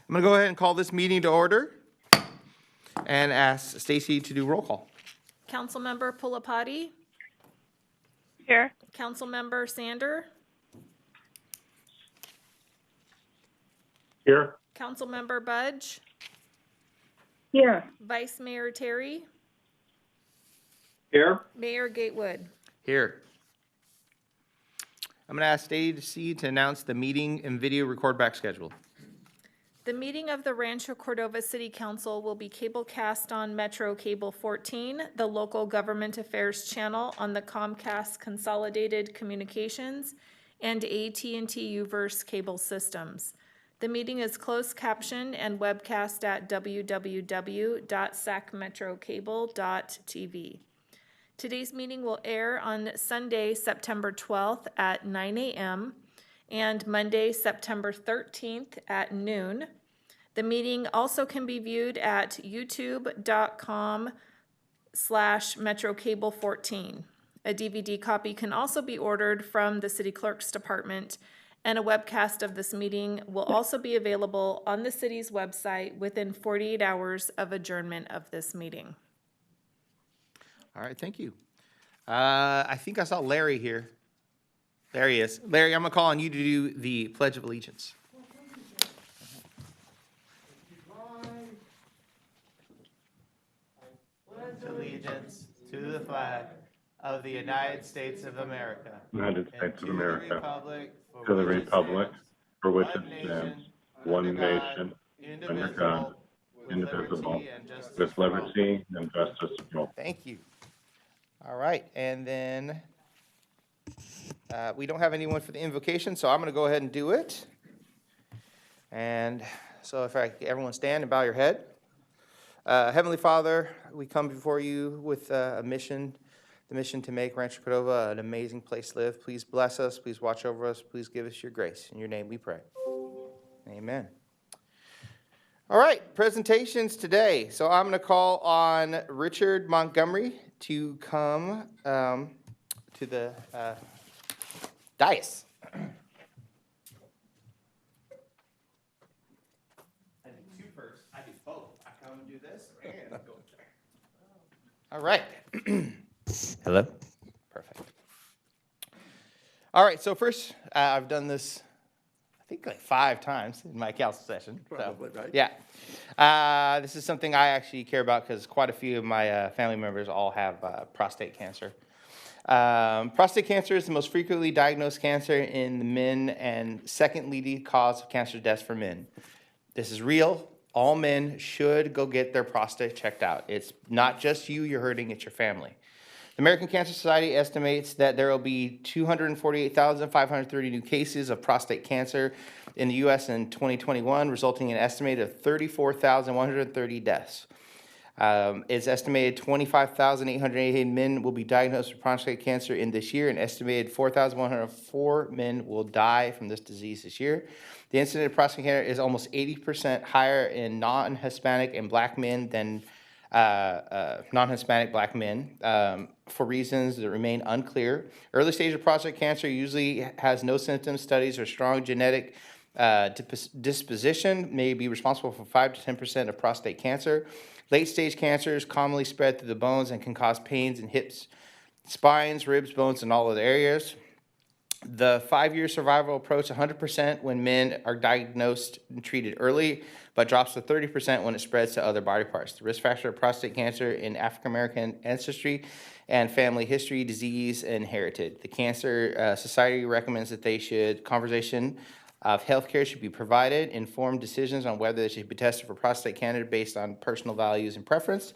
I'm going to go ahead and call this meeting to order and ask Stacy to do roll call. Councilmember Pulapati, Here. Councilmember Sander, Here. Councilmember Budge, Here. Vice Mayor Terry, Here. Mayor Gatewood. Here. I'm going to ask Stacy to announce the meeting and video record back schedule. The meeting of the Rancho Cordova City Council will be cablecast on Metro Cable 14, the local government affairs channel on the Comcast Consolidated Communications and AT&T Uverse cable systems. The meeting is closed captioned and webcast at www.sacmetrocable.tv. Today's meeting will air on Sunday, September 12th at 9 a.m. and Monday, September 13th at noon. The meeting also can be viewed at youtube.com/MetroCable14. A DVD copy can also be ordered from the City Clerk's Department, and a webcast of this meeting will also be available on the city's website within 48 hours of adjournment of this meeting. All right, thank you. I think I saw Larry here. There he is. Larry, I'm going to call on you to do the Pledge of Allegiance. Allegiance to the flag of the United States of America. United States of America. To the republic for which it stands, one nation, under God, indivisible, with liberty and justice for all. Thank you. All right, and then we don't have anyone for the invocation, so I'm going to go ahead and do it. And so if everyone stand and bow your head. Heavenly Father, we come before you with a mission, the mission to make Rancho Cordova an amazing place to live. Please bless us. Please watch over us. Please give us your grace. In your name we pray. Amen. All right, presentations today. So I'm going to call on Richard Montgomery to come to the dais. I do two first. I do both. I come and do this and go there. All right. Hello? Perfect. All right, so first, I've done this, I think like 5 times in my council session. Probably, right? Yeah. This is something I actually care about because quite a few of my family members all have prostate cancer. Prostate cancer is the most frequently diagnosed cancer in the men and second leading cause of cancer deaths for men. This is real. All men should go get their prostate checked out. It's not just you're hurting, it's your family. The American Cancer Society estimates that there will be 248,530 new cases of prostate cancer in the U.S. in 2021, resulting in an estimated of 34,130 deaths. It's estimated 25,888 men will be diagnosed with prostate cancer in this year, and estimated 4,104 men will die from this disease this year. The incidence of prostate cancer is almost 80% higher in non-Hispanic and black men than non-Hispanic black men for reasons that remain unclear. Early stage of prostate cancer usually has no symptoms. Studies or strong genetic disposition may be responsible for 5 to 10% of prostate cancer. Late stage cancers commonly spread through the bones and can cause pains in hips, spines, ribs, bones, and all other areas. The 5-year survival approach 100% when men are diagnosed and treated early, but drops to 30% when it spreads to other body parts. The risk factor of prostate cancer in African American ancestry and family history, disease, inherited. The Cancer Society recommends that conversation of healthcare should be provided, informed decisions on whether they should be tested for prostate cancer based on personal values and preference.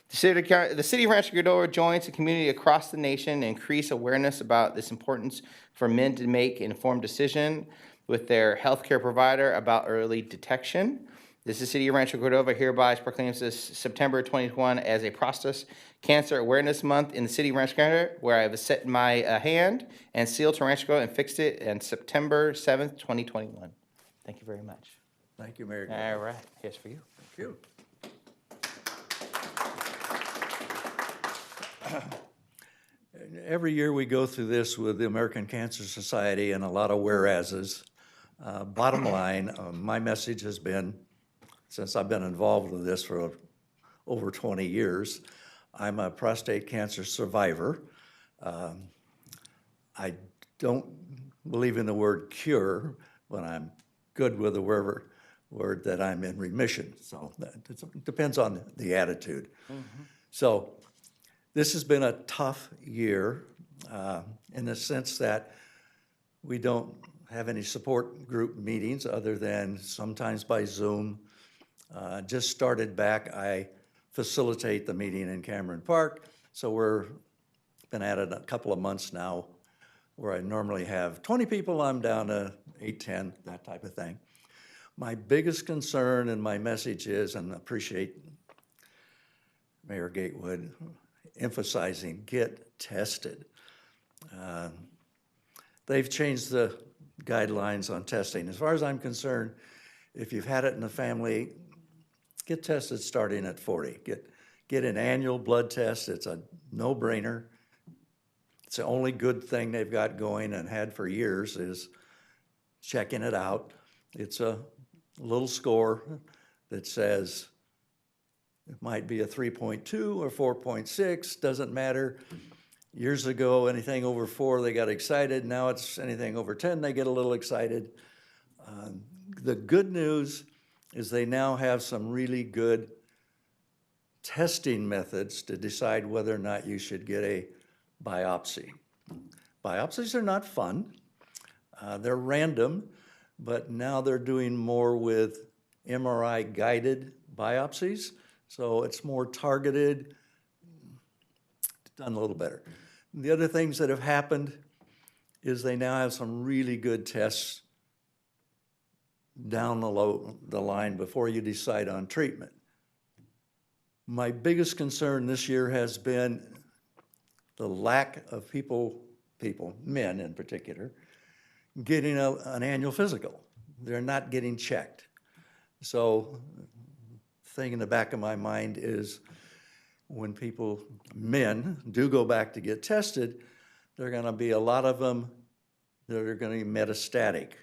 The city of Rancho Cordova joins the community across the nation to increase awareness about this importance for men to make informed decision with their healthcare provider about early detection. This is the city of Rancho Cordova hereby proclaims this September 2021 as a Prostate Cancer Awareness Month in the city of Rancho Cordova, where I have set my hand and sealed to Rancho Cordova and fixed it on September 7th, 2021. Thank you very much. Thank you, Mayor. All right, here's for you. Thank you. Every year we go through this with the American Cancer Society and a lot of whereases. Bottom line, my message has been since I've been involved with this for over 20 years. I'm a prostate cancer survivor. I don't believe in the word cure, but I'm good with the word that I'm in remission. So it depends on the attitude. So this has been a tough year in the sense that we don't have any support group meetings other than sometimes by Zoom. Just started back, I facilitate the meeting in Cameron Park, so we're been at it a couple of months now, where I normally have 20 people, I'm down to 8, 10, that type of thing. My biggest concern and my message is, and I appreciate Mayor Gatewood emphasizing, get tested. They've changed the guidelines on testing. As far as I'm concerned, if you've had it in the family, get tested starting at 40. Get an annual blood test. It's a no-brainer. It's the only good thing they've got going and had for years is checking it out. It's a little score that says it might be a 3.2 or 4.6, doesn't matter. Years ago, anything over 4, they got excited. Now it's anything over 10, they get a little excited. The good news is they now have some really good testing methods to decide whether or not you should get a biopsy. Biopsies are not fun. They're random, but now they're doing more with MRI-guided biopsies, so it's more targeted, done a little better. The other things that have happened is they now have some really good tests down the line before you decide on treatment. My biggest concern this year has been the lack of people, men in particular, getting an annual physical. They're not getting checked. So the thing in the back of my mind is when men do go back to get tested, there are gonna be a lot of them that are gonna be metastatic,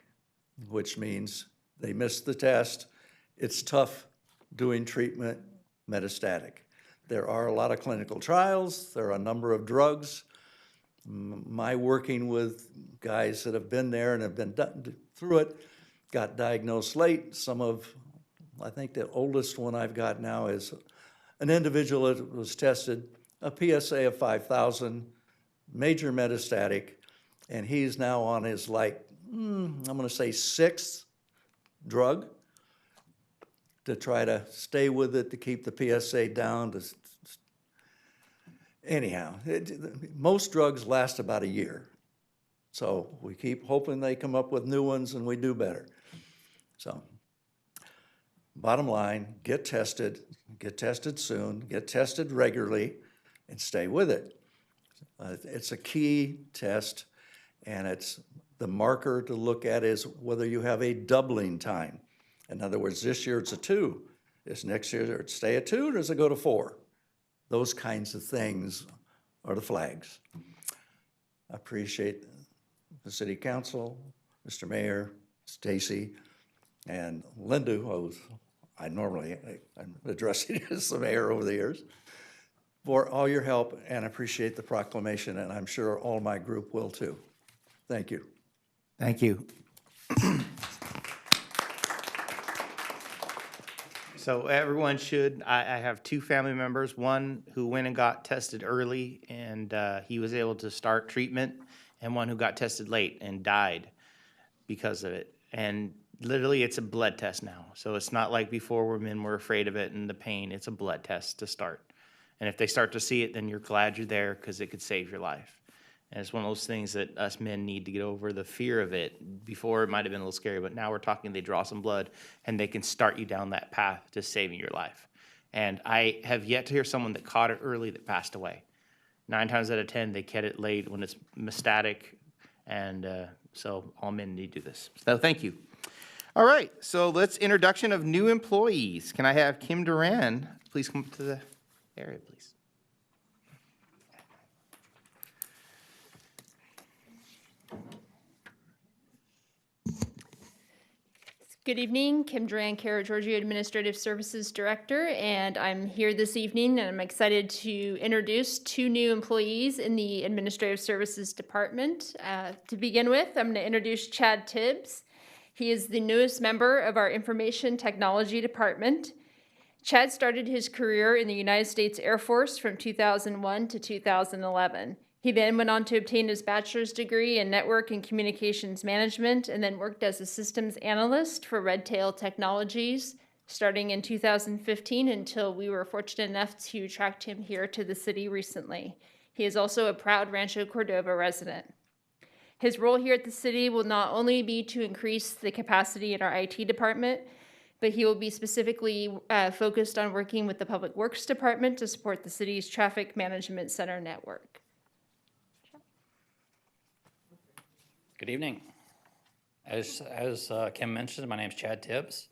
which means they missed the test. It's tough doing treatment metastatic. There are a lot of clinical trials. There are a number of drugs. My working with guys that have been there and have been through it, got diagnosed late. I think the oldest one I've got now is an individual that was tested, a PSA of 5,000, major metastatic, and he's now on his I'm gonna say 6th drug to try to stay with it, to keep the PSA down. Anyhow, most drugs last about a year. So we keep hoping they come up with new ones and we do better. So bottom line, get tested soon, get tested regularly, and stay with it. It's a key test, and it's the marker to look at is whether you have a doubling time. In other words, this year it's a 2. Is next year it stay at 2 or does it go to 4? Those kinds of things are the flags. I appreciate the City Council, Mr. Mayor, Stacy, and Linda, who I'm addressing as the mayor over the years, for all your help, and appreciate the proclamation, and I'm sure all my group will too. Thank you. Thank you. So everyone should, I have 2 family members, one who went and got tested early and he was able to start treatment, and one who got tested late and died because of it. And literally it's a blood test now. So it's not like before where men were afraid of it and the pain. It's a blood test to start. And if they start to see it, then you're glad you're there because it could save your life. And it's one of those things that us men need to get over the fear of it. Before it might have been a little scary, but now we're talking they draw some blood and they can start you down that path to saving your life. And I have yet to hear someone that caught it early that passed away. 9 times out of 10, they get it late when it's metastatic. And so all men need to do this. So thank you. All right, so let's introduction of new employees. Can I have Kim Duran please come up to the area, please? Good evening, Kim Duran, Cara Giorgio, Administrative Services Director, and I'm here this evening and I'm excited to introduce 2 new employees in the Administrative Services Department. To begin with, I'm going to introduce Chad Tibbs. He is the newest member of our Information Technology Department. Chad started his career in the United States Air Force from 2001 to 2011. He then went on to obtain his bachelor's degree in Network and Communications Management and then worked as a systems analyst for Red Tail Technologies starting in 2015 until we were fortunate enough to attract him here to the city recently. He is also a proud Rancho Cordova resident. His role here at the city will not only be to increase the capacity in our IT department, but he will be specifically focused on working with the Public Works Department to support the city's traffic management center network. Good evening. As Kim mentioned, my name is Chad Tibbs.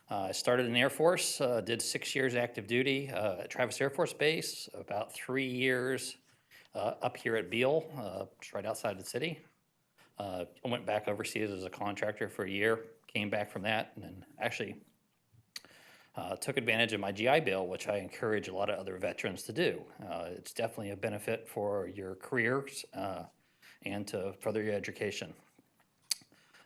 I started in the Air Force, did 6 years active duty at Travis Air Force Base, about 3 years up here at Beale, just right outside the city. I went back overseas as a contractor for a year, came back from that, and then actually took advantage of my GI Bill, which I encourage a lot of other veterans to do. It's definitely a benefit for your careers and to further your education.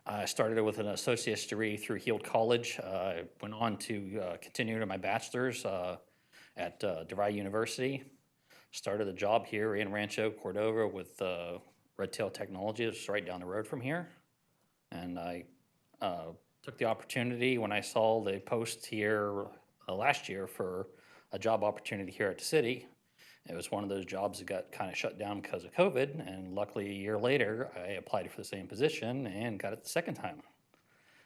I started with an associate's degree through Heald College. I went on to continue to my bachelor's at DeVry University. Started a job here in Rancho Cordova with Red Tail Technology, which is right down the road from here. And I took the opportunity when I saw the post here last year for a job opportunity here at the city. It was one of those jobs that got kind of shut down because of COVID, and luckily a year later, I applied for the same position and got it the second time.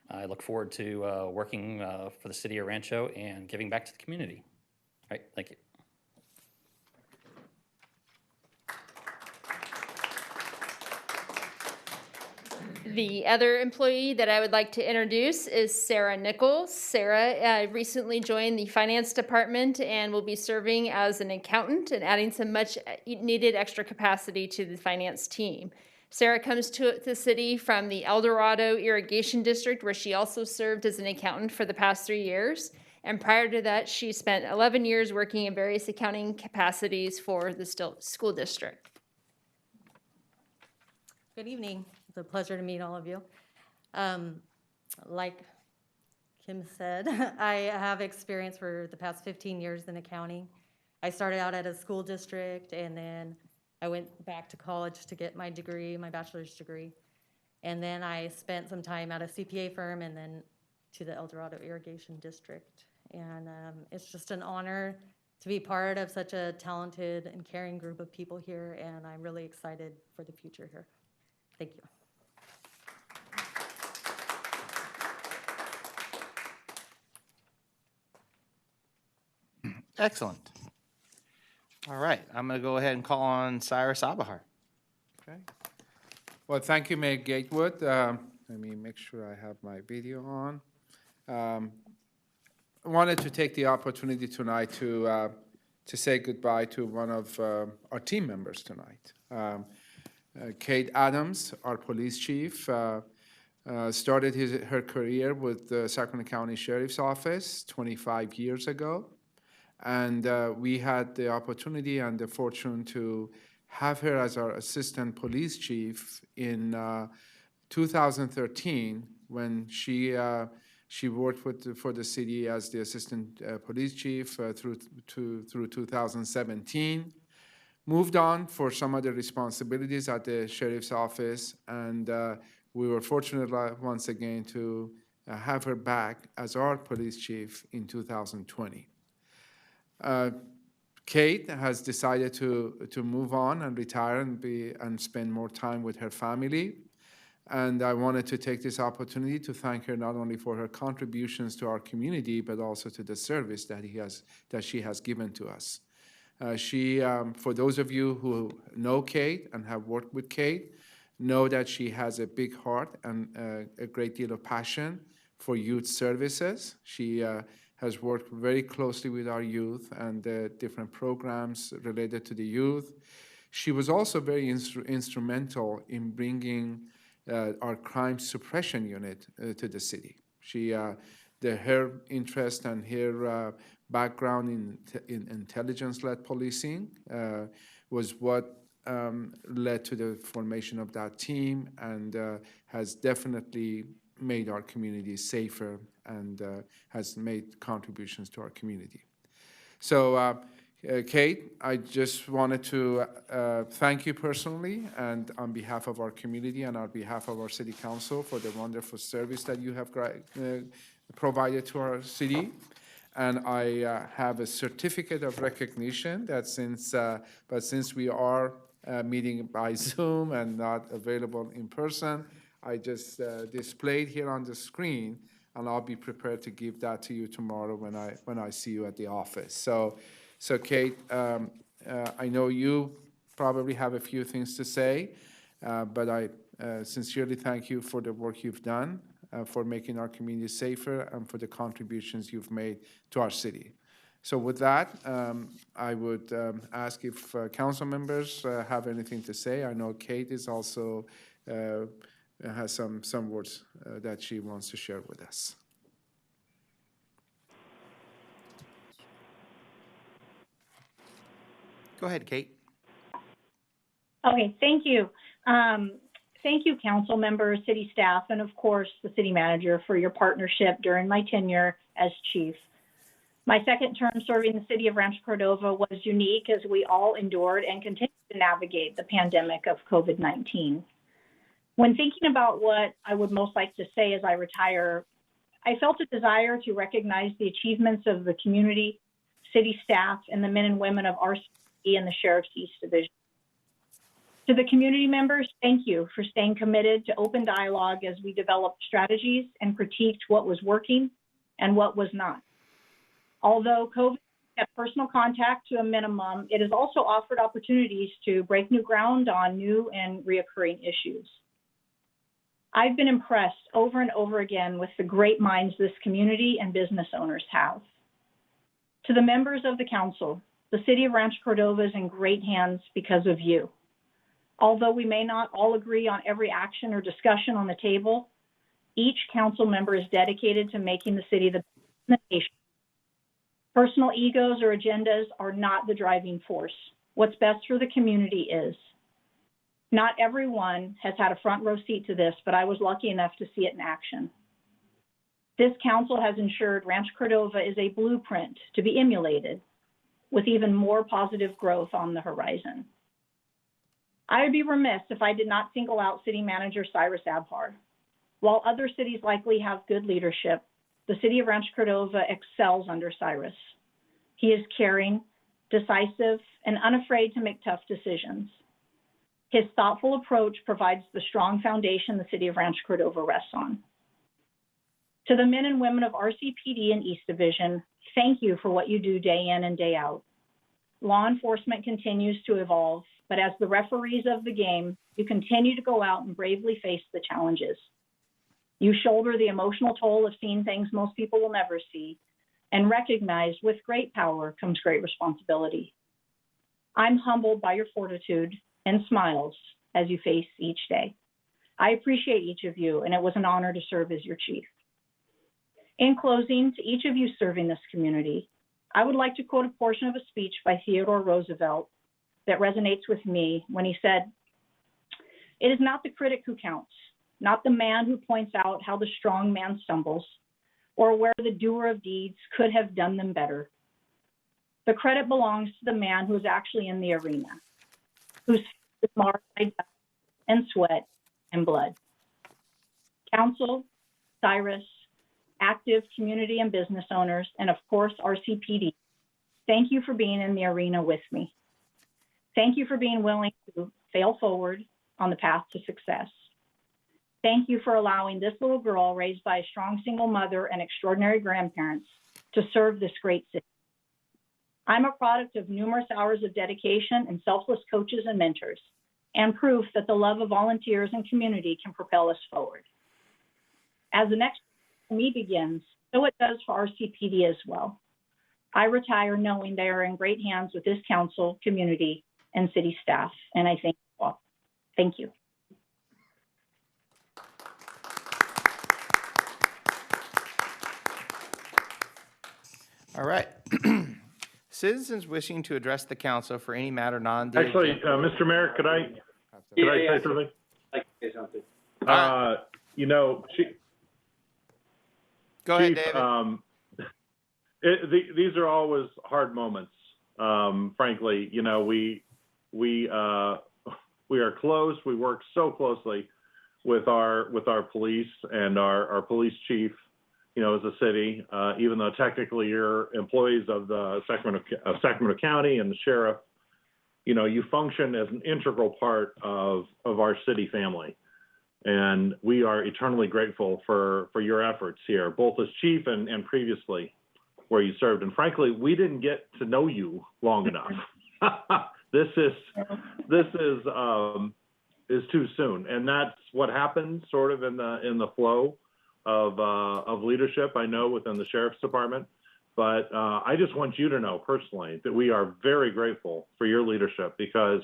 I look forward to working for the city of Rancho and giving back to the community. All right, thank you. The other employee that I would like to introduce is Sarah Nichols. Sarah recently joined the finance department and will be serving as an accountant and adding some much needed extra capacity to the finance team. Sarah comes to the city from the El Dorado Irrigation District, where she also served as an accountant for the past 3 years. And prior to that, she spent 11 years working in various accounting capacities for the school district. Good evening. It's a pleasure to meet all of you. Like Kim said, I have experience for the past 15 years in accounting. I started out at a school district, and then I went back to college to get my degree, my bachelor's degree. And then I spent some time at a CPA firm and then to the El Dorado Irrigation District. And it's just an honor to be part of such a talented and caring group of people here, and I'm really excited for the future here. Thank you. Excellent. All right, I'm going to go ahead and call on Cyrus Abahar. Okay. Well, thank you, Mayor Gatewood. Let me make sure I have my video on. I wanted to take the opportunity tonight to say goodbye to one of our team members tonight. Kate Adams, our police chief, started her career with the Sacramento County Sheriff's Office 25 years ago. And we had the opportunity and the fortune to have her as our assistant police chief in 2013 when she worked for the city as the assistant police chief through 2017. Moved on for some other responsibilities at the sheriff's office, and we were fortunate once again to have her back as our police chief in 2020. Kate has decided to move on and retire and spend more time with her family. And I wanted to take this opportunity to thank her not only for her contributions to our community, but also to the service that she has given to us. For those of you who know Kate and have worked with Kate, know that she has a big heart and a great deal of passion for youth services. She has worked very closely with our youth and the different programs related to the youth. She was also very instrumental in bringing our crime suppression unit to the city. Her interest and her background in intelligence-led policing was what led to the formation of that team, and has definitely made our community safer, and has made contributions to our community. So, Kate, I just wanted to thank you personally and on behalf of our community and on behalf of our city council for the wonderful service that you have provided to our city. And I have a certificate of recognition that since we are meeting by Zoom and not available in person, I just displayed here on the screen, and I'll be prepared to give that to you tomorrow when I see you at the office. So Kate, I know you probably have a few things to say, but I sincerely thank you for the work you've done, for making our community safer, and for the contributions you've made to our city. So with that, I would ask if council members have anything to say. I know Kate is also has some words that she wants to share with us. Go ahead, Kate. Okay, thank you. Thank you, council members, city staff, and of course, the city manager for your partnership during my tenure as chief. My second term serving the city of Rancho Cordova was unique as we all endured and continue to navigate the pandemic of COVID-19. When thinking about what I would most like to say as I retire, I felt a desire to recognize the achievements of the community, city staff, and the men and women of RCP and the Sheriff's East Division. To the community members, thank you for staying committed to open dialogue as we developed strategies and critiqued what was working and what was not. Although COVID kept personal contact to a minimum, it has also offered opportunities to break new ground on new and reoccurring issues. I've been impressed over and over again with the great minds this community and business owners have. To the members of the council, the city of Rancho Cordova is in great hands because of you. Although we may not all agree on every action or discussion on the table, each council member is dedicated to making the city the best in the nation. Personal egos or agendas are not the driving force. What's best for the community is. Not everyone has had a front row seat to this, but I was lucky enough to see it in action. This council has ensured Rancho Cordova is a blueprint to be emulated, with even more positive growth on the horizon. I would be remiss if I did not single out City Manager Cyrus Abhar. While other cities likely have good leadership, the city of Rancho Cordova excels under Cyrus. He is caring, decisive, and unafraid to make tough decisions. His thoughtful approach provides the strong foundation the city of Rancho Cordova rests on. To the men and women of RCPD and East Division, thank you for what you do day in and day out. Law enforcement continues to evolve, but as the referees of the game, you continue to go out and bravely face the challenges. You shoulder the emotional toll of seeing things most people will never see, and recognize with great power comes great responsibility. I'm humbled by your fortitude and smiles as you face each day. I appreciate each of you, and it was an honor to serve as your chief. In closing, to each of you serving this community, I would like to quote a portion of a speech by Theodore Roosevelt that resonates with me when he said, "It is not the critic who counts, not the man who points out how the strong man stumbles, or where the doer of deeds could have done them better. The credit belongs to the man who is actually in the arena, whose face is marred by dust and sweat and blood." Council, Cyrus, active community and business owners, and of course RCPD, thank you for being in the arena with me. Thank you for being willing to fail forward on the path to success. Thank you for allowing this little girl raised by a strong single mother and extraordinary grandparents to serve this great city. I'm a product of numerous hours of dedication and selfless coaches and mentors, and proof that the love of volunteers and community can propel us forward. As the next for me begins, so it does for RCPD as well. I retire knowing they are in great hands with this council, community, and city staff, and I thank you all. Thank you. All right. Citizens wishing to address the council for any matter non. Actually, Mr. Mayor, could I say something? Like to say something. You know, Go ahead, Chief, David. these are always hard moments. Frankly, you know, we are close. We work so closely with our police and our police chief, you know, as a city, even though technically you're employees of the Sacramento County and the sheriff, you know, you function as an integral part of our city family. And we are eternally grateful for your efforts here, both as chief and previously where you served. And frankly, we didn't get to know you long enough. This is too soon. And that's what happens sort of in the flow of leadership, I know, within the sheriff's department. But I just want you to know personally that we are very grateful for your leadership because,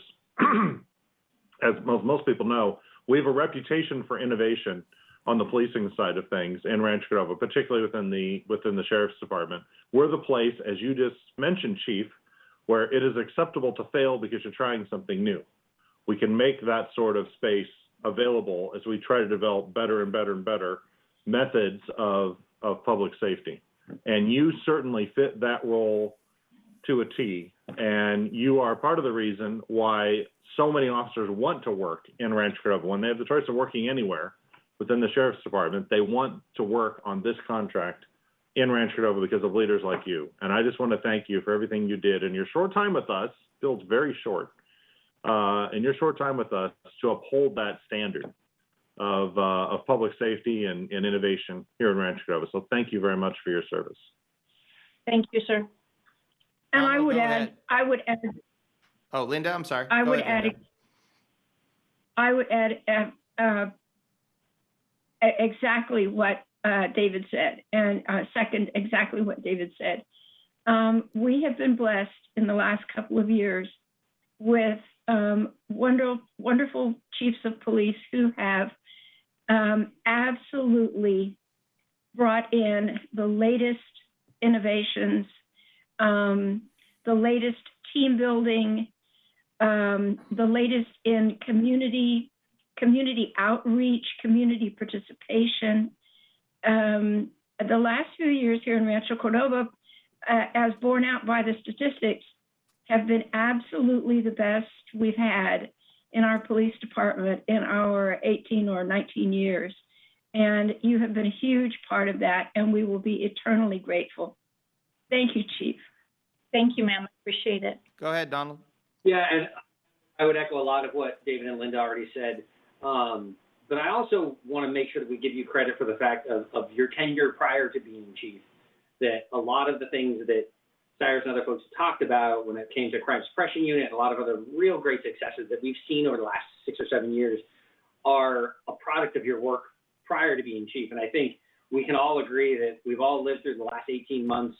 as most people know, we have a reputation for innovation on the policing side of things in Rancho Cordova, particularly within the sheriff's department. We're the place, as you just mentioned, Chief, where it is acceptable to fail because you're trying something new. We can make that sort of space available as we try to develop better and better and better methods of public safety. And you certainly fit that role to a T. And you are part of the reason why so many officers want to work in Rancho Cordova. When they have the choice of working anywhere within the sheriff's department, they want to work on this contract in Rancho Cordova because of leaders like you. And I just want to thank you for everything you did in your short time with us. Still, it's very short. In your short time with us to uphold that standard of public safety and innovation here in Rancho Cordova. So thank you very much for your service. Thank you, sir. And I would add. Oh, Linda, I'm sorry. I Go would ahead, add exactly what David said, and second exactly what David said. We have been blessed in the last couple of years with wonderful chiefs of police who have absolutely brought in the latest innovations, the latest team building, the latest in community outreach, community participation. The last few years here in Rancho Cordova, as borne out by the statistics, have been absolutely the best we've had in our police department in our 18 or 19 years. And you have been a huge part of that, and we will be eternally grateful. Thank you, Chief. Thank you, ma'am. I appreciate it. Go ahead, Donald. Yeah, and I would echo a lot of what David and Linda already said. But I also want to make sure that we give you credit for the fact of your tenure prior to being chief, that a lot of the things that Cyrus and other folks talked about when it came to crime suppression unit and a lot of other real great successes that we've seen over the last 6 or 7 years are a product of your work prior to being chief. And I think we can all agree that we've all lived through the last 18 months,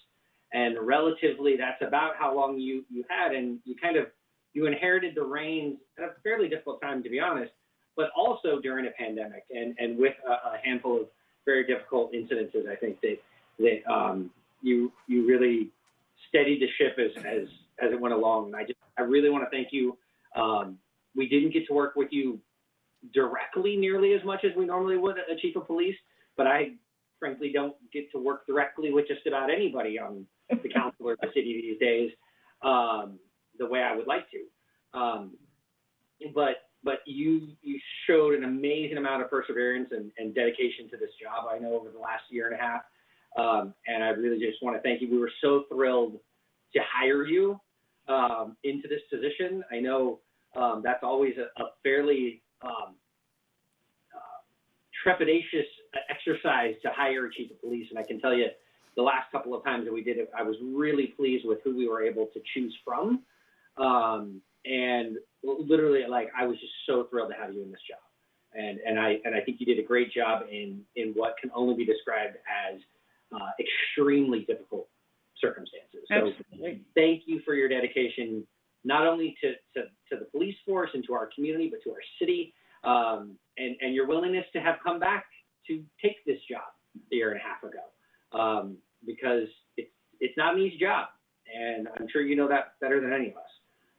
and relatively that's about how long you had, and you inherited the reins at a fairly difficult time, to be honest, but also during a pandemic and with a handful of very difficult incidences. I think that you really steadied the ship as it went along. And I really want to thank you. We didn't get to work with you directly nearly as much as we normally would a chief of police, but I frankly don't get to work directly with just about anybody on the council or the city these days the way I would like to. But you showed an amazing amount of perseverance and dedication to this job, I know, over the last year and a half. And I really just want to thank you. We were so thrilled to hire you into this position. I know that's always a fairly trepidatious exercise to hire a chief of police. And I can tell you the last couple of times that we did it, I was really pleased with who we were able to choose from. And literally, I was just so thrilled to have you in this job. And I think you did a great job in what can only be described as extremely difficult circumstances. Absolutely. So thank you for your dedication, not only to the police force and to our community, but to our city, and your willingness to have come back to take this job a year and a half ago. Because it's not an easy job, and I'm sure you know that better than any of us.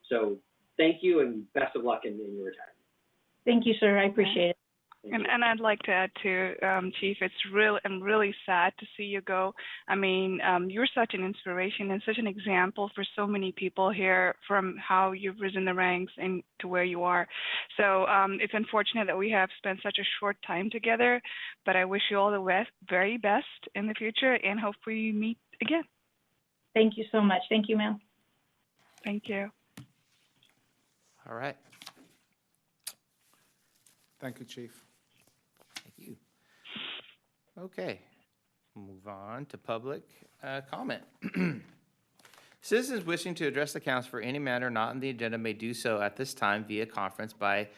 So thank you, and best of luck in your retirement. Thank you, sir. I appreciate it. And I'd like to add too, Chief, I'm really sad to see you go. I mean, you're such an inspiration and such an example for so many people here from how you've risen the ranks and to where you are. So it's unfortunate that we have spent such a short time together, but I wish you all the very best in the future and hope we meet again. Thank you so much. Thank you, ma'am. Thank you. All right. Thank you, Chief. Thank you. Okay, move on to public comment. Citizens wishing to address the council for any matter not on the agenda may do so at this time via conference by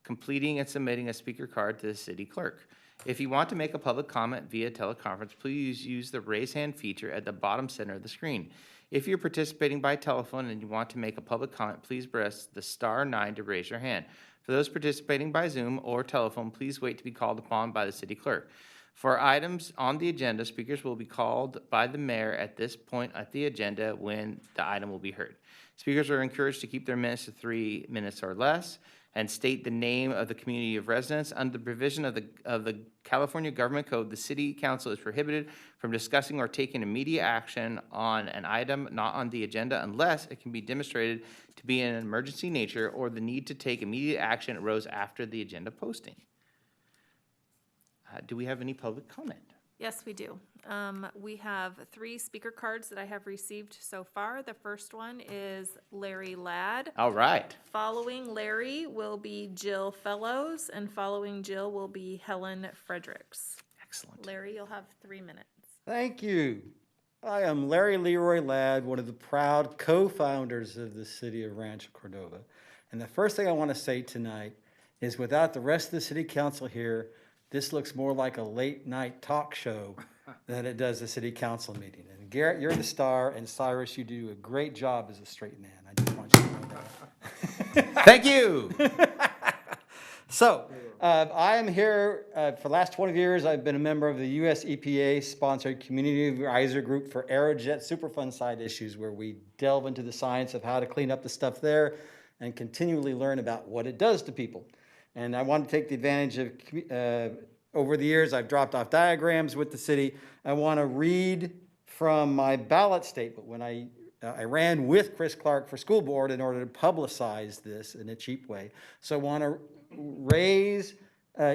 completing and submitting a speaker card to the city clerk. If you want to make a public comment via teleconference, please use the raise hand feature at the bottom center of the screen. If you're participating by telephone and you want to make a public comment, please press the *9 to raise your hand. For those participating by Zoom or telephone, please wait to be called upon by the city clerk. For items on the agenda, speakers will be called by the mayor at this point at the agenda when the item will be heard. Speakers are encouraged to keep their minutes to 3 minutes or less and state the name of the community of residence. Under the provision of the California Government Code, the city council is prohibited from discussing or taking immediate action on an item not on the agenda unless it can be demonstrated to be an emergency nature or the need to take immediate action arose after the agenda posting. Do we have any public comment? Yes, we do. We have 3 speaker cards that I have received so far. The first one is Larry Ladd. All right. Following Larry will be Jill Fellows, and following Jill will be Helen Fredericks. Excellent. Larry, you'll have 3 minutes. Thank you. I am Larry Leroy Ladd, one of the proud co-founders of the city of Rancho, Cordova. And the first thing I want to say tonight is without the rest of the city council here, this looks more like a late night talk show than it does a city council meeting. And Garrett, you're the star, and Cyrus, you do a great job as a straight man. I just want you to know that. Thank you. So, I am here for the last 20 years. I've been a member of the US EPA-sponsored Community Advisor Group for Aerojet Superfund side issues, where we delve into the science of how to clean up the stuff there and continually learn about what it does to people. And I want to take the advantage of, over the years, I've dropped off diagrams with the city. I want to read from my ballot statement when I ran with Chris Clark for school board in order to publicize this in a cheap way. So I want to raise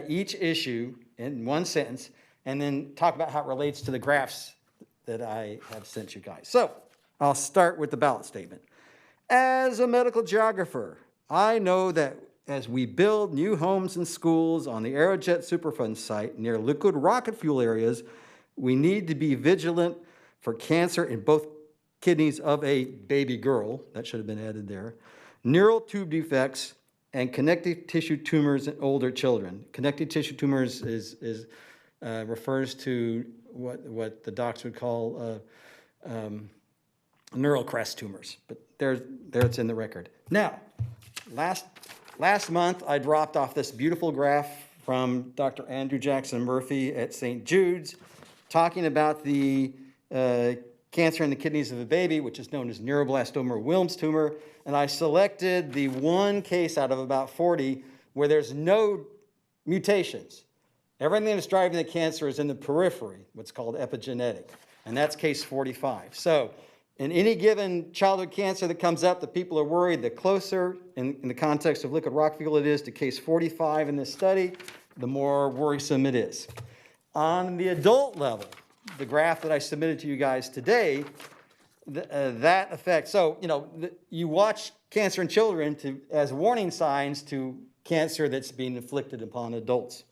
each issue in one sentence and then talk about how it relates to the graphs that I have sent you guys. So I'll start with the ballot statement. As a medical geographer, I know that as we build new homes and schools on the Aerojet Superfund site near liquid rocket fuel areas, we need to be vigilant for cancer in both kidneys of a baby girl, that should have been added there, neural tube defects, and connective tissue tumors in older children. Connective tissue tumors refers to what the docs would call neural crest tumors, but there it's in the record. Now, last month, I dropped off this beautiful graph from Dr. Andrew Jackson Murphy at St. Jude's, talking about the cancer in the kidneys of a baby, which is known as neuroblastoma or Wilms tumor. And I selected the one case out of about 40 where there's no mutations. Everything that's driving the cancer is in the periphery, what's called epigenetic. And that's case 45. So in any given childhood cancer that comes up, the people are worried. The closer, in the context of liquid rock fuel it is to case 45 in this study, the more worrisome it is. On the adult level, the graph that I submitted to you guys today, that affects, so, you watch cancer in children as warning signs to cancer that's being inflicted upon adults.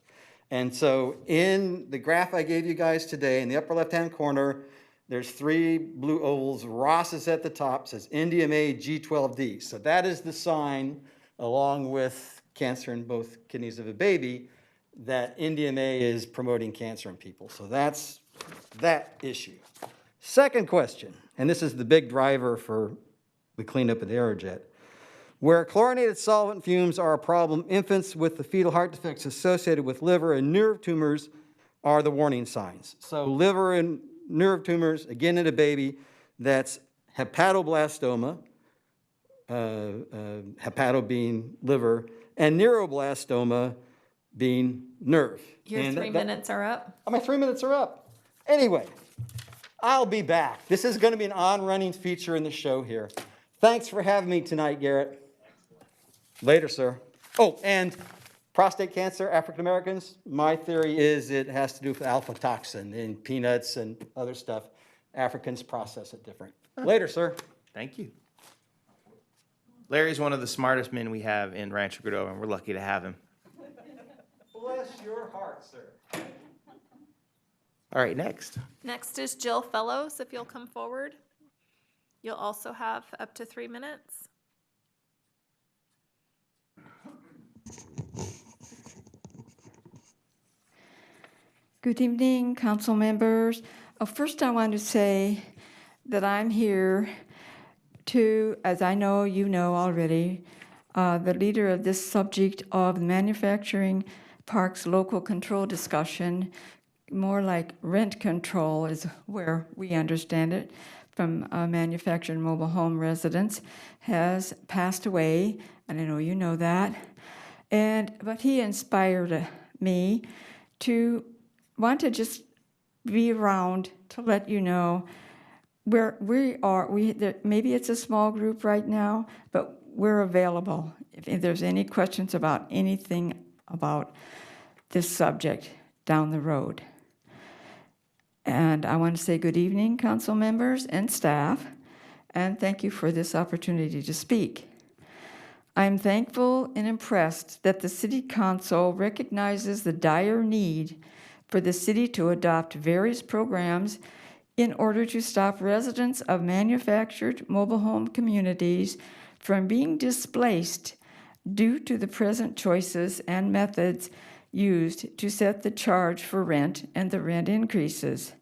And so in the graph I gave you guys today, in the upper left-hand corner, there's 3 blue ovals. Ross is at the top, says NDMA G12D. So that is the sign, along with cancer in both kidneys of a baby, that NDMA is promoting cancer in people. So that's that issue. Second question, and this is the big driver for the cleanup of the Aerojet. Where chlorinated solvent fumes are a problem, infants with the fetal heart defects associated with liver and nerve tumors are the warning signs. So liver and nerve tumors, again in a baby, That's hepatoblastoma, hepato being liver, and neuroblastoma being nerve. Your And 3 minutes are up. my 3 minutes are up. Anyway, I'll be back. This is going to be an on-running feature in the show here. Thanks for having me tonight, Garrett. Later, sir. Oh, and prostate cancer, African Americans, my theory is it has to do with alpha toxin in peanuts and other stuff. Africans process it different. Later, sir. Thank you. Larry's one of the smartest men we have in Rancho Cordova, and we're lucky to have him. Bless your heart, sir. All right, next. Next is Jill Fellows, if you'll come forward. You'll also have up to 3 minutes. Good evening, council members. First, I want to say that I'm here to, as I know you know already, the leader of this subject of the manufacturing parks local control discussion, more like rent control is where we understand it, from manufactured mobile home residents, has passed away, and I know you know that. But he inspired me to want to just be around to let you know where we are. Maybe it's a small group right now, but we're available. If there's any questions about anything about this subject down the road. And I want to say good evening, council members and staff, and thank you for this opportunity to speak. I'm thankful and impressed that the City Council recognizes the dire need for the city to adopt various programs in order to stop residents of manufactured mobile home communities from being displaced due to the present choices and methods used to set the charge for rent and the rent increases.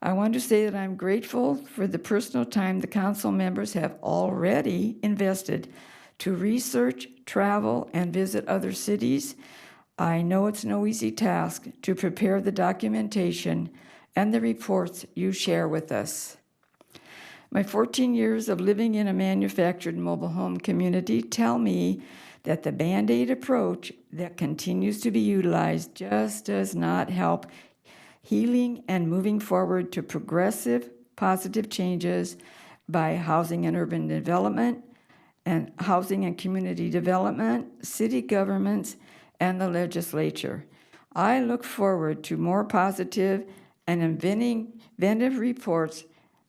I want to say that I'm grateful for the personal time the council members have already invested to research, travel, and visit other cities. I know it's no easy task to prepare the documentation and the reports you share with us. My 14 years of living in a manufactured mobile home community tell me that the Band-Aid approach that continues to be utilized just does not help healing and moving forward to progressive, positive changes by housing and urban development, and housing and community development, city governments, and the legislature. I look forward to more positive and inventive reports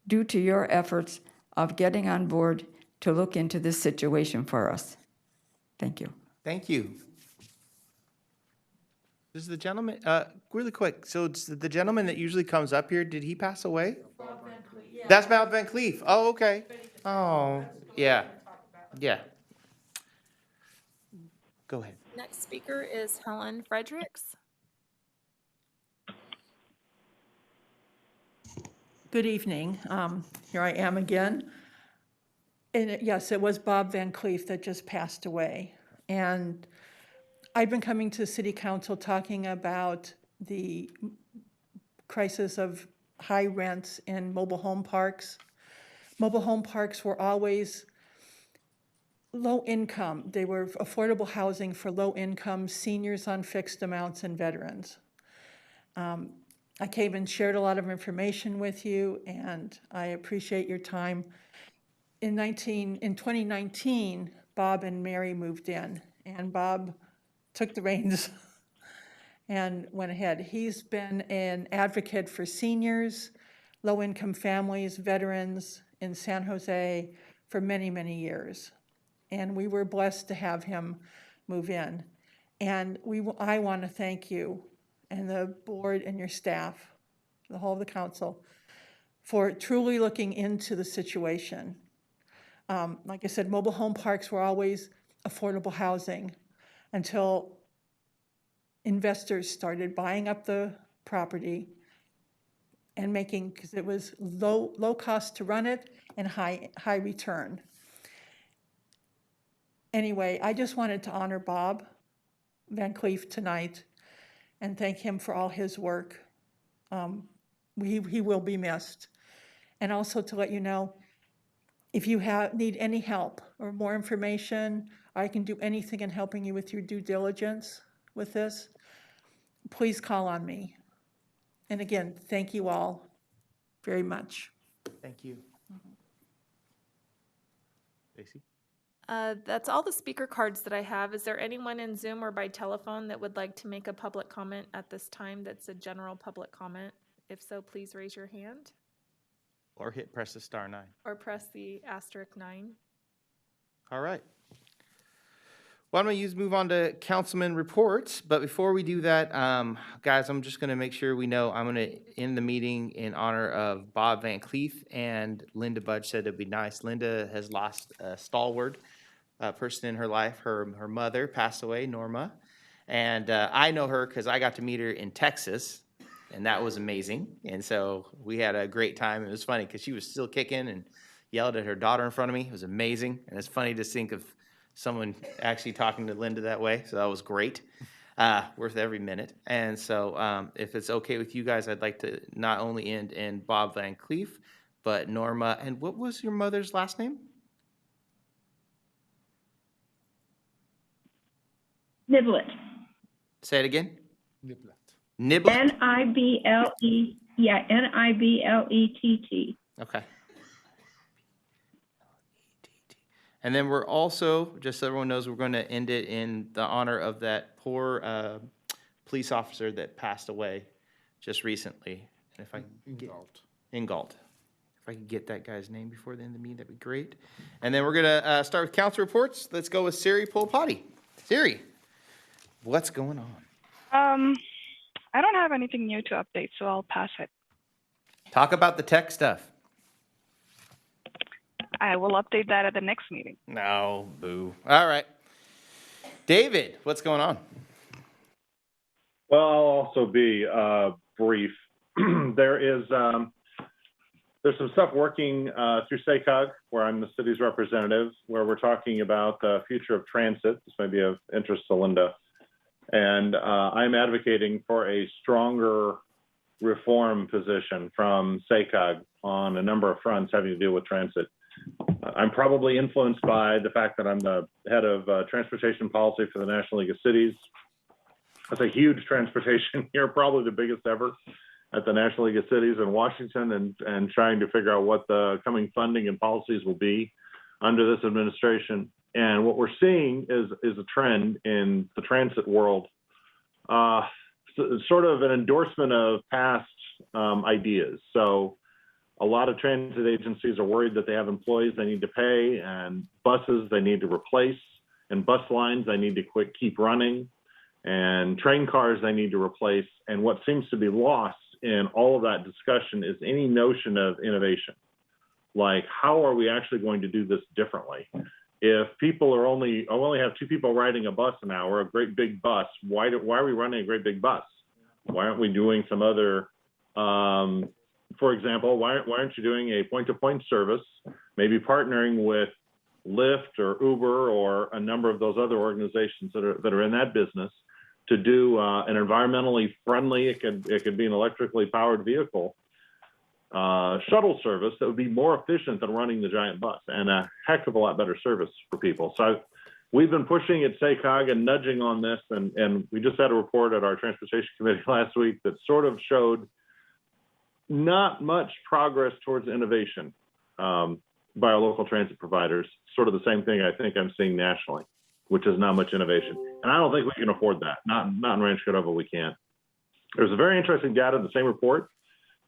due to your efforts of getting on board to look into this situation for us. Thank you. Thank you. Does the gentleman, really quick, so the gentleman that usually comes up here, did he pass away? Bob Van Cleef. Yeah. That's Bob Van Cleef. Oh, okay. Oh, yeah. Yeah. Go ahead. Next speaker is Helen Fredericks. Good evening. Here I am again. And yes, it was Bob Van Cleef that just passed away. And I've been coming to City Council talking about the crisis of high rents in mobile home parks. Mobile home parks were always low income. They were affordable housing for low income seniors on fixed amounts and veterans. I came and shared a lot of information with you, and I appreciate your time. In 2019, Bob and Mary moved in, and Bob took the reins and went ahead. He's been an advocate for seniors, low-income families, veterans in San Jose for many, many years. And we were blessed to have him move in. And I want to thank you and the board and your staff, the whole of the council, for truly looking into the situation. Like I said, mobile home parks were always affordable housing until investors started buying up the property and making, because it was low cost to run it and high return. Anyway, I just wanted to honor Bob Van Cleef tonight and thank him for all his work. He will be missed. And also to let you know, if you need any help or more information, I can do anything in helping you with your due diligence with this, please call on me. And again, thank you all very much. Thank you. Stacy? That's all the speaker cards that I have. Is there anyone in Zoom or by telephone that would like to make a public comment at this time that's a general public comment? If so, please raise your hand Or press the *9. or press the *9. All right. Why don't we move on to councilman reports? But before we do that, guys, I'm just going to make sure we know I'm going to end the meeting in honor of Bob Van Cleef, and Linda Budge said it'd be nice. Linda has lost a stalwart person in her life. Her mother passed away, Norma, and I know her because I got to meet her in Texas, and that was amazing. And so we had a great time. It was funny because she was still kicking and yelled at her daughter in front of me. It was amazing, and it's funny to think of someone actually talking to Linda that way. So that was great, worth every minute. And so if it's okay with you guys, I'd like to not only end in Bob Van Cleef, but Norma. And what was your mother's last name? Niblet. Say it again. Niblet. Niblet? N-I-B-L-E, yeah, N-I-B-L-E-T-T. Okay. And then we're also, just so everyone knows, we're going to end it in the honor of that poor police officer that passed away just recently. And if I Ingault. If I could get that guy's name before the end of the meeting, that'd be great. And then we're going to start with council reports. Let's go with Siri Pulpati. Siri, what's going on? I don't have anything new to update, so I'll pass it. Talk about the tech stuff. I will update that at the next meeting. No, boo. All right. David, what's going on? Well, I'll also be brief. There's some stuff working through SACOG, where I'm the city's representative, where we're talking about the future of transit. This may be of interest to Linda. And I'm advocating for a stronger reform position from SACOG on a number of fronts having to do with transit. I'm probably influenced by the fact that I'm the head of transportation policy for the National League of Cities. That's a huge transportation here, probably the biggest ever at the National League of Cities in Washington, and trying to figure out what the coming funding and policies will be under this administration. And what we're seeing is a trend in the transit world, sort of an endorsement of past ideas. So a lot of transit agencies are worried that they have employees they need to pay, and buses they need to replace, and bus lines they need to keep running, and train cars they need to replace. And what seems to be lost in all of that discussion is any notion of innovation. Like, how are we actually going to do this differently? If people are only have 2 people riding a bus an hour, a great big bus, why are we running a great big bus? Why aren't we doing some other, for example, why aren't you doing a point-to-point service, maybe partnering with Lyft or Uber or a number of those other organizations that are in that business to do an environmentally friendly, it could be an electrically powered vehicle, shuttle service that would be more efficient than running the giant bus, and a heck of a lot better service for people. So we've been pushing at SACOG and nudging on this, and we just had a report at our transportation committee last week that sort of showed not much progress towards innovation by our local transit providers. Sort of the same thing I think I'm seeing nationally, which is not much innovation. And I don't think we can afford that. Not in Rancho Cordova, we can't. There's a very interesting data in the same report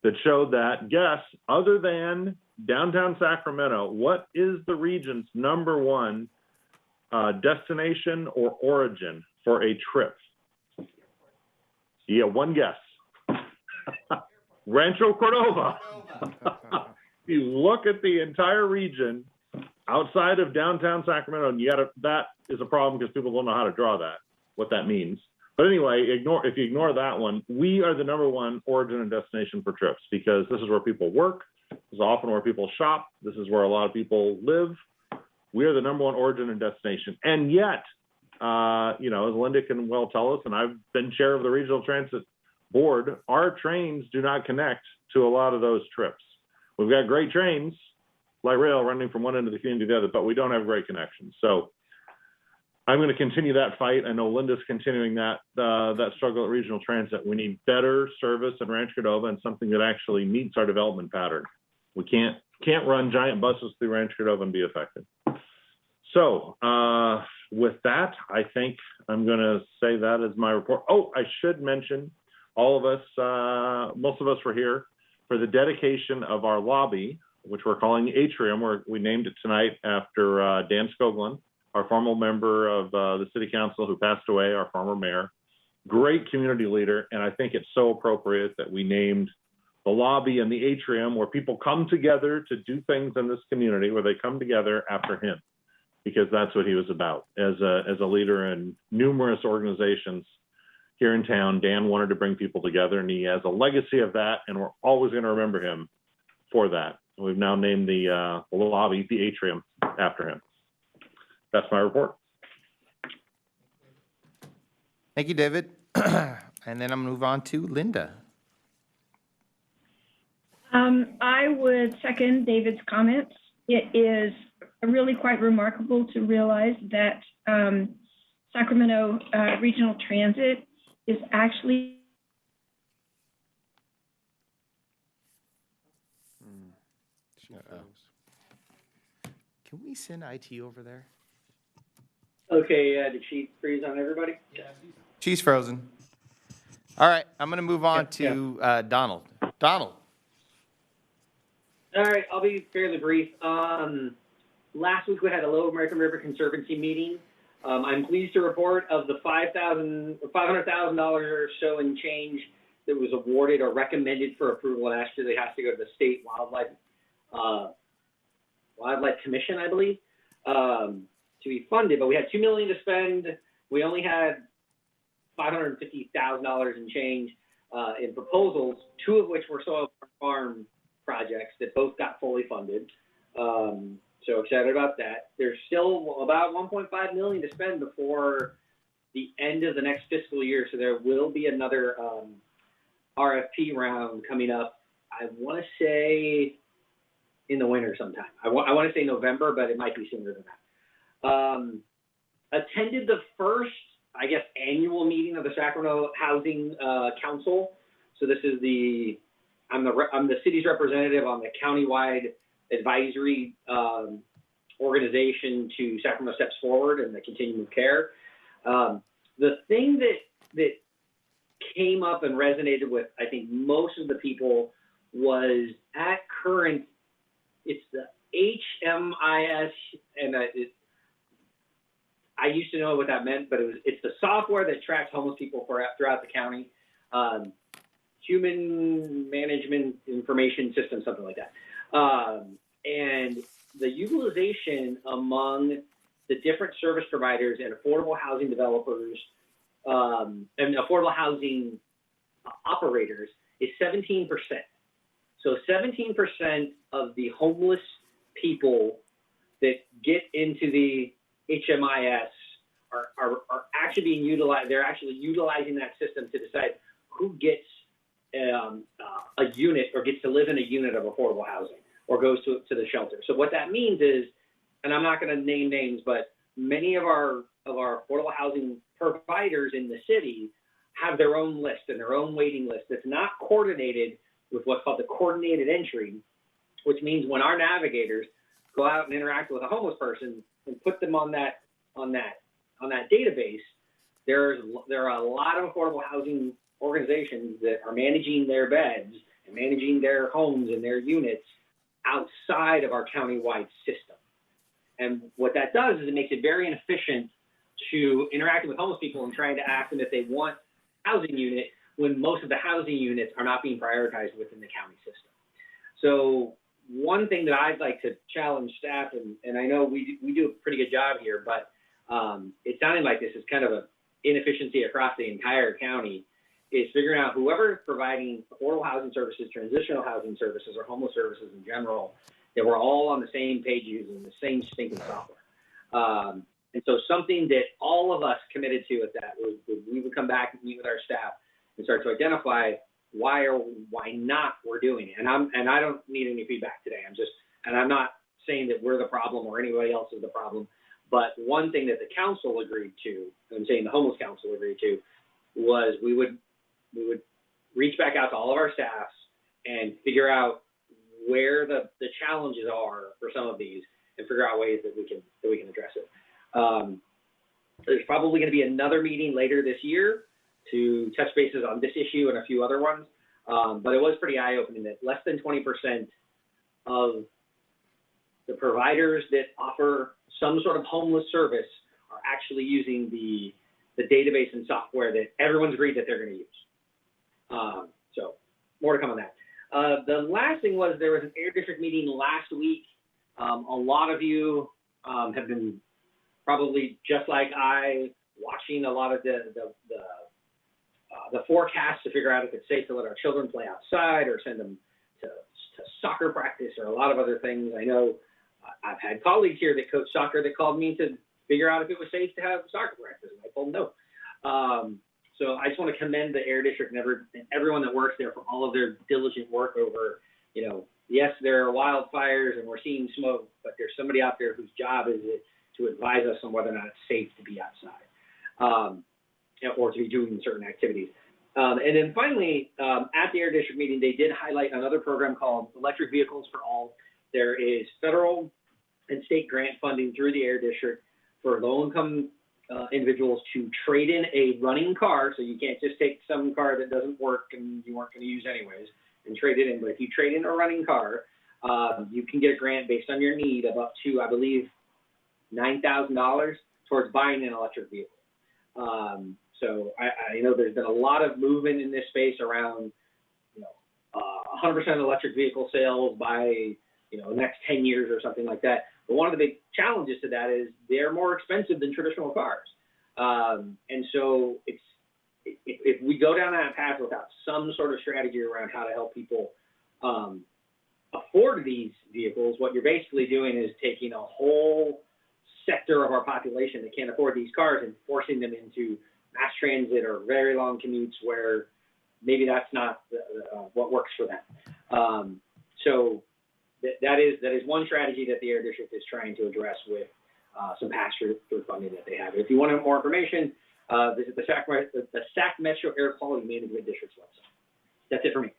that showed that, guess, other than downtown Sacramento, what is the region's #1 destination or origin for a trip? Yeah, one guess. Rancho Cordova. If you look at the entire region outside of downtown Sacramento, and that is a problem because people don't know how to draw that, what that means. But anyway, if you ignore that one, we are the #1 origin and destination for trips, because this is where people work. This is often where people shop. This is where a lot of people live. We are the #1 origin and destination. And yet, as Linda can well tell us, and I've been chair of the regional transit board, our trains do not connect to a lot of those trips. We've got great trains, light rail running from one end of the community to the other, but we don't have great connections. So I'm going to continue that fight. I know Linda's continuing that struggle at regional transit. We need better service in Rancho Cordova and something that actually meets our development pattern. We can't run giant buses through Rancho Cordova and be effective. So with that, I think I'm going to say that as my report. Oh, I should mention all of us, most of us were here for the dedication of our lobby, which we're calling the Atrium, where we named it tonight after Dan Skoglund, our former member of the city council who passed away, our former mayor, great community leader. And I think it's so appropriate that we named the lobby and the atrium where people come together to do things in this community, where they come together after him, because that's what he was about. As a leader in numerous organizations here in town, Dan wanted to bring people together, and he has a legacy of that, and we're always going to remember him for that. We've now named the lobby, the atrium, after him. That's my report. Thank you, David. And then I'm going to move on to Linda. I would second David's comments. It is really quite remarkable to realize that Sacramento Regional Transit is actually Can we send IT over there? Okay, did she freeze on everybody? She's frozen. All right, I'm going to move on to Donald. Donald. All right, I'll be fairly brief. Last week we had a Low American River Conservancy meeting. I'm pleased to report of the $500,000 or so in change that was awarded or recommended for approval, and actually has to go to the State Wildlife Commission, I believe, to be funded. But we had $2 million to spend. We only had $550,000 in change in proposals, 2 of which were soil farm projects that both got fully funded. So excited about that. There's still about $1.5 million to spend before the end of the next fiscal year. So there will be another RFP round coming up. I want to say in the winter sometime. I want to say November, but it might be sooner than that. Attended the first, I guess, annual meeting of the Sacramento Housing Council. So this is I'm the city's representative on the countywide advisory organization to Sacramento Steps Forward and the Continuum of Care. The thing that came up and resonated with, I think, most of the people was at current, it's the HMIS, and I used to know what that meant, but it's the software that tracks homeless people throughout the county. Human Management Information System, something like that. And the utilization among the different service providers and affordable housing developers and affordable housing operators is 17%. So 17% of the homeless people that get into the HMIS are actually being utilized. They're actually utilizing that system to decide who gets a unit or gets to live in a unit of affordable housing or goes to the shelter. So what that means is, and I'm not going to name names, but many of our affordable housing providers in the city have their own list and their own waiting list that's not coordinated with what's called the coordinated entry, which means when our navigators go out and interact with a homeless person and put them on that database, there are a lot of affordable housing organizations that are managing their beds and managing their homes and their units outside of our countywide system. And what that does is it makes it very inefficient to interacting with homeless people and trying to ask them if they want a housing unit when most of the housing units are not being prioritized within the county system. So one thing that I'd like to challenge staff, and I know we do a pretty good job here, but it's sounding like this is kind of an inefficiency across the entire county, is figuring out whoever is providing affordable housing services, transitional housing services, or homeless services in general, that we're all on the same page using the same stinking software. And so something that all of us committed to at that was we would come back and meet with our staff and start to identify why not we're doing it. And I don't need any feedback today. I'm not saying that we're the problem or anybody else is the problem. But one thing that the council agreed to, I'm saying the homeless council agreed to, was we would reach back out to all of our staffs and figure out where the challenges are for some of these and figure out ways that we can address it. There's probably going to be another meeting later this year to touch bases on this issue and a few other ones. But it was pretty eye-opening that less than 20% of the providers that offer some sort of homeless service are actually using the database and software that everyone's agreed that they're going to use. So more to come on that. The last thing was there was an Air District meeting last week. A lot of you have been probably just like I watching a lot of the forecasts to figure out if it's safe to let our children play outside or send them to soccer practice or a lot of other things. I know I've had colleagues here that coach soccer that called me to figure out if it was safe to have soccer practice, and I told them no. So I just want to commend the Air District and everyone that works there for all of their diligent work over, yes, there are wildfires and we're seeing smoke, but there's somebody out there whose job is it to advise us on whether or not it's safe to be outside or to be doing certain activities. And then finally, at the Air District meeting, they did highlight another program called Electric Vehicles for All. There is federal and state grant funding through the Air District for low-income individuals to trade in a running car. So you can't just take some car that doesn't work and you weren't going to use anyways and trade it in. But if you trade in a running car, you can get a grant based on your need of up to, I believe, $9,000 towards buying an electric vehicle. So I know there's been a lot of movement in this space around, 100% electric vehicle sales by, the next 10 years or something like that. But one of the big challenges to that is they're more expensive than traditional cars. And so if we go down that path without some sort of strategy around how to help people afford these vehicles, what you're basically doing is taking a whole sector of our population that can't afford these cars and forcing them into mass transit or very long commutes where maybe that's not what works for them. So that is one strategy that the Air District is trying to address with some pass-through funding that they have. If you want more information, visit the SAC Metro Air Quality Management District's website. That's it for me.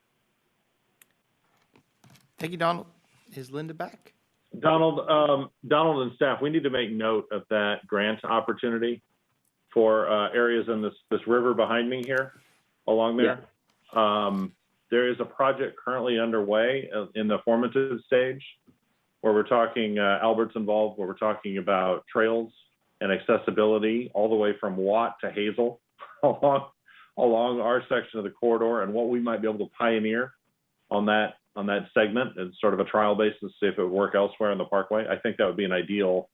Thank you, Donald. Is Linda back? Donald and staff, we need to make note of that grant opportunity for areas in this river behind me here, along there. Yeah. There is a project currently underway in the formative stage where we're talking, Albert's involved, where we're talking about trails and accessibility all the way from Watt to Hazel along our section of the corridor, and what we might be able to pioneer on that segment as sort of a trial basis to see if it would work elsewhere in the parkway. I think that would be an ideal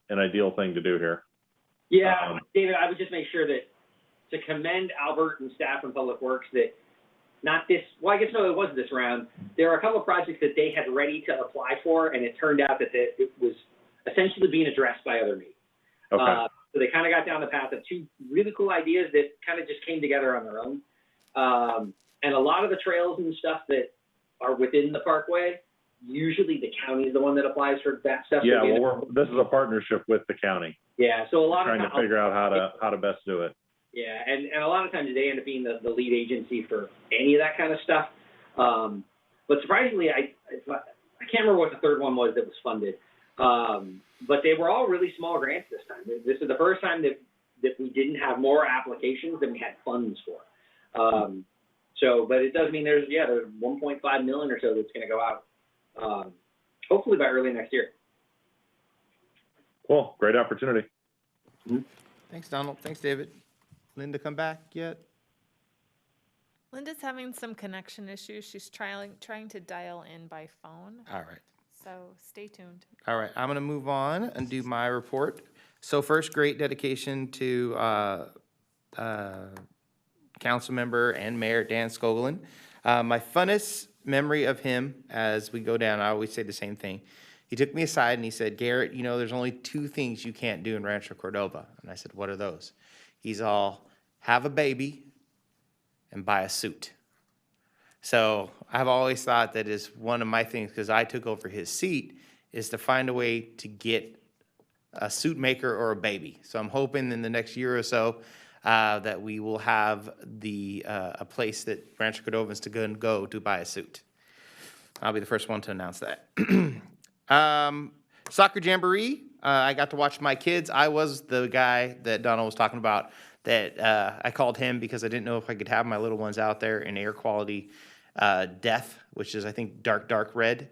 thing to do here. Yeah, David, I would just make sure that to commend Albert and staff in Public Works that not this, well, I guess no, it wasn't this round. There are a couple of projects that they had ready to apply for, and it turned out that it was essentially being addressed by other means. Okay. So they kind of got down the path of two really cool ideas that kind of just came together on their own. And a lot of the trails and stuff that are within the parkway, usually the county is the one that applies for that stuff. Yeah, well, this is a partnership with the county. Yeah, so a lot of trying to figure out how to best do it. Yeah, and a lot of times they end up being the lead agency for any of that kind of stuff. But surprisingly, I can't remember what the third one was that was funded. But they were all really small grants this time. This is the first time that we didn't have more applications than we had funds for. But it does mean there's 1.5 million or so that's going to go out, hopefully by early next year. Cool, great opportunity. Mm-hmm. Thanks, Donald. Thanks, David. Linda come back yet? Linda's having some connection issues. She's trying to dial in by phone. All right. So stay tuned. All right, I'm going to move on and do my report. So first, great dedication to council member and mayor Dan Skoglund. My funnest memory of him as we go down, I always say the same thing. He took me aside and he said, Garrett, there's only two things you can't do in Rancho Cordova. And I said, what are those? He's all, have a baby and buy a suit. So I've always thought that is one of my things, because I took over his seat, is to find a way to get a suit maker or a baby. So I'm hoping in the next year or so that we will have a place that Rancho Cordovans to go to buy a suit. I'll be the first one to announce that. Soccer jamboree. I got to watch my kids. I was the guy that Donald was talking about that I called him because I didn't know if I could have my little ones out there in air quality death, which is, I think, dark red.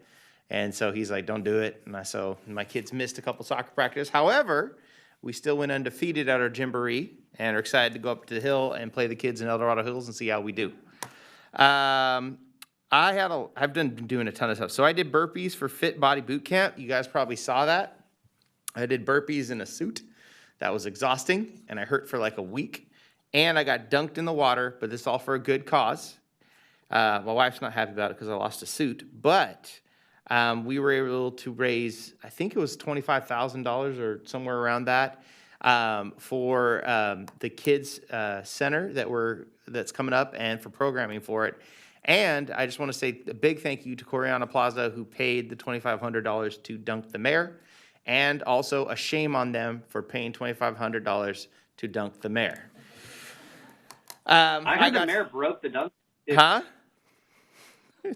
And so he's like, don't do it. And so my kids missed a couple soccer practice. However, we still went undefeated at our jamboree and are excited to go up to the hill and play the kids in El Dorado Hills and see how we do. I've been doing a ton of stuff. So I did burpees for Fit Body Boot Camp. You guys probably saw that. I did burpees in a suit. That was exhausting, and I hurt for like a week. And I got dunked in the water, but this is all for a good cause. My wife's not happy about it because I lost a suit, but we were able to raise, I think it was $25,000 or somewhere around that, for the kids center that's coming up and for programming for it. And I just want to say a big thank you to Coriana Plaza, who paid the $2,500 to dunk the mayor, and also a shame on them for paying $2,500 to dunk the mayor. I heard the mayor broke the dunk. Huh?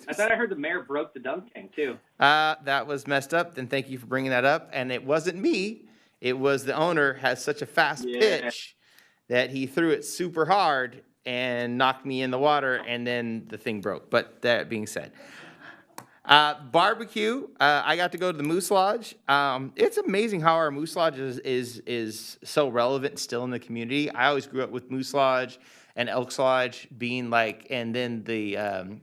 I thought I heard the mayor broke the dunk tank too. That was messed up. Then thank you for bringing that up. And it wasn't me. It was the owner has such a fast pitch that he threw it super hard and knocked me in the water, and then the thing broke. But that being said, barbecue. I got to go to the Moose Lodge. It's amazing how our Moose Lodge is so relevant still in the community. I always grew up with Moose Lodge and Elks Lodge being like, and then the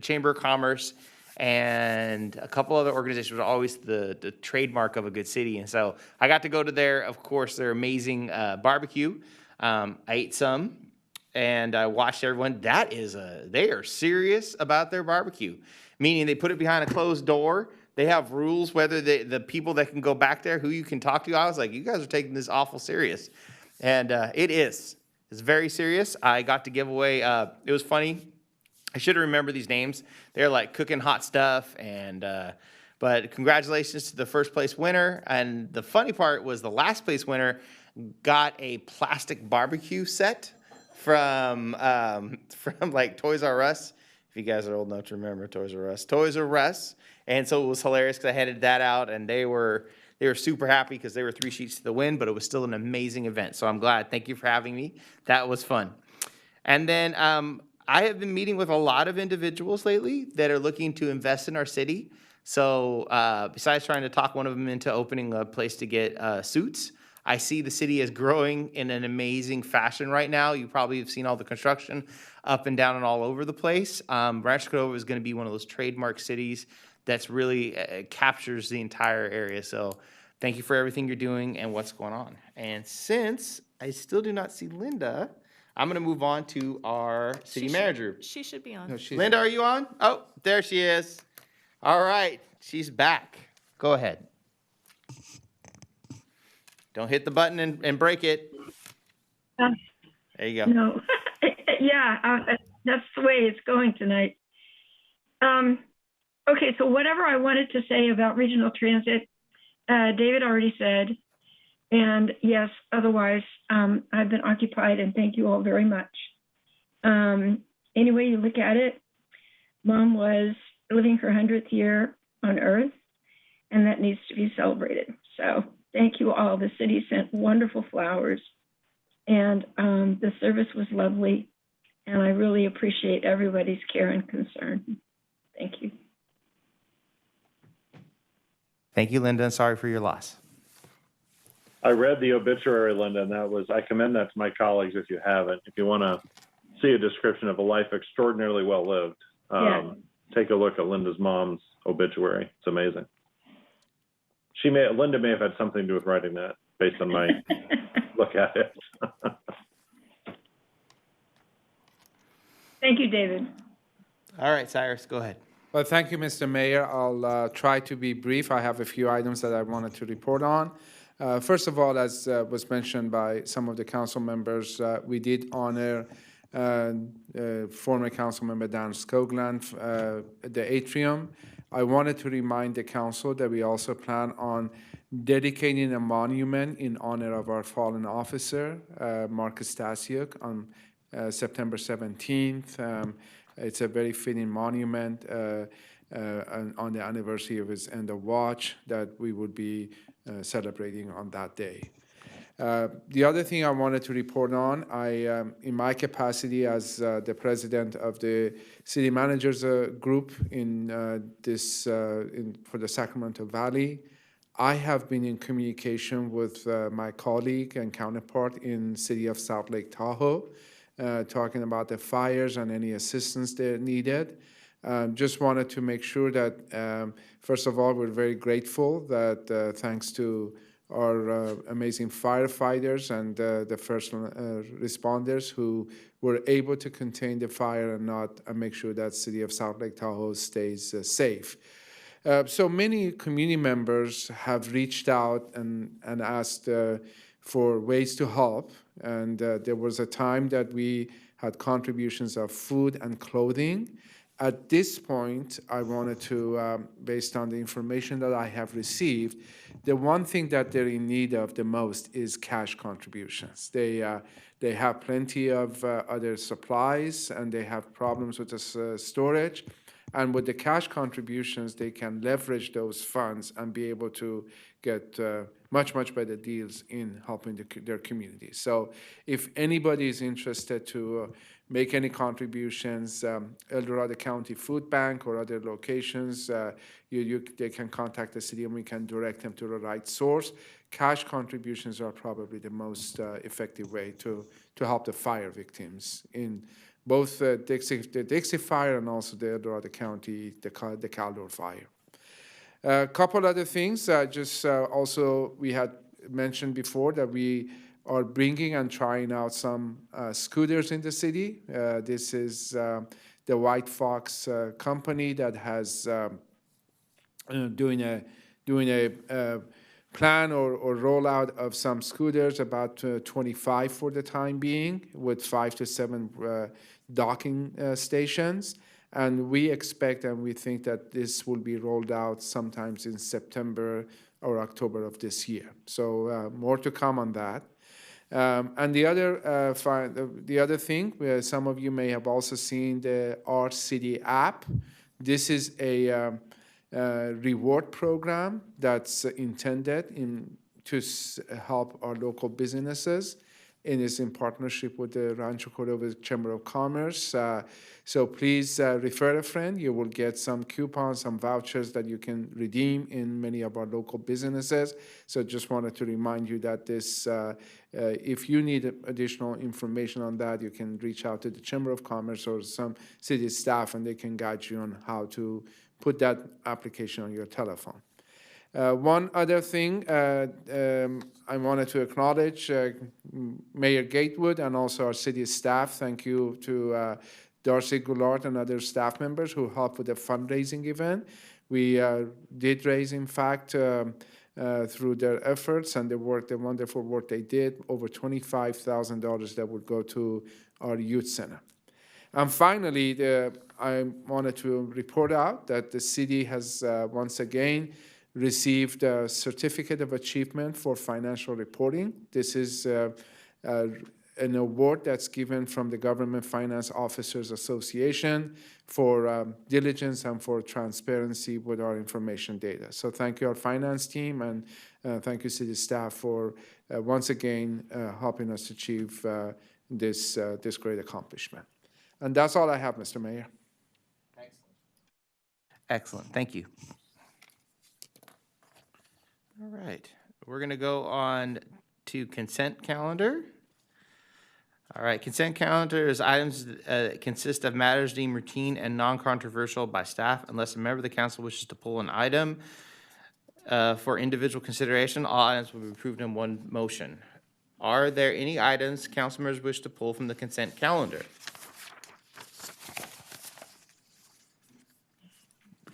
Chamber of Commerce and a couple other organizations were always the trademark of a good city. And so I got to go to their, of course, their amazing barbecue. I ate some and I watched everyone. They are serious about their barbecue, meaning they put it behind a closed door. They have rules whether the people that can go back there, who you can talk to. I was like, you guys are taking this awful serious. And it's very serious. I got to give away, it was funny. I should have remembered these names. They're like cooking hot stuff, but congratulations to the first place winner. And the funny part was the last place winner got a plastic barbecue set from like Toys R Us. If you guys are old enough to remember Toys R Us. And so it was hilarious because I handed that out, and they were super happy because they were 3 sheets to the wind, but it was still an amazing event. So I'm glad. Thank you for having me. That was fun. And then I have been meeting with a lot of individuals lately that are looking to invest in our city. So besides trying to talk one of them into opening a place to get suits, I see the city is growing in an amazing fashion right now. You probably have seen all the construction up and down and all over the place. Rancho Cordova is going to be one of those trademark cities that's really captures the entire area. So thank you for everything you're doing and what's going on. And since I still do not see Linda, I'm going to move on to our city manager. She should be on. No, she's Linda, are you on? Oh, there she is. All right, she's back. Go ahead. Don't hit the button and break it. There you go. No, yeah, that's the way it's going tonight. Okay, so whatever I wanted to say about regional transit, David already said. And yes, otherwise, I've been occupied, and thank you all very much. Any way you look at it, Mom was living her 100th year on Earth, and that needs to be celebrated. So thank you all. The city sent wonderful flowers, and the service was lovely, and I really appreciate everybody's care and concern. Thank you. Thank you, Linda, and sorry for your loss. I read the obituary, Linda, and I commend that to my colleagues if you haven't. If you want to see a description of a life extraordinarily well lived, take a look at Linda's mom's obituary. It's amazing. Linda may have had something to do with writing that based on my look at it. Thank you, David. All right, Cyrus, go ahead. Well, thank you, Mr. Mayor. I'll try to be brief. I have a few items that I wanted to report on. First of all, as was mentioned by some of the council members, we did honor former Councilmember Dan Scogland, the atrium. I wanted to remind the council that we also plan on dedicating a monument in honor of our fallen officer, Marcus Stasiuk, on September 17th. It's a very fitting monument on the anniversary of his end of watch that we would be celebrating on that day. The other thing I wanted to report on, in my capacity as the president of the city managers group for the Sacramento Valley, I have been in communication with my colleague and counterpart in city of South Lake Tahoe, talking about the fires and any assistance they needed. Just wanted to make sure that, first of all, we're very grateful that thanks to our amazing firefighters and the first responders who were able to contain the fire and make sure that city of South Lake Tahoe stays safe. So many community members have reached out and asked for ways to help. And there was a time that we had contributions of food and clothing. At this point, I wanted to, based on the information that I have received, the one thing that they're in need of the most is cash contributions. They have plenty of other supplies, and they have problems with the storage. And with the cash contributions, they can leverage those funds and be able to get much, much better deals in helping their community. So if anybody is interested to make any contributions, El Dorado County Food Bank or other locations, they can contact the city and we can direct them to the right source. Cash contributions are probably the most effective way to help the fire victims in both the Dixie fire and also the El Dorado County, the Caldor fire. A couple other things, also we had mentioned before that we are bringing and trying out some scooters in the city. This is the White Fox company that has doing a plan or rollout of some scooters, about 25 for the time being, with 5 to 7 docking stations. And we expect and we think that this will be rolled out sometimes in September or October of this year. So more to come on that. And the other thing, some of you may have also seen the Our City app. This is a reward program that's intended to help our local businesses, and is in partnership with the Rancho Cordova Chamber of Commerce. So please refer a friend. You will get some coupons, some vouchers that you can redeem in many of our local businesses. So just wanted to remind you that this, if you need additional information on that, you can reach out to the Chamber of Commerce or some city staff, and they can guide you on how to put that application on your telephone. One other thing I wanted to acknowledge, Mayor Gatewood and also our city staff. Thank you to Darcy Goulart and other staff members who helped with the fundraising event. We did raise, in fact, through their efforts and the wonderful work they did, over $25,000 that would go to our youth center. And finally, I wanted to report out that the city has once again received a Certificate of Achievement for Financial Reporting. This is an award that's given from the Government Finance Officers Association for diligence and for transparency with our information data. So thank you, our finance team, and thank you, city staff, for once again helping us achieve this great accomplishment. And that's all I have, Mr. Mayor. Excellent. Thank you. All right. We're going to go on to consent calendar. All right. Consent calendar is items that consist of matters deemed routine and non-controversial by staff. Unless a member of the council wishes to pull an item for individual consideration, all items will be approved in one motion. Are there any items council members wish to pull from the consent calendar?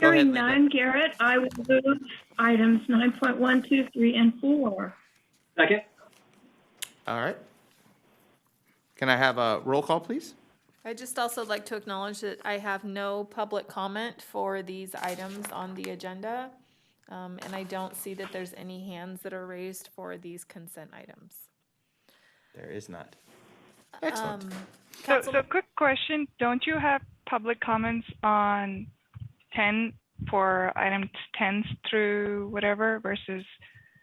Hearing none, Garrett, I will move items 9.1, 2, 3, and 4. Second. All right. Can I have a roll call, please? I'd just also like to acknowledge that I have no public comment for these items on the agenda. And I don't see that there's any hands that are raised for these consent items. There is not. Excellent. So quick question, don't you have public comments on 10 for items 10 through whatever versus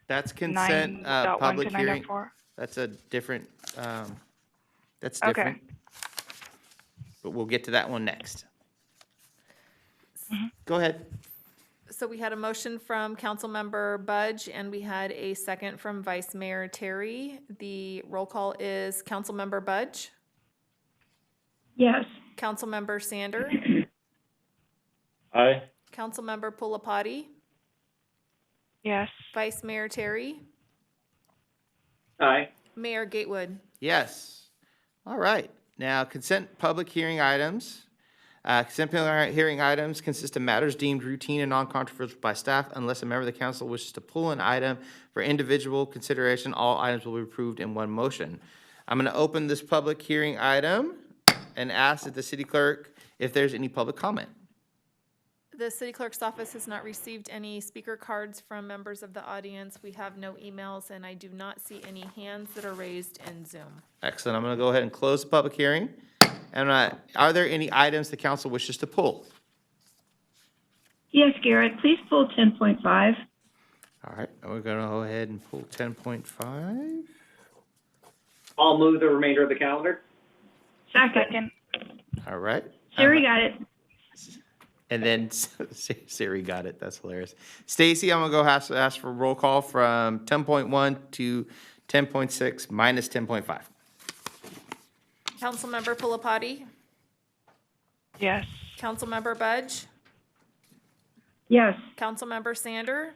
That's consent, 9.1 public to hearing. 9.4? That's a different, that's Okay. different. But we'll get to that one next. Go ahead. So we had a motion from Councilmember Budge, and we had a second from Vice Mayor Terry. The roll call is Councilmember Budge, Yes. Councilmember Sander, Aye. Councilmember Pulapati, Yes. Vice Mayor Terry, Aye. Mayor Gatewood. Yes. All right. Now, consent public hearing items. Consent public hearing items consist of matters deemed routine and non-controversial by staff unless a member of the council wishes to pull an item for individual consideration. All items will be approved in one motion. I'm going to open this public hearing item and ask that the city clerk if there's any public comment. The city clerk's office has not received any speaker cards from members of the audience. We have no emails, and I do not see any hands that are raised in Zoom. Excellent. I'm going to go ahead and close the public hearing. And are there any items the council wishes to pull? Yes, Garrett, please pull 10.5. All right, we're going to go ahead and pull 10.5. I'll move the remainder of the calendar. Second. All right. Siri got it. And then Siri got it. That's hilarious. Stacy, I'm going to go ask for roll call from 10.1 to 10.6 minus 10.5. Councilmember Pulapati, Yes. Councilmember Budge, Yes. Councilmember Sander,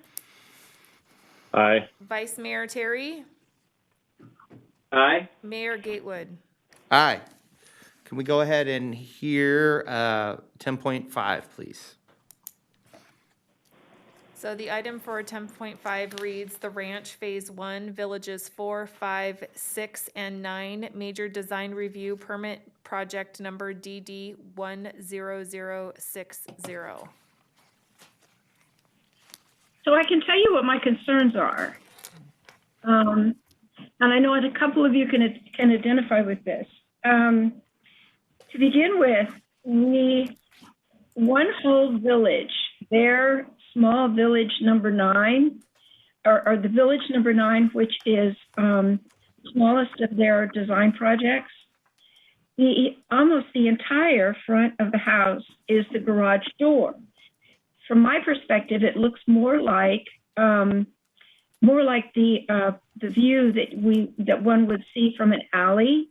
Aye. Vice Mayor Terry, Aye. Mayor Gatewood. Aye. Can we go ahead and hear 10.5, please? So the item for 10.5 reads, the Ranch Phase 1, Villages 4, 5, 6, and 9, Major Design Review Permit Project Number DD 10060. So I can tell you what my concerns are. And I know that a couple of you can identify with this. To begin with, one whole village, their small village number 9, or the village number 9, which is smallest of their design projects, almost the entire front of the house is the garage door. From my perspective, it looks more like the view that one would see from an alley,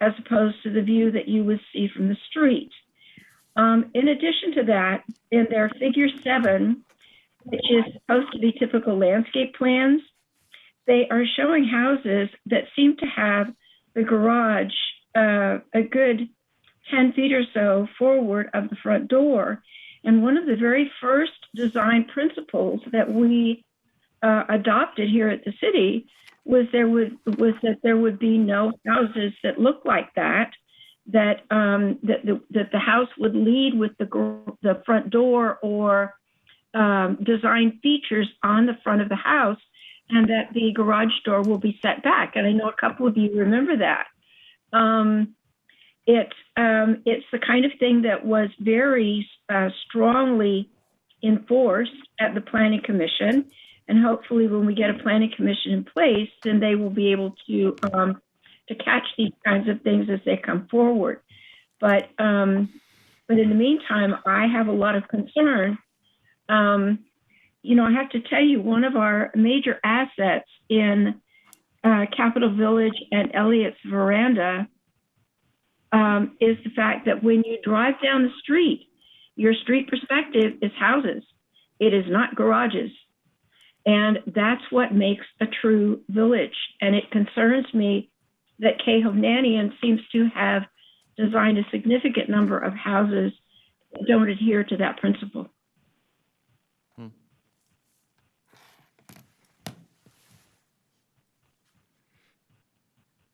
as opposed to the view that you would see from the street. In addition to that, in their figure 7, which is supposed to be typical landscape plans, they are showing houses that seem to have the garage a good 10 feet or so forward of the front door. And one of the very first design principles that we adopted here at the city was that there would be no houses that look like that the house would lead with the front door or design features on the front of the house, and that the garage door will be set back. And I know a couple of you remember that. It's the kind of thing that was very strongly enforced at the Planning Commission, and hopefully when we get a Planning Commission in place, then they will be able to catch these kinds of things as they come forward. But in the meantime, I have a lot of concern. I have to tell you, one of our major assets in Capitol Village and Elliott's Veranda is the fact that when you drive down the street, your street perspective is houses. It is not garages. And that's what makes a true village. And it concerns me that Kay Hovnanian seems to have designed a significant number of houses that don't adhere to that principle.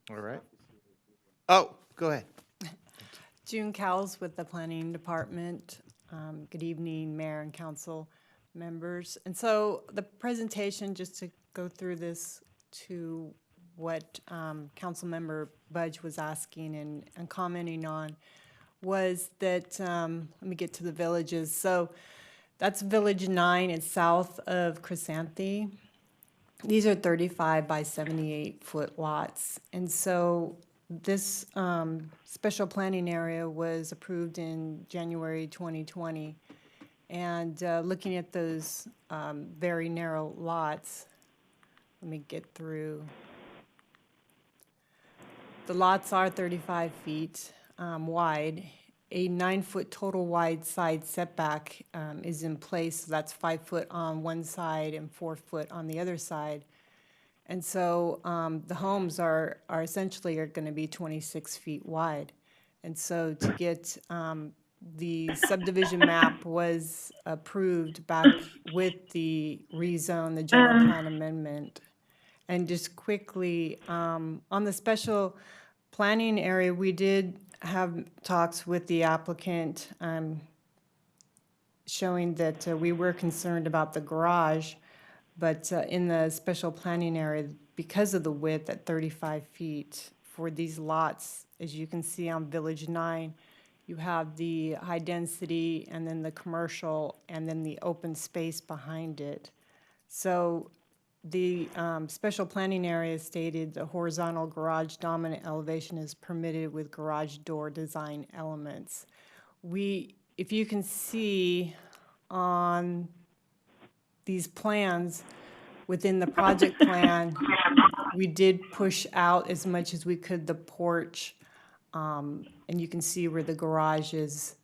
All right. Oh, go ahead. June Cowles with the Planning Department. Good evening, Mayor and Council members. And so the presentation, just to go through this to what Councilmember Budge was asking and commenting on, was that, let me get to the villages. So that's Village 9, it's south of Chrysanthi. These are 35 by 78 foot lots. And so this special planning area was approved in January 2020. And looking at those very narrow lots, let me get through. The lots are 35 feet wide. A 9-foot total wide side setback is in place. So that's 5 foot on one side and 4 foot on the other side. And so the homes are essentially going to be 26 feet wide. And so to get the subdivision map was approved back with the rezone, the general plan amendment. And just quickly, on the special planning area, we did have talks with the applicant showing that we were concerned about the garage, but in the special planning area, because of the width at 35 feet for these lots, as you can see on Village 9, you have the high density and then the commercial and then the open space behind it. So the special planning area stated the horizontal garage dominant elevation is permitted with garage door design elements. If you can see on these plans within the project plan, we did push out as much as we could the porch, and you can see where the garage is.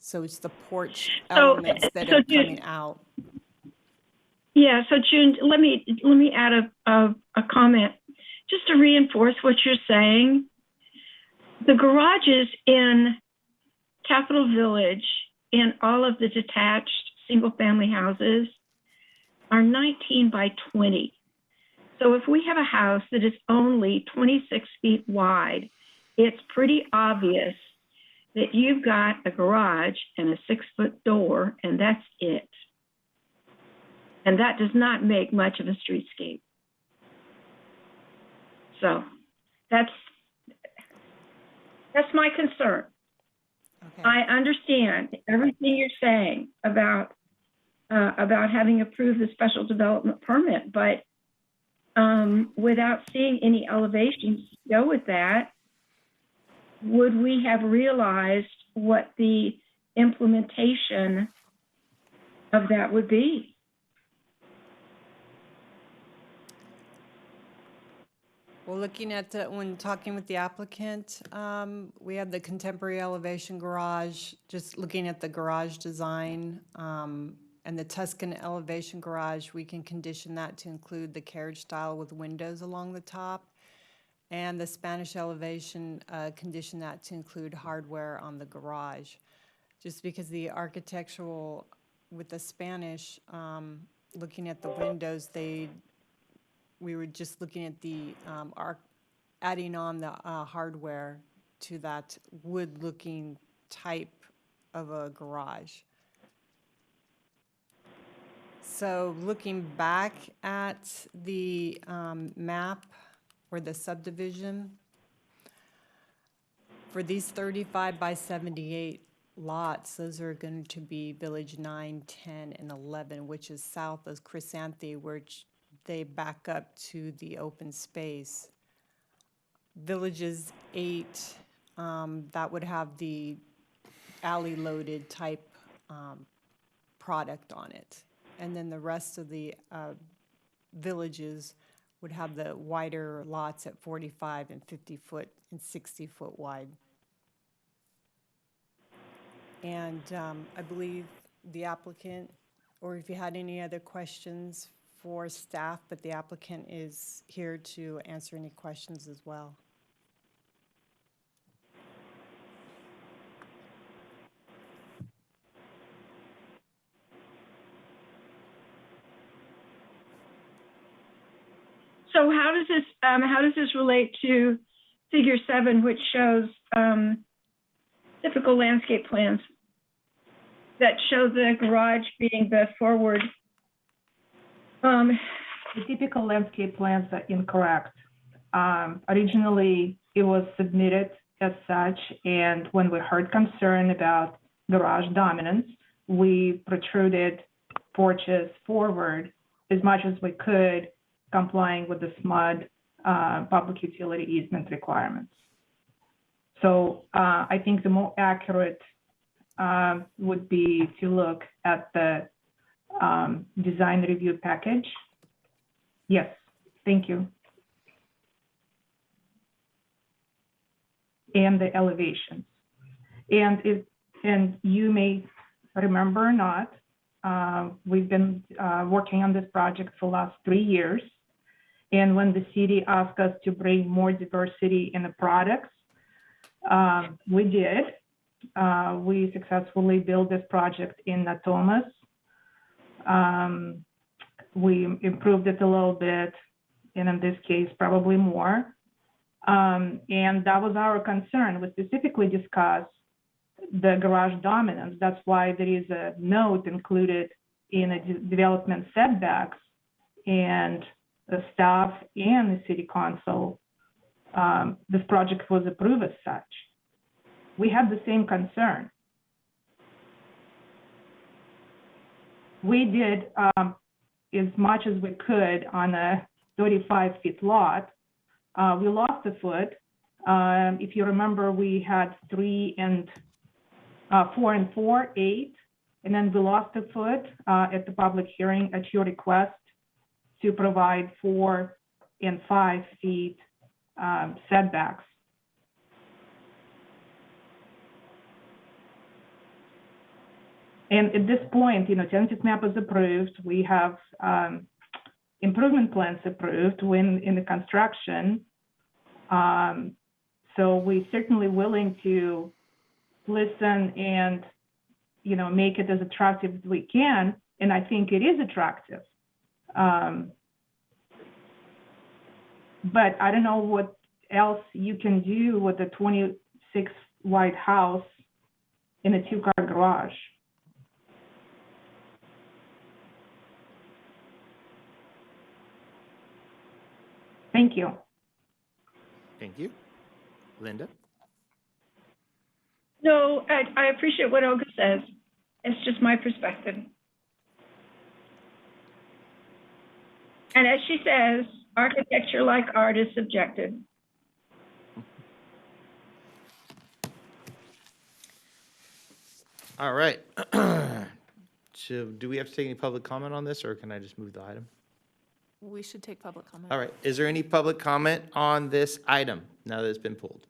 So it's the porch elements that are coming out. Yeah, so June, let me add a comment just to reinforce what you're saying. The garages in Capitol Village in all of the detached single-family houses are 19 by 20. So if we have a house that is only 26 feet wide, it's pretty obvious that you've got a garage and a 6-foot door, and that's it. And that does not make much of a streetscape. So that's my concern. Okay. I understand everything you're saying about having approved the special development permit, but without seeing any elevations to go with that, would we have realized what the implementation of that would be? Well, looking at when talking with the applicant, we have the contemporary elevation garage, just looking at the garage design and the Tuscan elevation garage, we can condition that to include the carriage style with windows along the top. And the Spanish elevation, condition that to include hardware on the garage. Just because the architectural, with the Spanish, looking at the windows, we were just looking at the adding on the hardware to that wood-looking type of a garage. So looking back at the map or the subdivision, for these 35 by 78 lots, those are going to be Village 9, 10, and 11, which is south of Chrysanthi, which they back up to the open space. Villages 8, that would have the alley-loaded type product on it. And then the rest of the villages would have the wider lots at 45 and 50 foot and 60 foot wide. And I believe the applicant, or if you had any other questions for staff, but the applicant is here to answer any questions as well. So how does this relate to Figure 7, which shows typical landscape plans that show the garage being the forward. The typical landscape plans are incorrect. Originally, it was submitted as such, and when we heard concern about garage dominance, we protruded porches forward as much as we could, complying with the SMUD public utility easement requirements. So I think the more accurate would be to look at the design review package. Yes, thank you. And the elevations. And you may remember or not, we've been working on this project for the last 3 years. And when the city asked us to bring more diversity in the products, we did. We successfully built this project in Natomas. We improved it a little bit, and in this case, probably more. And that was our concern. We specifically discussed the garage dominance. That's why there is a note included in a development setbacks, and the staff and the city council, this project was approved as such. We had the same concern. We did as much as we could on a 35-foot lot. We lost a foot. If you remember, we had 3 and 4 and 4, 8, and then we lost a foot at the public hearing at your request to provide 4 and 5 feet setbacks. And at this point, tentative map is approved. We have improvement plans approved when in the construction. So we're certainly willing to listen and, make it as attractive as we can. And I think it is attractive. But I don't know what else you can do with a 26 wide house in a 2-car garage. Thank you. Thank you. Linda? No, I appreciate what Olga says. It's just my perspective. And as she says, architecture like art is subjective. All right. So do we have to take any public comment on this, or can I just move the item? We should take public comment. All right. Is there any public comment on this item now that it's been pulled?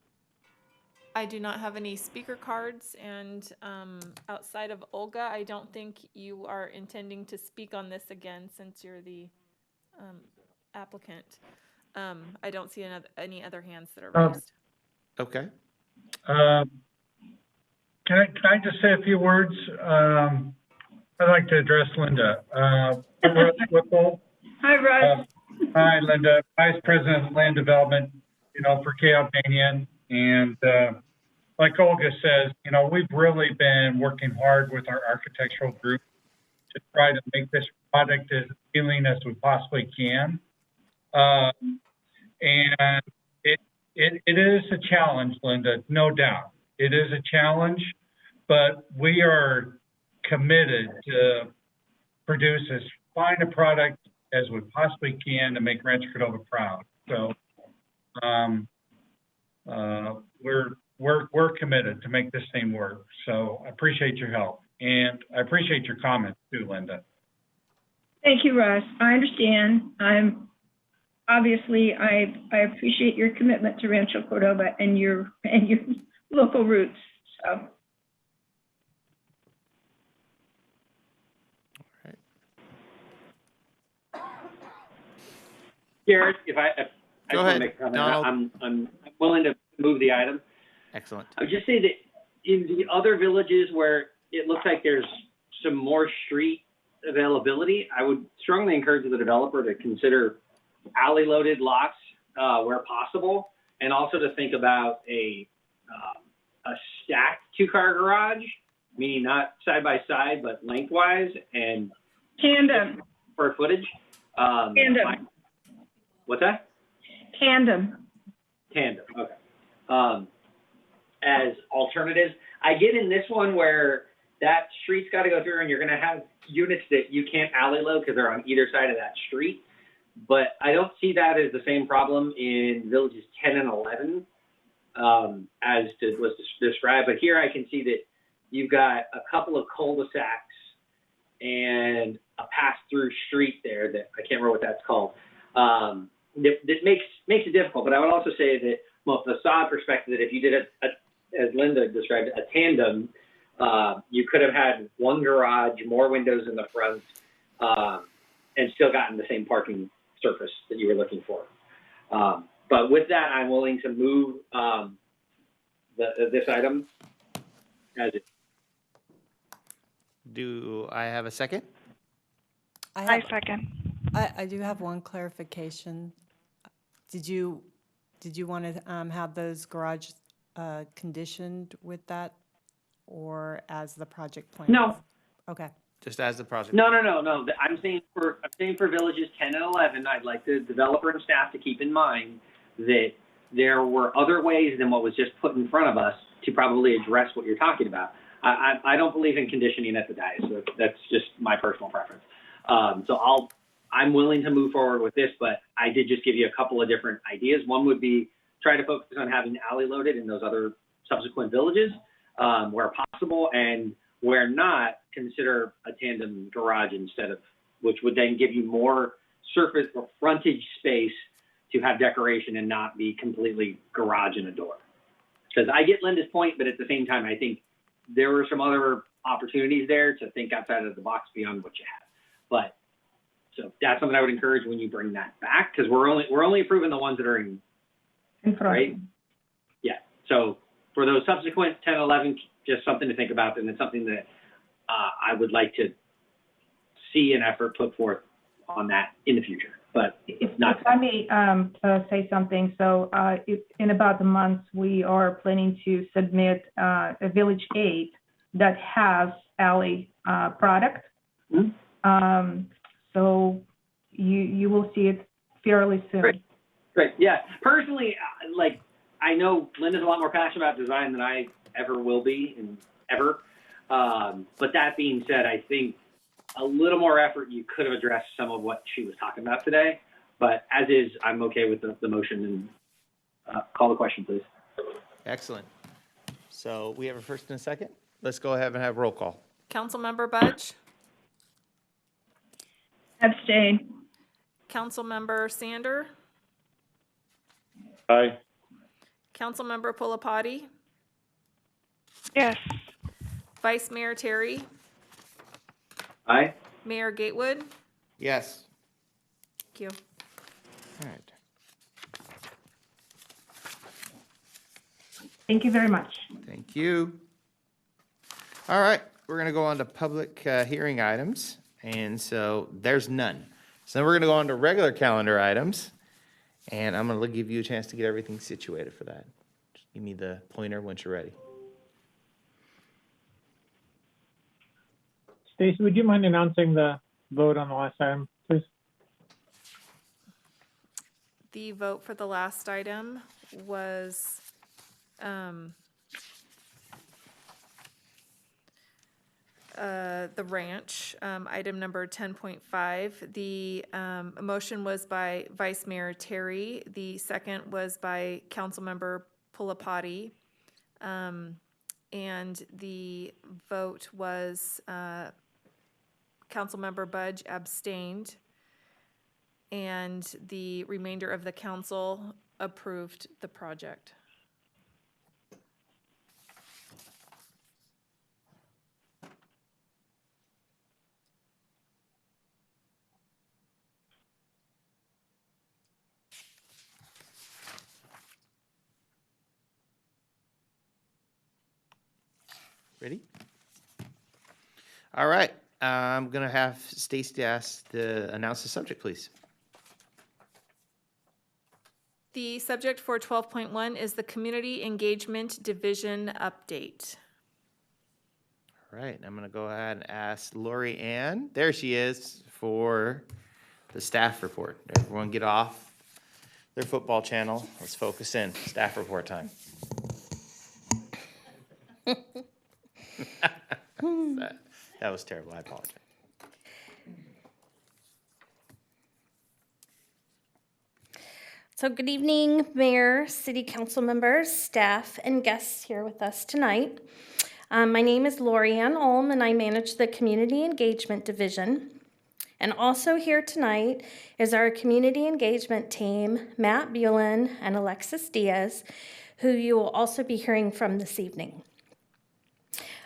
I do not have any speaker cards, and outside of Olga, I don't think you are intending to speak on this again since you're the applicant. I don't see any other hands that are raised. Okay. Can I just say a few words? I'd like to address Linda. Hi, Russ. Hi, Linda. Vice President of Land Development, for K. Albanian. And like Olga says, we've really been working hard with our architectural group to try to make this product as appealing as we possibly can. And it is a challenge, Linda, no doubt. It is a challenge, but we are committed to produce as fine a product as we possibly can to make Rancho Cordova proud. So we're committed to make this thing work. So I appreciate your help, and I appreciate your comments too, Linda. Thank you, Russ. I understand. Obviously I appreciate your commitment to Rancho Cordova and your local roots. So. Garrett, if I Go want ahead, to make a comment, Donald. I'm willing to move the item. Excellent. I would just say that in the other villages where it looks like there's some more street availability, I would strongly encourage the developer to consider alley-loaded lots where possible, and also to think about a a stacked 2-car garage, meaning not side by side, but lengthwise and Tandem. square footage. Tandem. What's that? Tandem. Tandem. Okay. As alternatives, I get in this one where that street's got to go through, and you're going to have units that you can't alley load because they're on either side of that street. But I don't see that as the same problem in villages 10 and 11 as was described. But here I can see that you've got a couple of cul-de-sacs and a pass-through street there that I can't remember what that's called. That makes it difficult. But I would also say that from a facade perspective, that if you did as Linda described, a tandem, you could have had one garage, more windows in the front, and still gotten the same parking surface that you were looking for. But with that, I'm willing to move this item as it. Do I have a second? I second. I do have one clarification. Did you want to have those garages conditioned with that, or as the project plan? No. Okay. Just as the project. No. I'm saying for villages 10 and 11, I'd like the developer and staff to keep in mind that there were other ways than what was just put in front of us to probably address what you're talking about. I don't believe in conditioning at the dais. So that's just my personal preference. So I'm willing to move forward with this, but I did just give you a couple of different ideas. One would be try to focus on having alley loaded in those other subsequent villages where possible, and where not, consider a tandem garage instead of, which would then give you more surface or frontage space to have decoration and not be completely garage and a door. Because I get Linda's point, but at the same time, I think there were some other opportunities there to think outside of the box beyond what you have. But so that's something I would encourage when you bring that back, because we're only approving the ones that are in front. Right? Yeah. So for those subsequent 10, 11, just something to think about, and it's something that I would like to see an effort put forth on that in the future. But if I may say something, so in about a month, we are planning to submit a Village 8 that has alley product. Mm-hmm. So you will see it fairly soon. Great. Yeah. Personally, I know Linda's a lot more passionate about design than I ever will be, and ever. But that being said, I think a little more effort, you could have addressed some of what she was talking about today. But as is, I'm okay with the motion, and call the question, please. Excellent. So we have a first and a second. Let's go ahead and have roll call. Councilmember Budge, Abstain. Councilmember Sander, Aye. Councilmember Pulapati, Yes. Vice Mayor Terry, Aye. Mayor Gatewood. Yes. Thank you. All right. Thank you very much. Thank you. All right, we're going to go on to public hearing items, and so there's none. So then we're going to go on to regular calendar items, and I'm going to give you a chance to get everything situated for that. Just give me the pointer once you're ready. Stacy, would you mind announcing the vote on the last item, please? The vote for the last item was the ranch, item number 10.5. The motion was by Vice Mayor Terry. The second was by Councilmember Pulapati. And the vote was Councilmember Budge abstained. And the remainder of the council approved the project. Ready? All right, I'm going to have Stacy ask to announce the subject, please. The subject for 12.1 is the Community Engagement Division update. All right, I'm going to go ahead and ask Lori Ann, there she is, for the staff report. Everyone get off their football channel. Let's focus in. Staff report time. That was terrible. I apologize. So good evening, Mayor, City Council members, staff, and guests here with us tonight. My name is Lori Ann Ulm, and I manage the Community Engagement Division. And also here tonight is our Community Engagement team, Matt Bullen and Alexis Diaz, who you will also be hearing from this evening.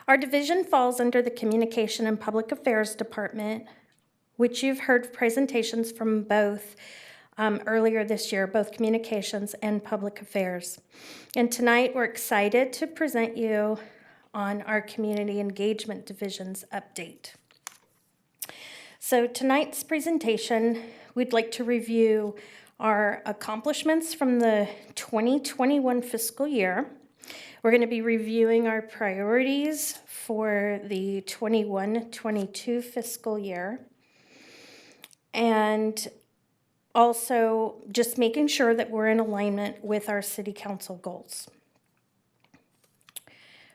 Our division falls under the Communication and Public Affairs Department, which you've heard presentations from both earlier this year, both Communications and Public Affairs. And tonight we're excited to present you on our Community Engagement Division's update. So tonight's presentation, we'd like to review our accomplishments from the 2021 fiscal year. We're going to be reviewing our priorities for the 21-22 fiscal year. And also just making sure that we're in alignment with our city council goals.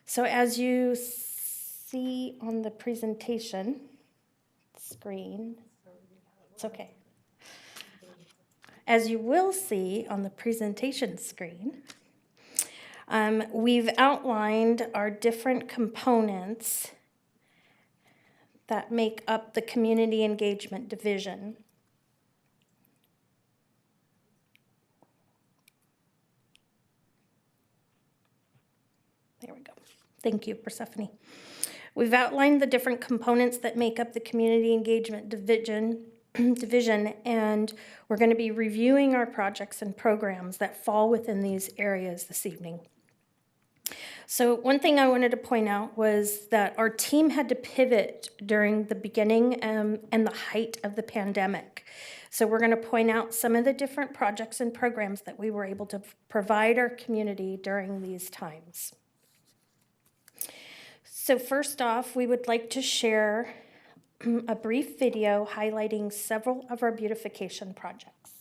So as you see on the presentation screen, it's okay. As you will see on the presentation screen, we've outlined our different components that make up the Community Engagement Division. There we go. Thank you, Persephone. We've outlined the different components that make up the Community Engagement Division, and we're going to be reviewing our projects and programs that fall within these areas this evening. So one thing I wanted to point out was that our team had to pivot during the beginning and the height of the pandemic. So we're going to point out some of the different projects and programs that we were able to provide our community during these times. So first off, we would like to share a brief video highlighting several of our beautification projects.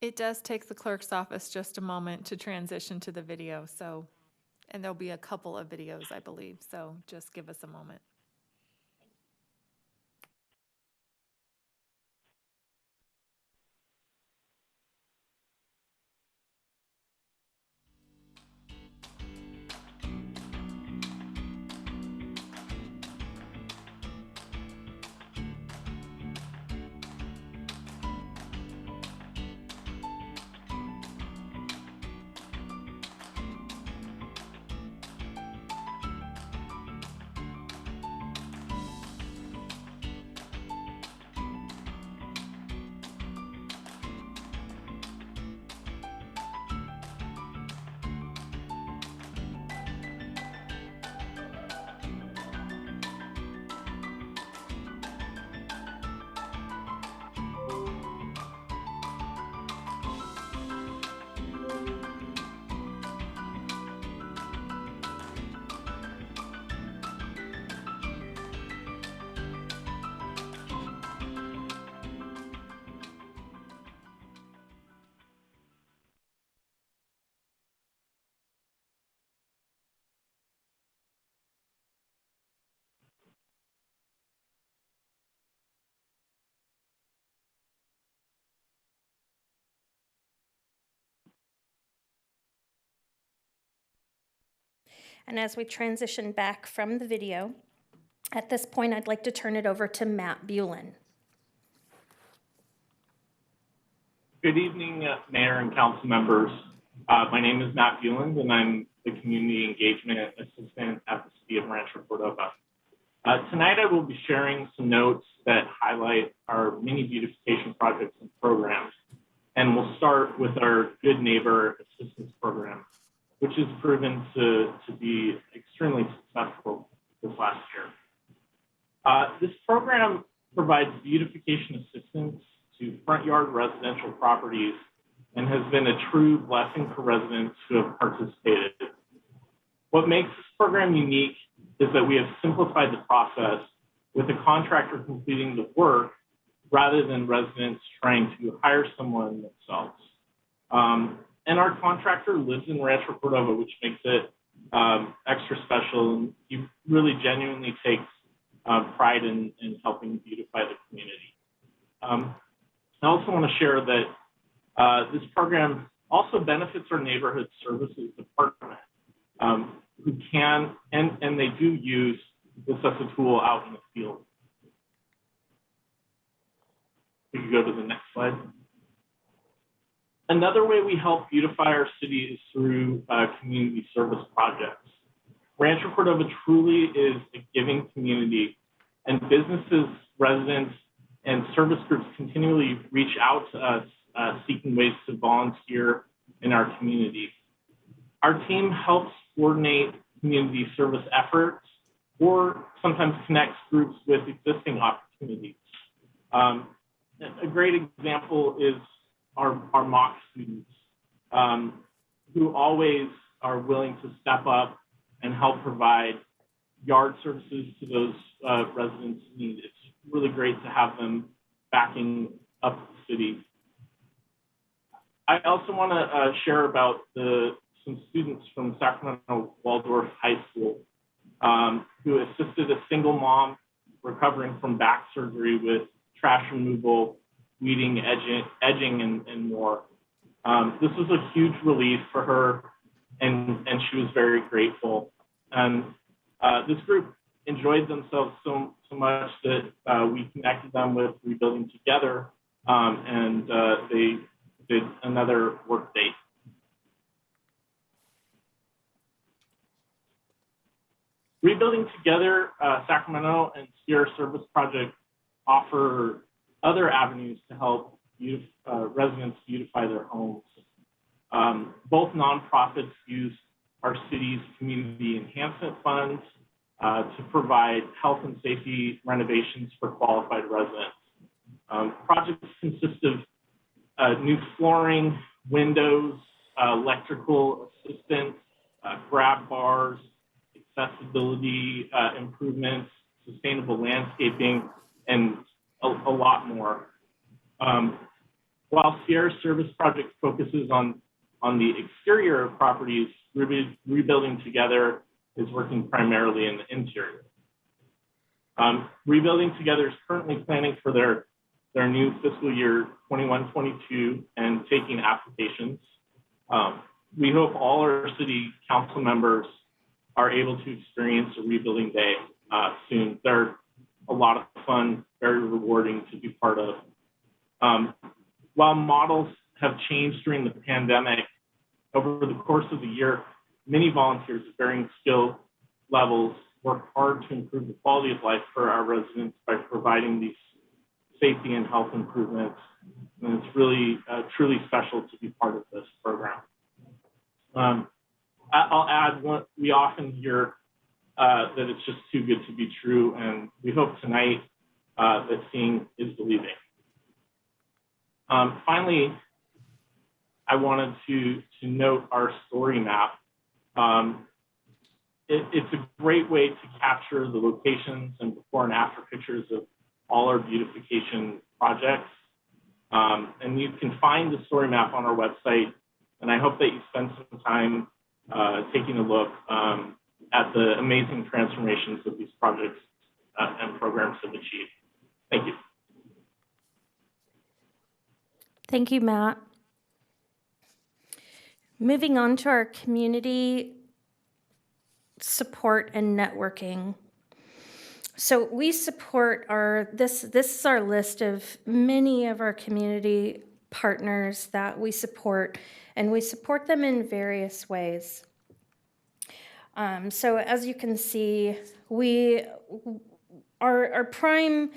It does take the clerk's office just a moment to transition to the video, so, and there'll be a couple of videos, I believe, so just give us a moment. And as we transition back from the video, at this point, I'd like to turn it over to Matt Bullen. Good evening, Mayor and Council members. My name is Matt Bullen, and I'm the Community Engagement Assistant at the City of Rancho, Cordova. Tonight, I will be sharing some notes that highlight our mini beautification projects and programs. And we'll start with our Good Neighbor Assistance Program, which has proven to be extremely successful this last year. This program provides beautification assistance to front yard residential properties and has been a true blessing for residents who have participated. What makes this program unique is that we have simplified the process with the contractor completing the work rather than residents trying to hire someone themselves. And our contractor lives in Rancho Cordova, which makes it extra special. And he really genuinely takes pride in helping beautify the community. I also want to share that this program also benefits our neighborhood services department, who can, and they do use this as a tool out in the field. We can go to the next slide. Another way we help beautify our city is through community service projects. Rancho Cordova truly is a giving community, and businesses, residents, and service groups continually reach out to us seeking ways to volunteer in our community. Our team helps coordinate community service efforts or sometimes connects groups with existing opportunities. A great example is our mock students, who always are willing to step up and help provide yard services to those residents in need. It's really great to have them backing up the city. I also want to share about some students from Sacramento Waldorf High School who assisted a single mom recovering from back surgery with trash removal, weeding, edging, and more. This was a huge relief for her, and she was very grateful. And this group enjoyed themselves so much that we connected them with Rebuilding Together, and they did another work date. Rebuilding Together, Sacramento and Sierra Service Project offer other avenues to help residents beautify their homes. Both nonprofits use our city's community enhancement funds to provide health and safety renovations for qualified residents. Projects consist of new flooring, windows, electrical assistance, grab bars, accessibility improvements, sustainable landscaping, and a lot more. While Sierra Service Project focuses on the exterior of properties, Rebuilding Together is working primarily in the interior. Rebuilding Together is currently planning for their new fiscal year 21-22 and taking applications. We hope all our city council members are able to experience a Rebuilding Day soon. They're a lot of fun, very rewarding to be part of. While models have changed during the pandemic, over the course of the year, many volunteers of varying skill levels work hard to improve the quality of life for our residents by providing these safety and health improvements. And it's really truly special to be part of this program. I'll add, we often hear that it's just too good to be true, and we hope tonight that seeing is believing. Finally, I wanted to note our story map. It's a great way to capture the locations and before and after pictures of all our beautification projects. And you can find the story map on our website, and I hope that you spend some time taking a look at the amazing transformations that these projects and programs have achieved. Thank you. Thank you, Matt. Moving on to our community support and networking. So we support this is our list of many of our community partners that we support, and we support them in various ways. So as you can see, our prime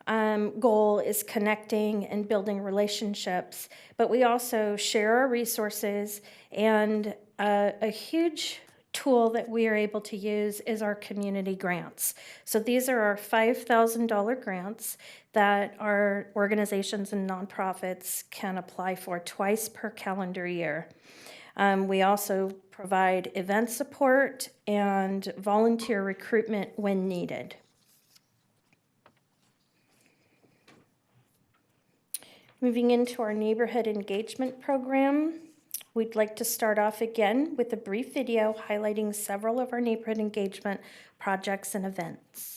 goal is connecting and building relationships, but we also share our resources, and a huge tool that we are able to use is our community grants. So these are our $5,000 grants that our organizations and nonprofits can apply for twice per calendar year. We also provide event support and volunteer recruitment when needed. Moving into our neighborhood engagement program, we'd like to start off again with a brief video highlighting several of our neighborhood engagement projects and events.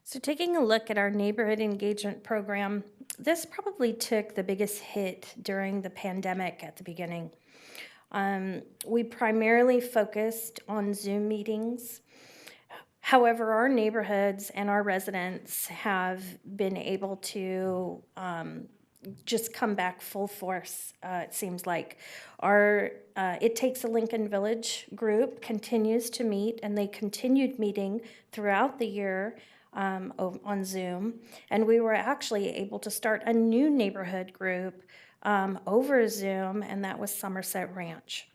So taking a look at our neighborhood engagement program, this probably took the biggest hit during the pandemic at the beginning. We primarily focused on Zoom meetings. However, our neighborhoods and our residents have been able to just come back full force, it seems like. Our It Takes a Lincoln Village group continues to meet, and they continued meeting throughout the year on Zoom. And we were actually able to start a new neighborhood group over Zoom, and that was Somerset Ranch.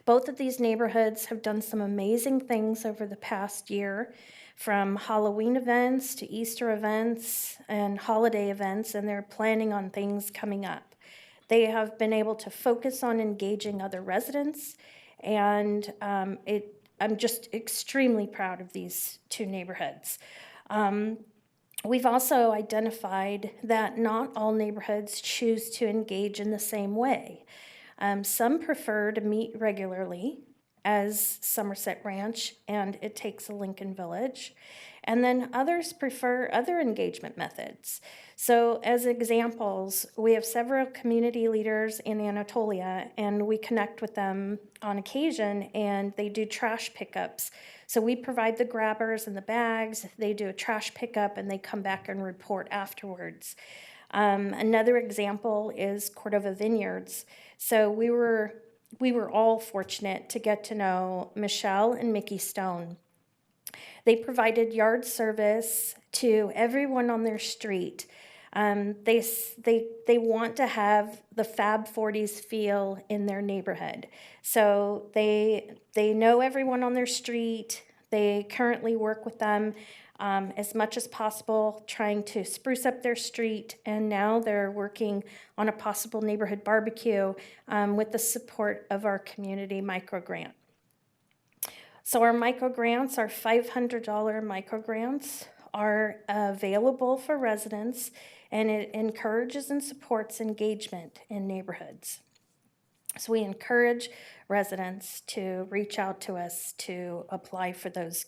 Both of these neighborhoods have done some amazing things over the past year, from Halloween events to Easter events and holiday events, and they're planning on things coming up. They have been able to focus on engaging other residents, and I'm just extremely proud of these two neighborhoods. We've also identified that not all neighborhoods choose to engage in the same way. Some prefer to meet regularly, as Somerset Ranch and It Takes a Lincoln Village, and then others prefer other engagement methods. So as examples, we have several community leaders in Anatolia, and we connect with them on occasion, and they do trash pickups. So we provide the grabbers and the bags, they do a trash pickup, and they come back and report afterwards. Another example is Cordova Vineyards. So we were all fortunate to get to know Michelle and Mickey Stone. They provided yard service to everyone on their street. They want to have the Fab 40s feel in their neighborhood. So they know everyone on their street. They currently work with them as much as possible, trying to spruce up their street, and now they're working on a possible neighborhood barbecue with the support of our community micro grant. So our micro grants, our $500 micro grants, are available for residents, and it encourages and supports engagement in neighborhoods. So we encourage residents to reach out to us to apply for those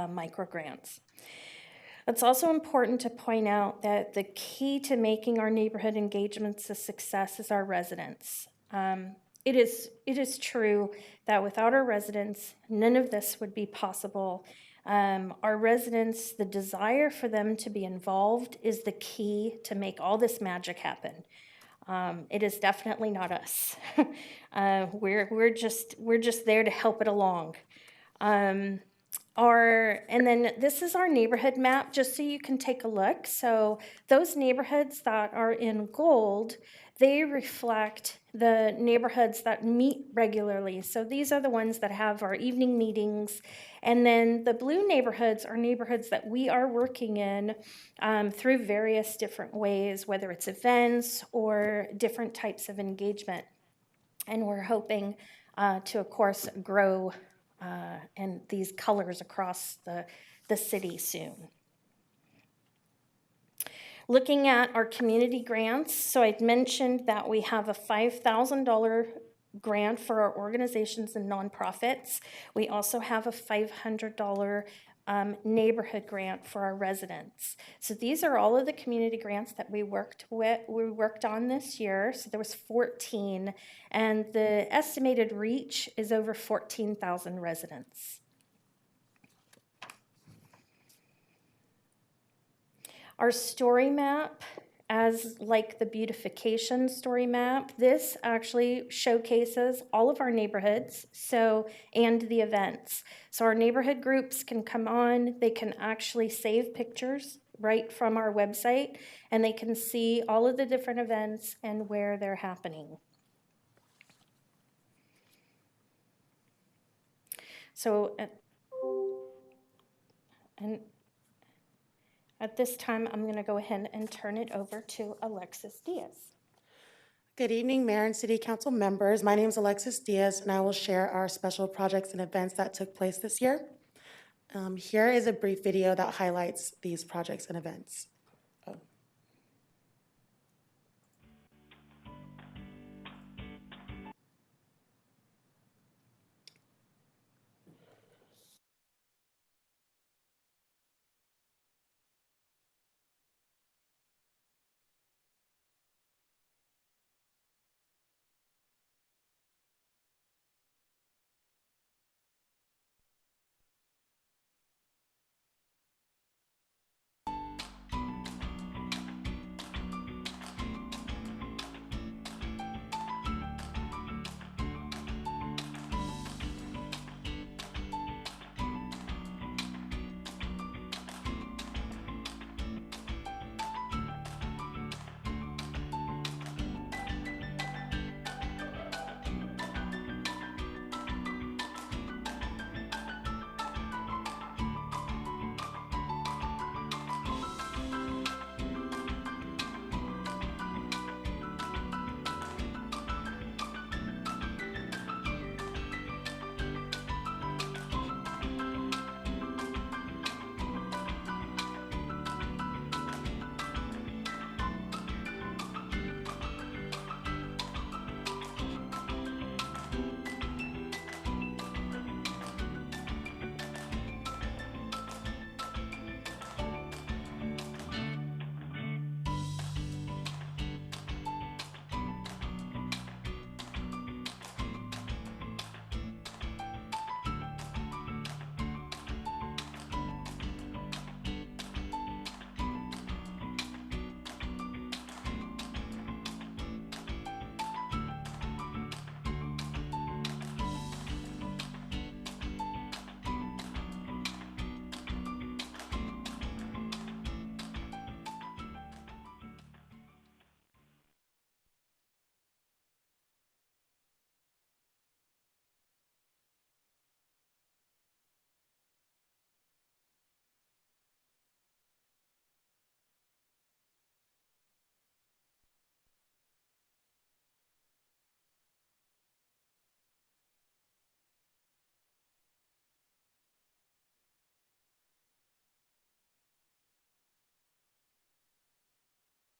micro grants. It's also important to point out that the key to making our neighborhood engagements a success is our residents. It is true that without our residents, none of this would be possible. Our residents, the desire for them to be involved is the key to make all this magic happen. It is definitely not us. We're just there to help it along. And then this is our neighborhood map, just so you can take a look. So those neighborhoods that are in gold, they reflect the neighborhoods that meet regularly. So these are the ones that have our evening meetings. And then the blue neighborhoods are neighborhoods that we are working in through various different ways, whether it's events or different types of engagement. And we're hoping to, of course, grow and these colors across the city soon. Looking at our community grants, so I'd mentioned that we have a $5,000 grant for our organizations and nonprofits. We also have a $500 neighborhood grant for our residents. So these are all of the community grants that we worked on this year. So there was 14, and the estimated reach is over 14,000 residents. Our story map, as like the beautification story map, this actually showcases all of our neighborhoods, and the events. So our neighborhood groups can come on, they can actually save pictures right from our website, and they can see all of the different events and where they're happening. So, at this time, I'm going to go ahead and turn it over to Alexis Diaz. Good evening, Mayor and City Council members. My name is Alexis Diaz, and I will share our special projects and events that took place this year. Here is a brief video that highlights these projects and events.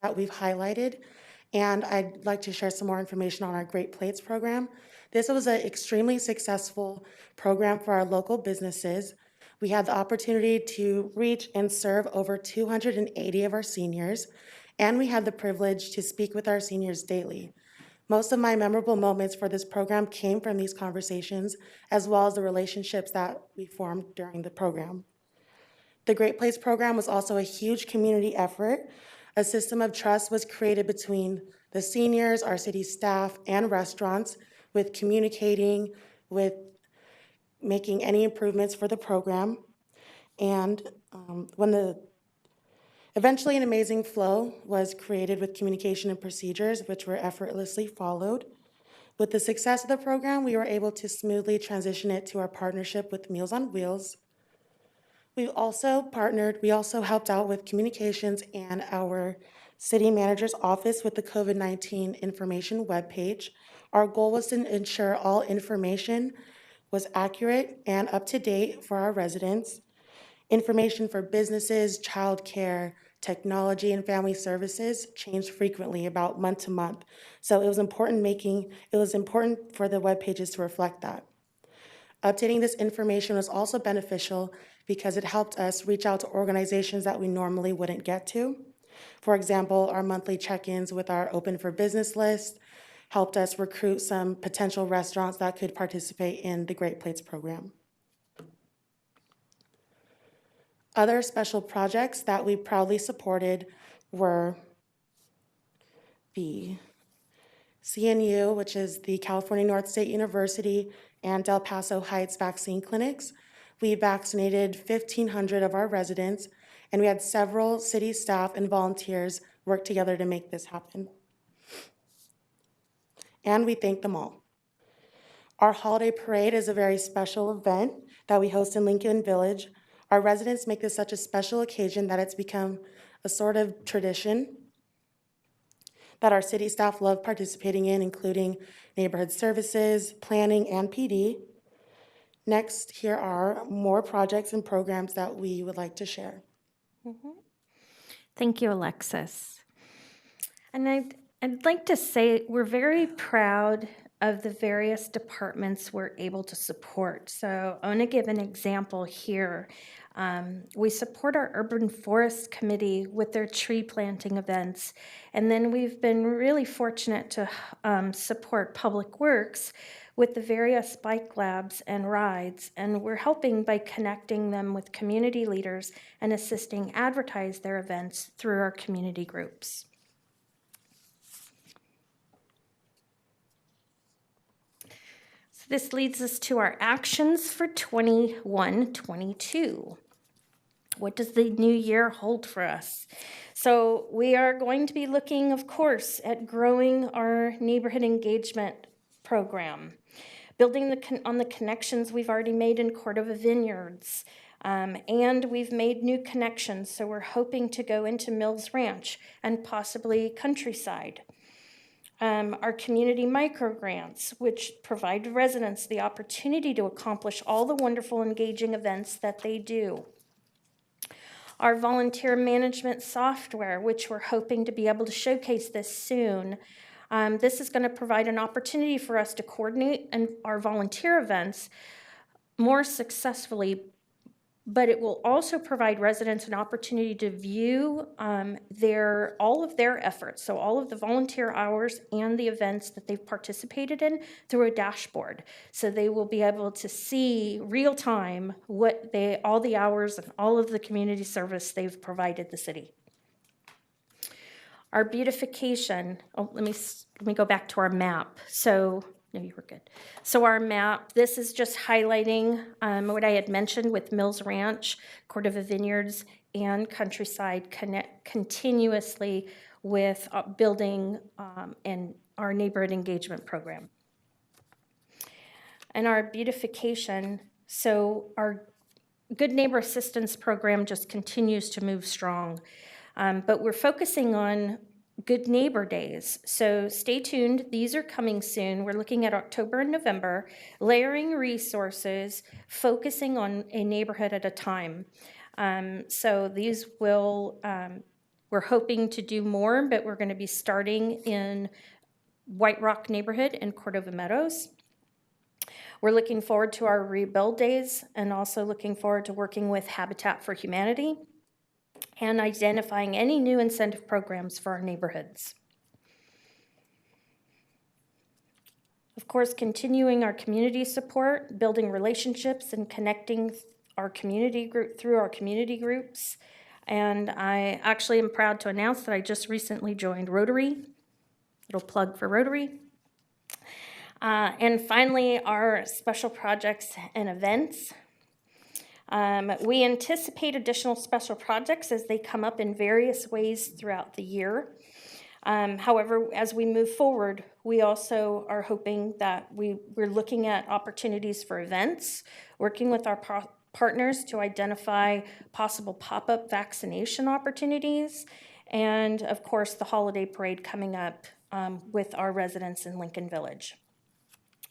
that we've highlighted, and I'd like to share some more information on our Great Plates program. This was an extremely successful program for our local businesses. We had the opportunity to reach and serve over 280 of our seniors, and we had the privilege to speak with our seniors daily. Most of my memorable moments for this program came from these conversations, as well as the relationships that we formed during the program. The Great Place program was also a huge community effort. A system of trust was created between the seniors, our city staff, and restaurants with communicating, with making any improvements for the program. And eventually an amazing flow was created with communication and procedures, which were effortlessly followed. With the success of the program, we were able to smoothly transition it to our partnership with Meals on Wheels. We also helped out with communications and our city manager's office with the COVID-19 information webpage. Our goal was to ensure all information was accurate and up to date for our residents. Information for businesses, childcare, technology, and family services changed frequently, about month to month. So it was important for the web pages to reflect that. Updating this information was also beneficial because it helped us reach out to organizations that we normally wouldn't get to. For example, our monthly check-ins with our Open for Business list helped us recruit some potential restaurants that could participate in the Great Plates program. Other special projects that we proudly supported were the CNU, which is the California North State University, and Del Paso Heights vaccine clinics. We vaccinated 1,500 of our residents, and we had several city staff and volunteers work together to make this happen. And we thank them all. Our holiday parade is a very special event that we host in Lincoln Village. Our residents make this such a special occasion that it's become a sort of tradition that our city staff love participating in, including neighborhood services, planning, and PD. Next, here are more projects and programs that we would like to share. Thank you, Alexis. And I'd like to say we're very proud of the various departments we're able to support. So I want to give an example here. We support our Urban Forest Committee with their tree planting events. And then we've been really fortunate to support Public Works with the various bike labs and rides. And we're helping by connecting them with community leaders and assisting advertise their events through our community groups. So this leads us to our actions for 21-22. What does the new year hold for us? So we are going to be looking, of course, at growing our neighborhood engagement program, building on the connections we've already made in Cordova Vineyards, and we've made new connections. So we're hoping to go into Mills Ranch and possibly Countryside. Our community micro grants, which provide residents the opportunity to accomplish all the wonderful engaging events that they do. Our volunteer management software, which we're hoping to be able to showcase this soon. This is going to provide an opportunity for us to coordinate our volunteer events more successfully, but it will also provide residents an opportunity to view all of their efforts, so all of the volunteer hours and the events that they've participated in through a dashboard. So they will be able to see real time all the hours and all of the community service they've provided the city. Our beautification, let me go back to our map. So, no, you were good. So our map, this is just highlighting what I had mentioned with Mills Ranch, Cordova Vineyards, and Countryside connect continuously with building and our neighborhood engagement program. And our beautification, so our Good Neighbor Assistance program just continues to move strong. But we're focusing on Good Neighbor Days. So stay tuned. These are coming soon. We're looking at October and November, layering resources, focusing on a neighborhood at a time. So these will We're hoping to do more, but we're going to be starting in White Rock neighborhood in Cordova Meadows. We're looking forward to our rebuild days and also looking forward to working with Habitat for Humanity and identifying any new incentive programs for our neighborhoods. Of course, continuing our community support, building relationships and connecting our community group through our community groups. And I actually am proud to announce that I just recently joined Rotary. Little plug for Rotary. And finally, our special projects and events. We anticipate additional special projects as they come up in various ways throughout the year. However, as we move forward, we also are hoping that we're looking at opportunities for events, working with our partners to identify possible pop-up vaccination opportunities, and of course, the holiday parade coming up with our residents in Lincoln Village.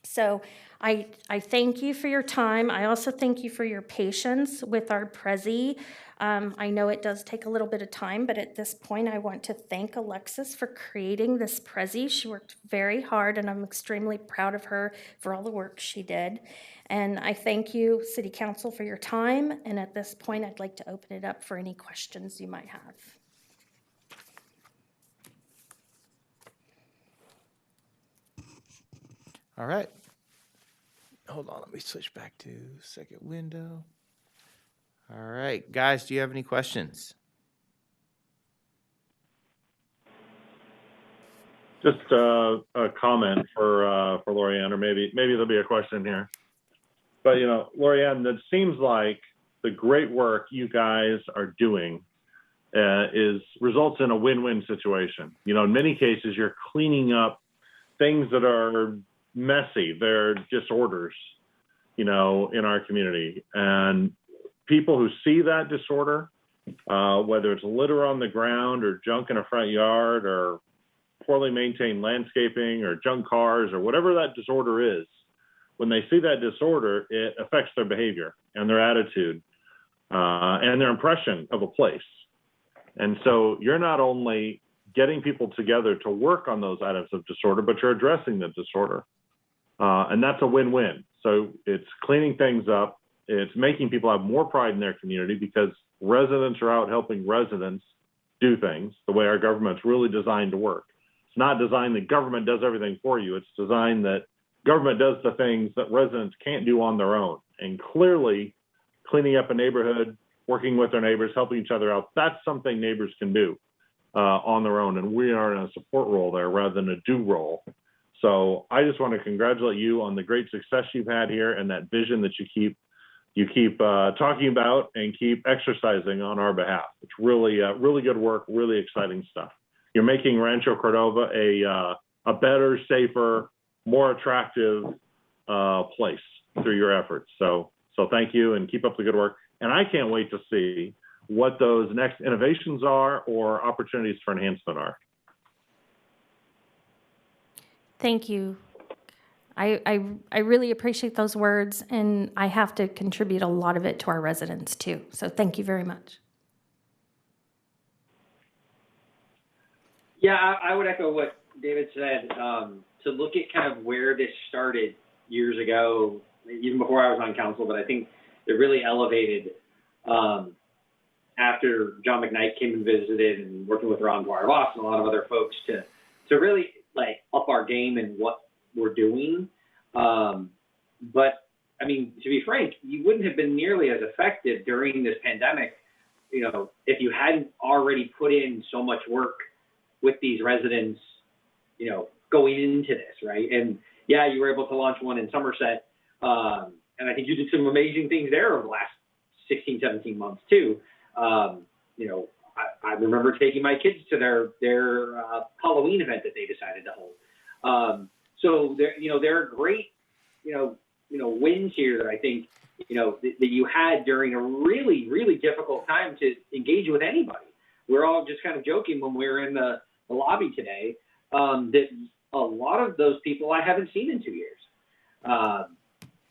So I thank you for your time. I also thank you for your patience with our Prezi. I know it does take a little bit of time, but at this point, I want to thank Alexis for creating this Prezi. She worked very hard, and I'm extremely proud of her for all the work she did. And I thank you, City Council, for your time. And at this point, I'd like to open it up for any questions you might have. All right. Hold on, let me switch back to second window. All right, guys, do you have any questions? Just a comment for Lorianne, or maybe there'll be a question here. But Lorianne, it seems like the great work you guys are doing results in a win-win situation. In many cases, you're cleaning up things that are messy. They're disorders, in our community. And people who see that disorder, whether it's litter on the ground or junk in a front yard or poorly maintained landscaping or junk cars or whatever that disorder is, when they see that disorder, it affects their behavior and their attitude and their impression of a place. And so you're not only getting people together to work on those items of disorder, but you're addressing the disorder. And that's a win-win. So it's cleaning things up. It's making people have more pride in their community because residents are out helping residents do things the way our government's really designed to work. It's not designed that government does everything for you. It's designed that government does the things that residents can't do on their own. And clearly, cleaning up a neighborhood, working with their neighbors, helping each other out, that's something neighbors can do on their own. And we are in a support role there rather than a do role. So I just want to congratulate you on the great success you've had here and that vision that you keep talking about and keep exercising on our behalf. It's really good work, really exciting stuff. You're making Rancho Cordova a better, safer, more attractive place through your efforts. So thank you and keep up the good work. And I can't wait to see what those next innovations are or opportunities for enhancement are. Thank you. I really appreciate those words, and I have to contribute a lot of it to our residents too. So thank you very much. Yeah, I would echo what David said. To look at kind of where this started years ago, even before I was on council, but I think it really elevated after John McKnight came and visited and working with Ron Dwyer-Voss and a lot of other folks to really up our game and what we're doing. But I mean, to be frank, you wouldn't have been nearly as effective during this pandemic, if you hadn't already put in so much work with these residents, going into this, right? And yeah, you were able to launch one in Somerset. And I think you did some amazing things there over the last 16, 17 months too. I remember taking my kids to their Halloween event that they decided to hold. So there are great, wins here that I think, that you had during a really, really difficult time to engage with anybody. We're all just kind of joking when we were in the lobby today, that a lot of those people I haven't seen in 2 years,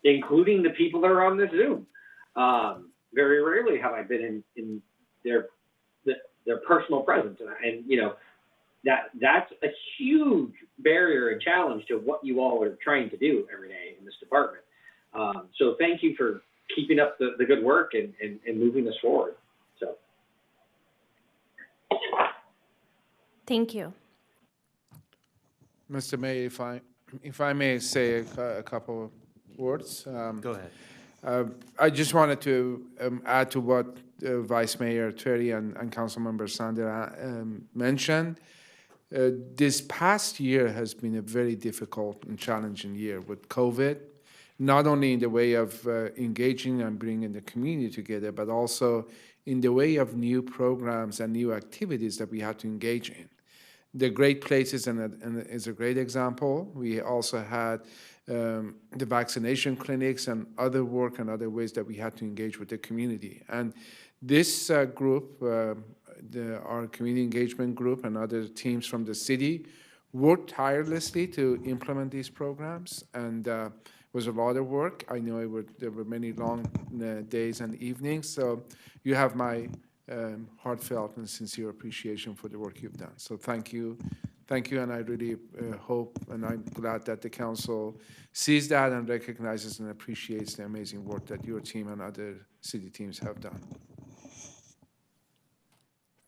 including the people that are on this Zoom. Very rarely have I been in the their personal presence, and you know, that's a huge barrier and challenge to what you all are trying to do every day in this department. So thank you for keeping up the good work and moving us forward. So Thank you. Mr. Mayor, if I may say a couple of words. Go ahead. I just wanted to add to what Vice Mayor Terry and Councilmember Sandra mentioned. This past year has been a very difficult and challenging year with COVID, not only in the way of engaging and bringing the community together, but also in the way of new programs and new activities that we had to engage in. The Great Places is a great example. We also had the vaccination clinics and other work and other ways that we had to engage with the community. And this group, our community engagement group and other teams from the city worked tirelessly to implement these programs, and it was a lot of work. I know there were many long days and evenings, so you have my heartfelt and sincere appreciation for the work you've done. So thank you, and I really hope, and I'm glad that the council sees that and recognizes and appreciates the amazing work that your team and other city teams have done.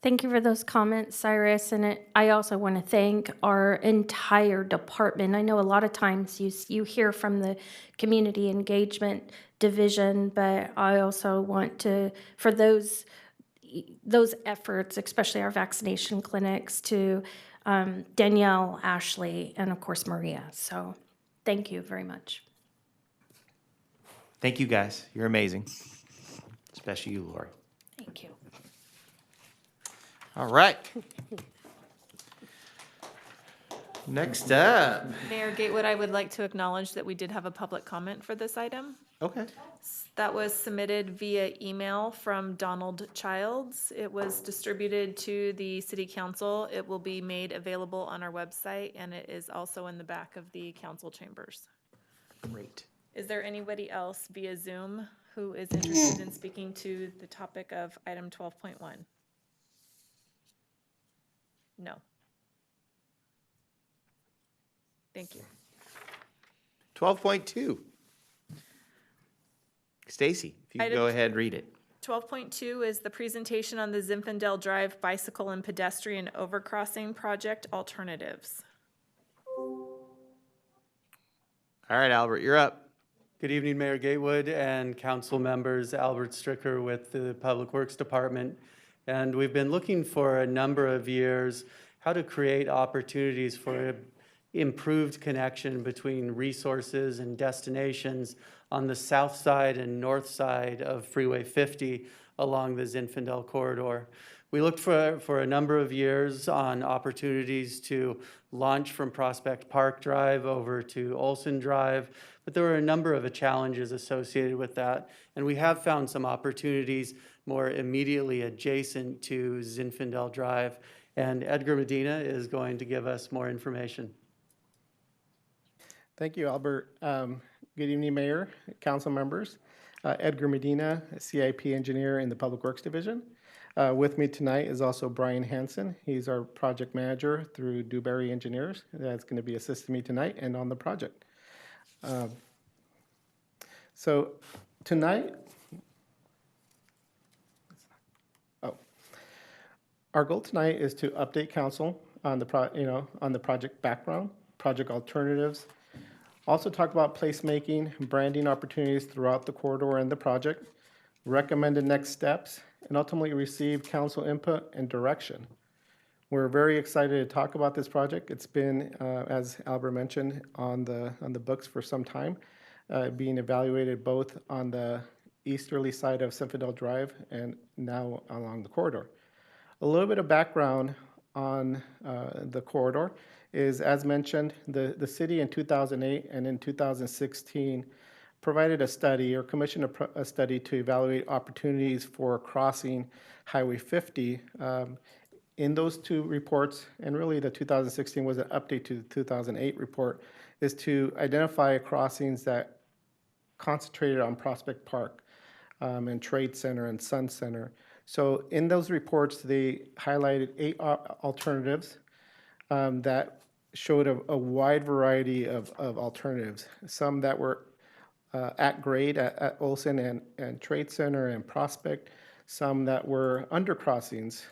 Thank you for those comments, Cyrus. And I also want to thank our entire department. I know a lot of times you hear from the community engagement division, but I also want to, for those efforts, especially our vaccination clinics, to Danielle, Ashley, and of course Maria. So thank you very much. Thank you, guys. You're amazing, especially you, Lori. Thank you. All right. Next up. Mayor Gatewood, I would like to acknowledge that we did have a public comment for this item. Okay. That was submitted via email from Donald Childs. It was distributed to the city council. It will be made available on our website, and it is also in the back of the council chambers. Great. Is there anybody else via Zoom who is interested in speaking to the topic of item 12.1? No. Thank you. 12.2. Stacy, if you could go ahead and read it. 12.2 is the presentation on the Zinfandel Drive bicycle and pedestrian overcrossing project alternatives. All right, Albert, you're up. Good evening, Mayor Gatewood and council members. Albert Stricker with the Public Works Department. And we've been looking for a number of years how to create opportunities for improved connection between resources and destinations on the south side and north side of Freeway 50 along the Zinfandel corridor. We looked for a number of years on opportunities to launch from Prospect Park Drive over to Olson Drive, but there were a number of challenges associated with that. And we have found some opportunities more immediately adjacent to Zinfandel Drive. And Edgar Medina is going to give us more information. Thank you, Albert. Good evening, Mayor, council members. Edgar Medina, CIP engineer in the Public Works Division. With me tonight is also Brian Hansen. He's our project manager through Dewberry Engineers. That's going to be assisting me tonight and on the project. So tonight, our goal tonight is to update council on the on the project background, project alternatives. Also talk about placemaking, branding opportunities throughout the corridor and the project, recommended next steps, and ultimately receive council input and direction. We're very excited to talk about this project. It's been, as Albert mentioned, on the books for some time, being evaluated both on the easterly side of Zinfandel Drive and now along the corridor. A little bit of background on the corridor is, as mentioned, the city in 2008 and in 2016 provided a study or commissioned a study to evaluate opportunities for crossing Highway 50. In those two reports, and really the 2016 was an update to the 2008 report, is to identify crossings that concentrated on Prospect Park and Trade Center and Sun Center So in those reports, they highlighted 8 alternatives that showed a wide variety of alternatives. Some that were at grade at Olson and Trade Center and Prospect, some that were undercrossings,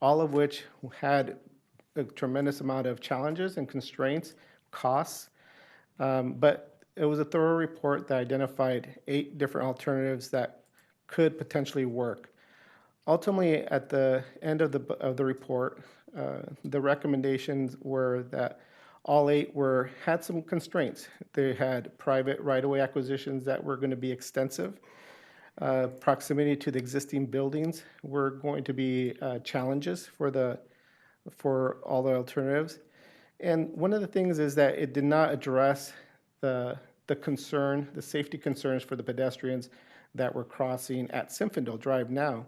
all of which had a tremendous amount of challenges and constraints, costs. But it was a thorough report that identified 8 different alternatives that could potentially work. Ultimately, at the end of the report, the recommendations were that all 8 had some constraints. They had private right-of-way acquisitions that were going to be extensive. Proximity to the existing buildings were going to be challenges for all the alternatives. And one of the things is that it did not address the safety concerns for the pedestrians that were crossing at Zinfandel Drive now.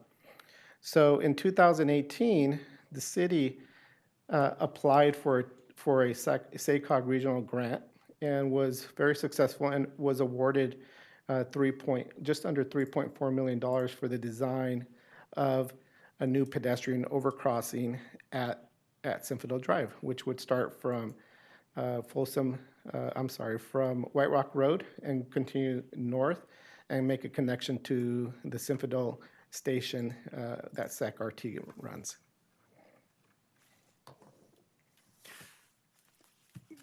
So in 2018, the city applied for a SACOG regional grant and was very successful and was awarded just under $3.4 million for the design of a new pedestrian overcrossing at Zinfandel Drive, which would start from from White Rock Road and continue north and make a connection to the Zinfandel station that SAC-RT runs.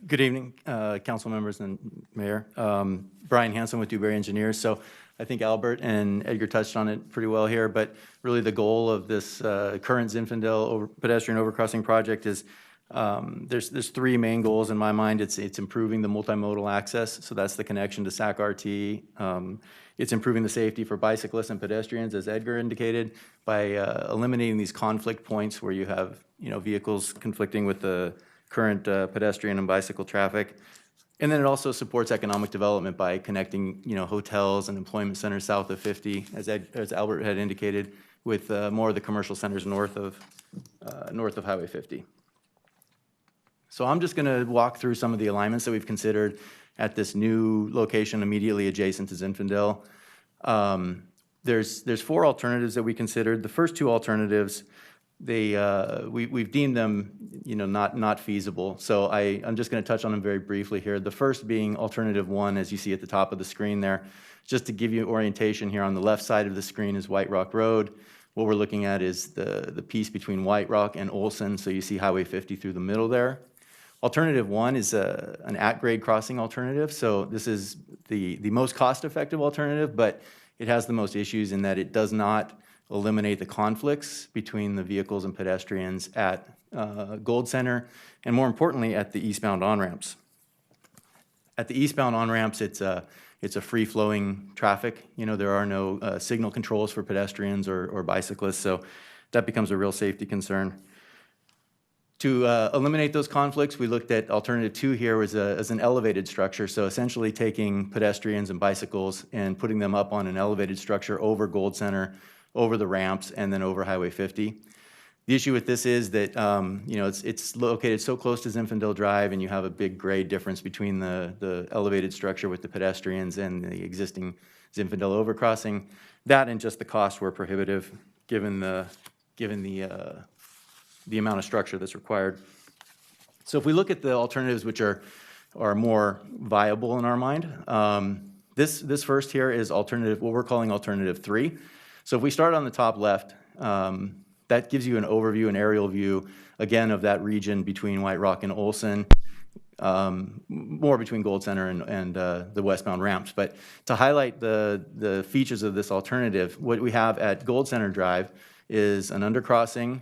Good evening, council members and mayor. Brian Hansen with Dewberry Engineers. So I think Albert and Edgar touched on it pretty well here, but really the goal of this current Zinfandel pedestrian overcrossing project is there's 3 main goals in my mind. It's improving the multimodal access, so that's the connection to SAC-RT. It's improving the safety for bicyclists and pedestrians, as Edgar indicated, by eliminating these conflict points where you have vehicles conflicting with the current pedestrian and bicycle traffic. And then it also supports economic development by connecting hotels and employment centers south of 50, as Albert had indicated, with more of the commercial centers north of Highway 50. So I'm just going to walk through some of the alignments that we've considered at this new location immediately adjacent to Zinfandel. There's 4 alternatives that we considered. The first 2 alternatives, we've deemed them not feasible. So I'm just going to touch on them very briefly here. The first being alternative 1, as you see at the top of the screen there. Just to give you orientation here, on the left side of the screen is White Rock Road. What we're looking at is the piece between White Rock and Olson, so you see Highway 50 through the middle there. Alternative 1 is an at-grade crossing alternative. So this is the most cost-effective alternative, but it has the most issues in that it does not eliminate the conflicts between the vehicles and pedestrians at Gold Center, and more importantly, at the eastbound on-ramps. At the eastbound on-ramps, it's a free-flowing traffic. There are no signal controls for pedestrians or bicyclists, so that becomes a real safety concern. To eliminate those conflicts, we looked at alternative 2 here as an elevated structure, so essentially taking pedestrians and bicycles and putting them up on an elevated structure over Gold Center, over the ramps, and then over Highway 50. The issue with this is that it's located so close to Zinfandel Drive, and you have a big grade difference between the elevated structure with the pedestrians and the existing Zinfandel overcrossing. That and just the costs were prohibitive, given the amount of structure that's required. So if we look at the alternatives which are more viable in our mind, this first here is what we're calling alternative 3. So if we start on the top left, that gives you an overview, an aerial view, again, of that region between White Rock and Olson, more between Gold Center and the westbound ramps. But to highlight the features of this alternative, what we have at Gold Center Drive is an undercrossing,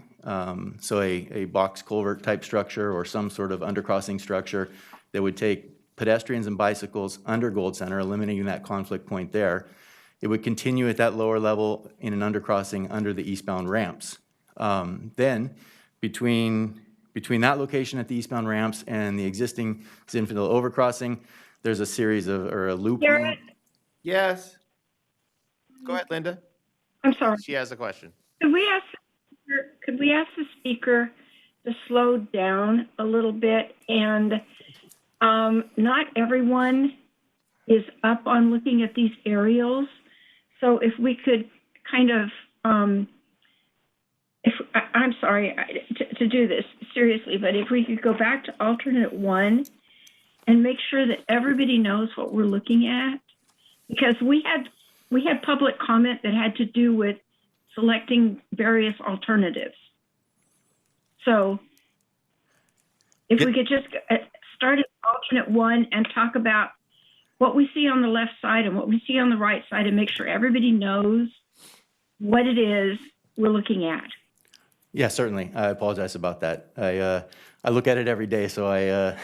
so a box culvert type structure or some sort of undercrossing structure that would take pedestrians and bicycles under Gold Center, eliminating that conflict point there. It would continue at that lower level in an undercrossing under the eastbound ramps. Then between that location at the eastbound ramps and the existing Zinfandel overcrossing, there's a series of, or a loop. Garrett? Yes. Go ahead, Linda. I'm sorry. She has a question. Could we ask the speaker to slow down a little bit? And not everyone is up on looking at these aerials. So if we could kind of I'm sorry to do this seriously, but if we could go back to alternate 1 and make sure that everybody knows what we're looking at, because we had public comment that had to do with selecting various alternatives. So if we could just start at alternate 1 and talk about what we see on the left side and what we see on the right side and make sure everybody knows what it is we're looking at. Yeah, certainly. I apologize about that. I look at it every day, so I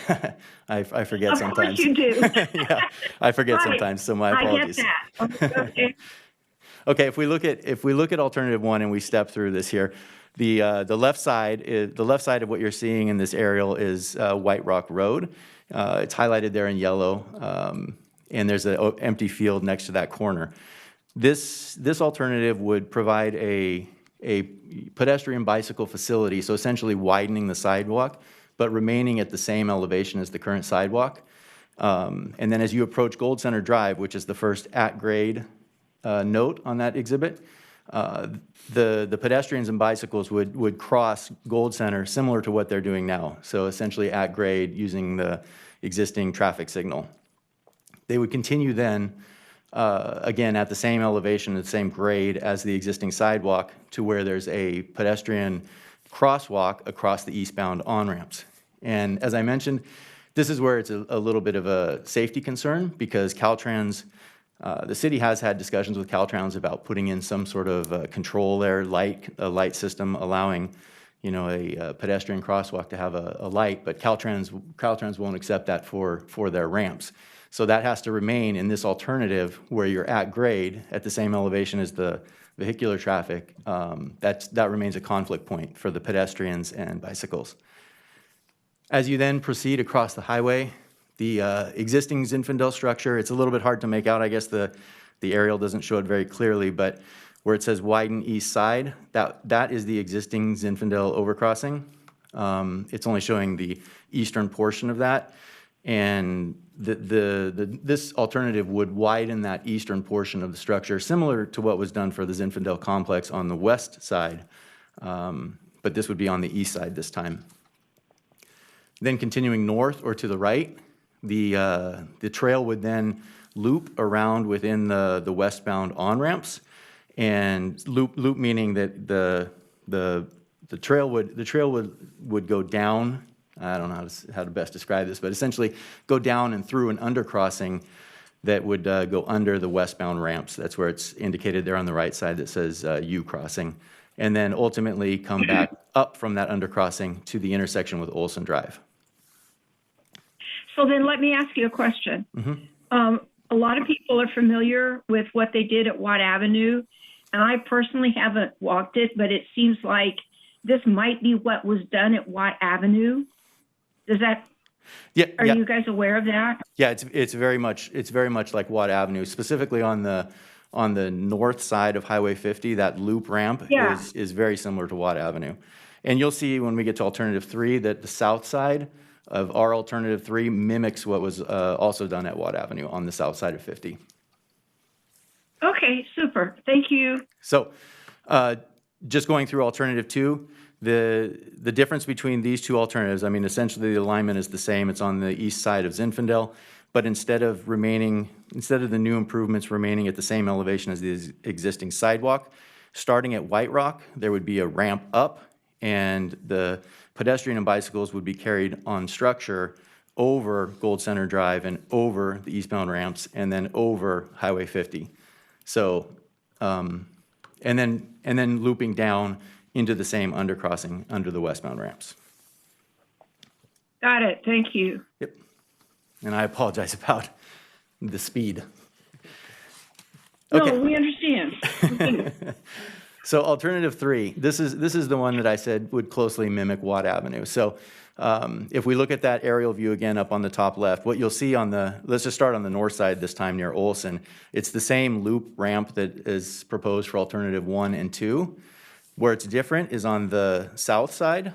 I forget sometimes. Of course you do. Yeah, I forget Right. sometimes, so my apologies. I get that. Okay. Okay, if we look at alternative 1 and we step through this here, the left side of what you're seeing in this aerial is White Rock Road. It's highlighted there in yellow, and there's an empty field next to that corner. This alternative would provide a pedestrian bicycle facility, so essentially widening the sidewalk, but remaining at the same elevation as the current sidewalk. And then as you approach Gold Center Drive, which is the first at-grade note on that exhibit, the pedestrians and bicycles would cross Gold Center similar to what they're doing now, so essentially at grade using the existing traffic signal. They would continue then, again, at the same elevation, the same grade as the existing sidewalk to where there's a pedestrian crosswalk across the eastbound on-ramps. And as I mentioned, this is where it's a little bit of a safety concern because Caltrans, the city has had discussions with Caltrans about putting in some sort of control there, a light system allowing, a pedestrian crosswalk to have a light, but Caltrans won't accept that for their ramps. So that has to remain in this alternative where you're at grade at the same elevation as the vehicular traffic. That remains a conflict point for the pedestrians and bicycles. As you then proceed across the highway, the existing Zinfandel structure, it's a little bit hard to make out. I guess the aerial doesn't show it very clearly, but where it says widen east side, that is the existing Zinfandel overcrossing. It's only showing the eastern portion of that. And this alternative would widen that eastern portion of the structure, similar to what was done for the Zinfandel complex on the west side, but this would be on the east side this time. Then continuing north or to the right, the trail would then loop around within the westbound on-ramps, and loop meaning that the trail would go down. I don't know how to best describe this, but essentially go down and through an undercrossing that would go under the westbound ramps. That's where it's indicated there on the right side that says U crossing, and then ultimately come back up from that undercrossing to the intersection with Olson Drive. So then let me ask you a question. Mm-hmm. A lot of people are familiar with what they did at Watt Avenue, and I personally haven't walked it, but it seems like this might be what was done at Watt Avenue. Are you guys aware of that? Yeah, it's very much like Watt Avenue, specifically on the north side of Highway 50. That loop ramp is very similar to Watt Avenue, and you'll see when we get to Alternative 3 that the south side of our Alternative 3 mimics what was also done at Watt Avenue on the south side of 50. Okay, super. Thank you. So, just going through Alternative 2. The difference between these two alternatives, I mean, essentially the alignment is the same. It's on the east side of Zinfandel, but instead of the new improvements remaining at the same elevation as the existing sidewalk, starting at White Rock, there would be a ramp up, and the pedestrian and bicycles would be carried on structure over Gold Center Drive and over the eastbound ramps, and then over Highway 50. So, and then looping down into the same undercrossing under the westbound ramps. Got it. Thank you. Yep. And I apologize about the speed. Okay. No, we understand. So Alternative 3, this is the one that I said would closely mimic Watt Avenue. So if we look at that aerial view again up on the top left, what you'll see let's just start on the north side this time near Olson. It's the same loop ramp that is proposed for Alternative 1 and 2. Where it's different is on the south side.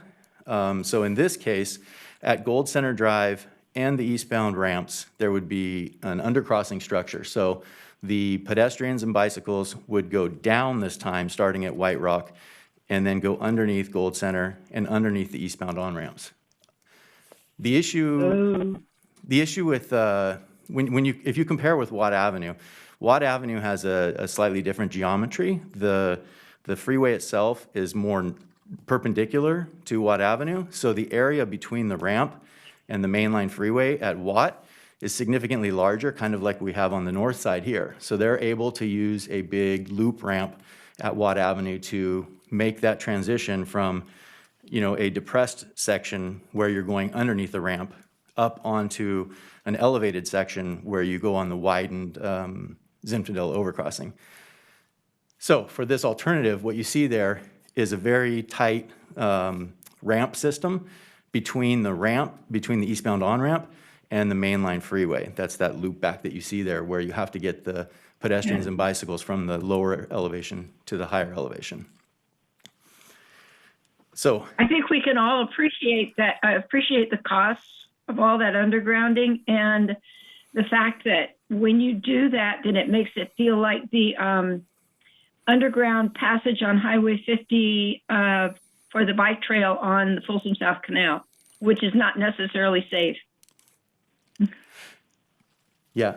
So in this case, at Gold Center Drive and the eastbound ramps, there would be an undercrossing structure. So the pedestrians and bicycles would go down this time, starting at White Rock, and then go underneath Gold Center and underneath the eastbound on-ramps. The issue with, if you compare with Watt Avenue has a slightly different geometry. The freeway itself is more perpendicular to Watt Avenue, so the area between the ramp and the mainline freeway at Watt is significantly larger, kind of like we have on the north side here. So they're able to use a big loop ramp at Watt Avenue to make that transition from, a depressed section where you're going underneath the ramp up onto an elevated section where you go on the widened Zinfandel overcrossing. So for this alternative, what you see there is a very tight ramp system between the eastbound on-ramp and the mainline freeway. That's that loop back that you see there where you have to get the pedestrians and bicycles from the lower elevation to the higher elevation. So I think we can all appreciate the costs of all that undergrounding and the fact that when you do that, then it makes it feel like the underground passage on Highway 50 for the bike trail on the Folsom South Canal, which is not necessarily safe. Yeah,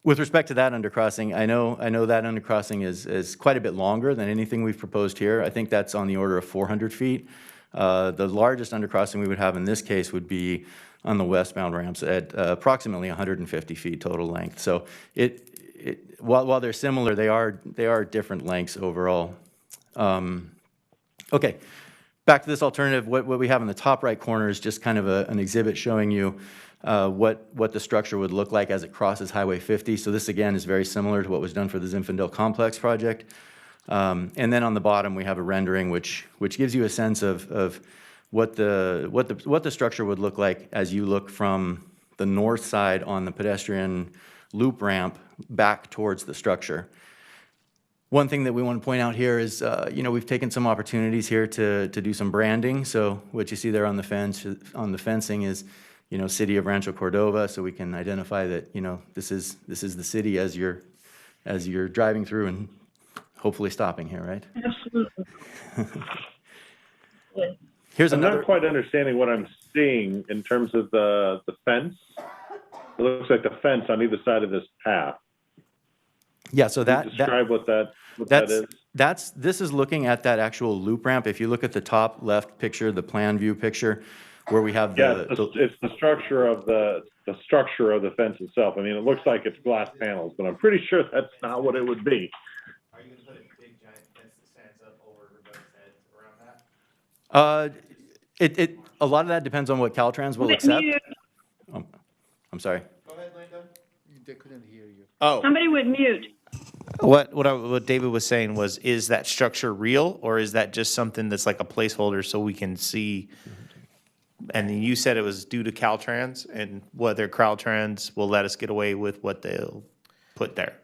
with respect to that undercrossing, I know that undercrossing is quite a bit longer than anything we've proposed here. I think that's on the order of 400 feet. The largest undercrossing we would have in this case would be on the westbound ramps at approximately 150 feet total length. So while they're similar, they are different lengths overall. Okay, back to this alternative. What we have in the top right corner is just kind of an exhibit showing you what the structure would look like as it crosses Highway 50. So this again is very similar to what was done for the Zinfandel Complex project. And then on the bottom we have a rendering which gives you a sense of what the structure would look like as you look from the north side on the pedestrian loop ramp back towards the structure. One thing that we want to point out here is, we've taken some opportunities here to do some branding. So what you see there on the fencing is, City of Rancho Cordova, so we can identify that, this is the city as you're driving through and hopefully stopping here, right? Absolutely. Here's I'm another. not quite understanding what I'm seeing in terms of the fence. It looks like the fence on either side of this path. Yeah, so Can you describe what that is. This is looking at that actual loop ramp. If you look at the top left picture, the plan view picture, where we have it's the structure of the structure of the fence itself. I mean, it looks like it's glass panels, but I'm pretty sure that's not what it would be. Are you going to put a big giant fence that stands up over everybody's heads around that? A lot of that depends on what Caltrans will accept. I'm sorry. Go ahead, Linda. They couldn't hear you. Oh. Somebody would mute. What David was saying was, is that structure real, or is that just something that's like a placeholder so we can see? And then you said it was due to Caltrans, and whether Caltrans will let us get away with what they'll put there.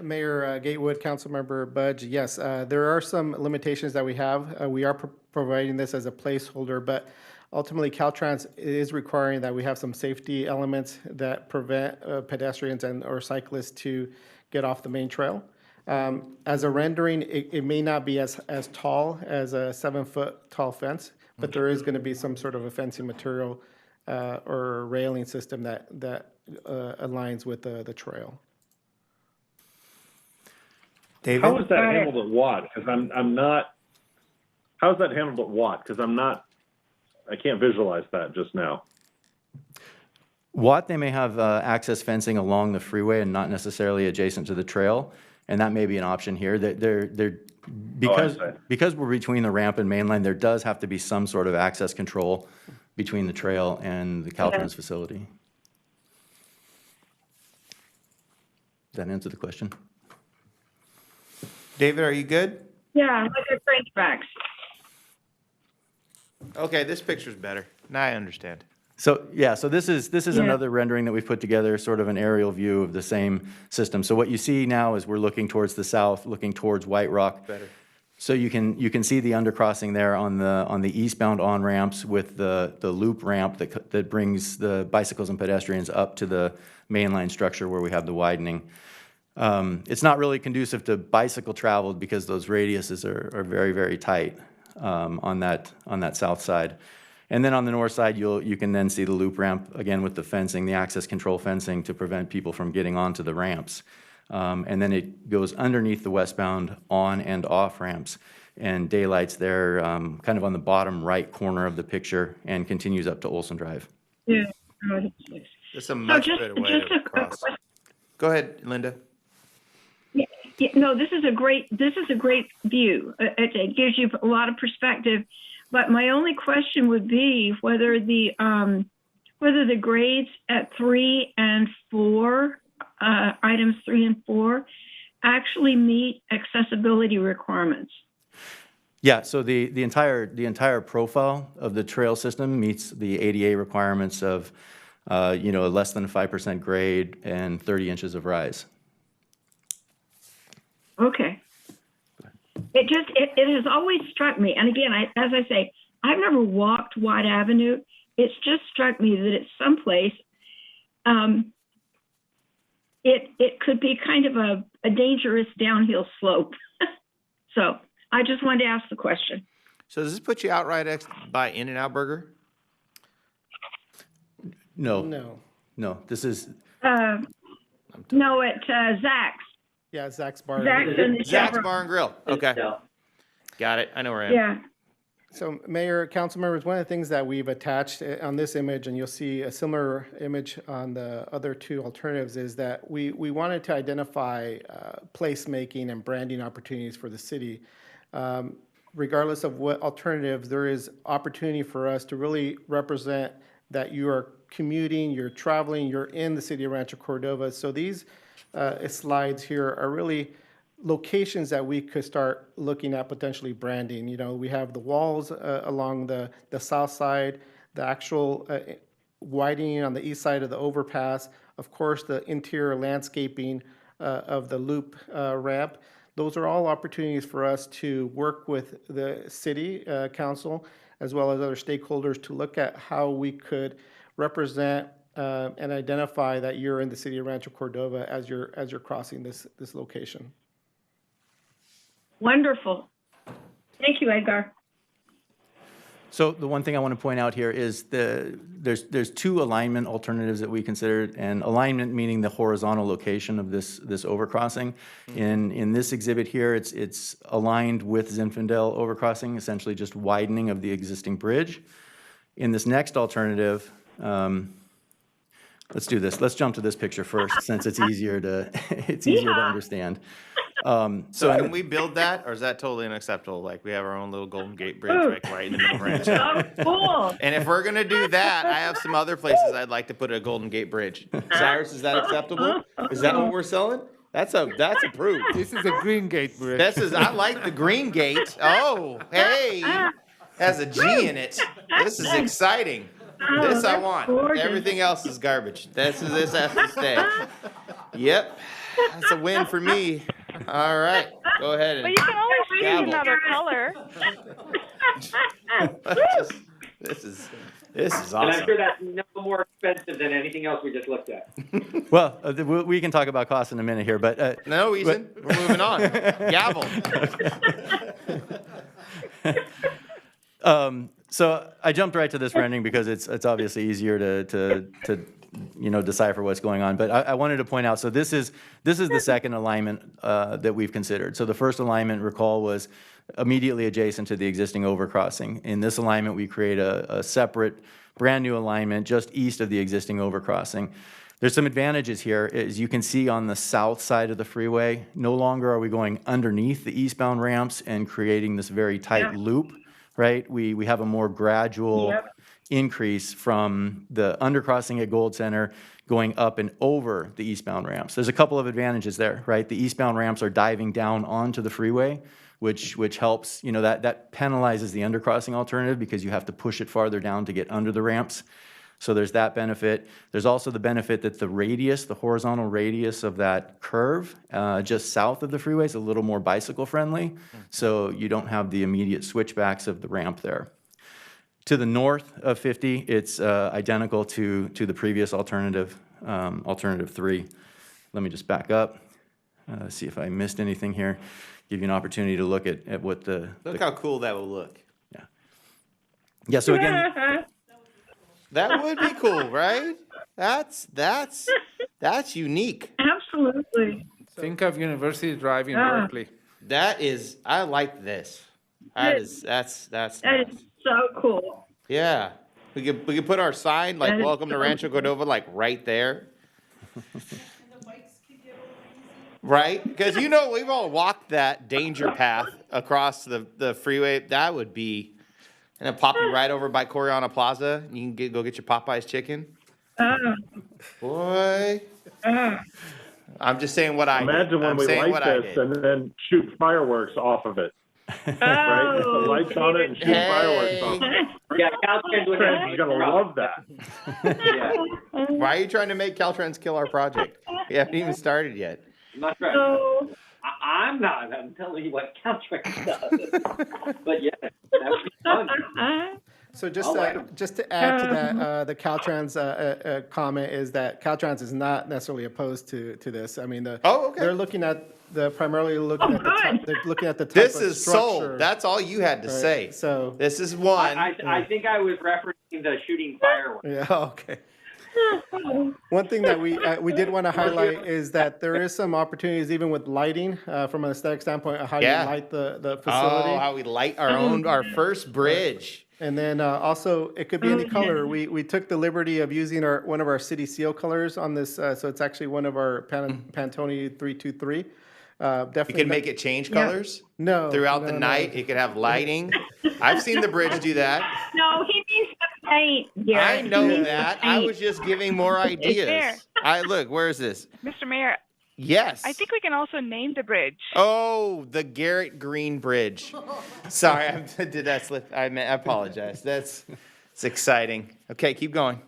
Mayor Gatewood, Councilmember Budge, yes, there are some limitations that we have. We are providing this as a placeholder, but ultimately Caltrans is requiring that we have some safety elements that prevent pedestrians or cyclists to get off the main trail. As a rendering, it may not be as tall as a 7-foot tall fence, but there is going to be some sort of a fencing material or railing system that aligns with the trail. David? How is that handled at Watt? Because I'm not. How is that handled at Watt? Because I can't visualize that just now. Watt, they may have access fencing along the freeway and not necessarily adjacent to the trail, and that may be an option here. Because we're between the ramp and mainline, there does have to be some sort of access control between the trail and the Caltrans facility. Does that answer the question? David, are you good? Yeah, like a train tracks. Okay, this picture's better. Now I understand. So this is another rendering that we've put together, sort of an aerial view of the same system. So what you see now is we're looking towards the south, looking towards White Rock. Better. So you can see the undercrossing there on the eastbound on ramps with the loop ramp that brings the bicycles and pedestrians up to the mainline structure where we have the widening. It's not really conducive to bicycle travel because those radiuses are very, very tight on that south side. And then on the north side, you can then see the loop ramp, again with the fencing, the access control fencing to prevent people from getting onto the ramps. And then it goes underneath the westbound on and off ramps. And daylight's there kind of on the bottom right corner of the picture and continues up to Olson Drive. Yeah. It's a much better way to cross. Go ahead, Linda. Yeah, no, this is a great view. It gives you a lot of perspective. But my only question would be whether the grades at 3 and 4, items 3 and 4, actually meet accessibility requirements. Yeah, so the entire profile of the trail system meets the ADA requirements of a less than 5% grade and 30 inches of rise. Okay. It has always struck me, and again, as I say, I've never walked White Avenue. It's just struck me that at some place, it could be kind of a dangerous downhill slope. So I just wanted to ask the question. So does this put you out right by In-N-Out Burger? No. This is no at Zach's. Yeah, Zach's Bar. Zach's Bar and Grill. Okay. Got it. I know where I am. Yeah. So Mayor, council members, one of the things that we've attached on this image, and you'll see a similar image on the other two alternatives, is that we wanted to identify placemaking and branding opportunities for the city. Regardless of what alternatives, there is opportunity for us to really represent that you are commuting, you're traveling, you're in the city of Rancho Cordova. So these slides here are really locations that we could start looking at potentially branding. We have the walls along the south side, the actual widening on the east side of the overpass, of course, the interior landscaping of the loop ramp. Those are all opportunities for us to work with the city council as well as other stakeholders to look at how we could represent and identify that you're in the city of Rancho Cordova as you're crossing this location. Wonderful. Thank you, Edgar. So the one thing I want to point out here is there's two alignment alternatives that we considered, and alignment meaning the horizontal location of this overcrossing. In this exhibit here, it's aligned with Zinfandel overcrossing, essentially just widening of the existing bridge. In this next alternative, let's do this. Let's jump to this picture first, since it's easier to to understand. So can we build that, or is that totally unacceptable? Like we have our own little Golden Gate Bridge right in the middle of Rancho. Oh, cool. And if we're gonna do that, I have some other places I'd like to put a Golden Gate Bridge. Cyrus, is that acceptable? Is that what we're selling? That's approved. This is a Green Gate Bridge. I like the Green Gate. Oh, hey, has a G in it. This is exciting. This I want. Gorgeous. Everything else is garbage. This has to stay. Yep, that's a win for me. All right, go ahead and But you can always choose gavel. another color. This is And awesome. I'm sure that's no more expensive than anything else we just looked at. Well, we can talk about cost in a minute here, but No, Ethan, we're moving on. Gavel. So I jumped right to this rendering because it's obviously easier to decipher what's going on. But I wanted to point out, so this is the second alignment that we've considered. So the first alignment, recall, was immediately adjacent to the existing overcrossing. In this alignment, we create a separate, brand new alignment just east of the existing overcrossing. There's some advantages here. As you can see on the south side of the freeway, no longer are we going underneath the eastbound ramps and creating this very tight loop, right? We have a more gradual increase from the undercrossing at Gold Center going up and over the eastbound ramps. There's a couple of advantages there, right? The eastbound ramps are diving down onto the freeway, which helps, that penalizes the undercrossing alternative because you have to push it farther down to get under the ramps. So there's that benefit. There's also the benefit that the radius, the horizontal radius of that curve just south of the freeway is a little more bicycle friendly. So you don't have the immediate switchbacks of the ramp there. To the north of 50, it's identical to the previous alternative, alternative 3. Let me just back up. See if I missed anything here. Give you an opportunity to look at what the. Look how cool that will look. Yeah, so again, That would be cool, right? That's unique. Absolutely. Think of University Drive in Ah. Berkeley. That is, I like this. That's That nice. is so cool. Yeah. We could put our sign like That is welcome to so Rancho cool. Cordova like right there. Right? Because we've all walked that danger path across the freeway. That would be, and then pop you right over by Coriana Plaza. You can go get your Popeye's chicken. Boy. I'm just saying what I did. Imagine when I'm we saying light what I this did. and then shoot fireworks off of it. Right? With the lights on it and shoot fireworks off of it. Yeah, Caltrans would have Caltrans is gonna love that. Yeah, Why are you trying to make Caltrans kill our project? We haven't even started yet. I'm not trying. So, I'm not. I'm telling you what Caltrans does. But yeah, that would be fun. So Oh, just to add to that, the Caltrans comment is that Caltrans is not necessarily opposed to this. I mean, they're looking at primarily looking at the type, they're looking at the type This of is structure. sold. That's all you had to Right, say. so- this is one. I think I was referencing the shooting fireworks. Yeah, okay. One thing that we did want to highlight is that there is some opportunities even with lighting from an aesthetic standpoint of how Yeah. you light the facility. Oh, how we light our first bridge. And then also it could be any color. We took the liberty of using one of our city seal colors on this, so it's actually one of our Pantone 323. Definitely You can make it change Yeah. colors? No, Throughout the no, night, it could have lighting. I've seen the bridge do that. no, he means the paint, Garrett. I know He means that. the I paint. was just giving more there. ideas. Look, where is this? Mr. Mayor, Yes. I think we can also name the bridge. Oh, the Garrett Green Bridge. Sorry, did that slip? I apologize. It's exciting. Okay, keep going.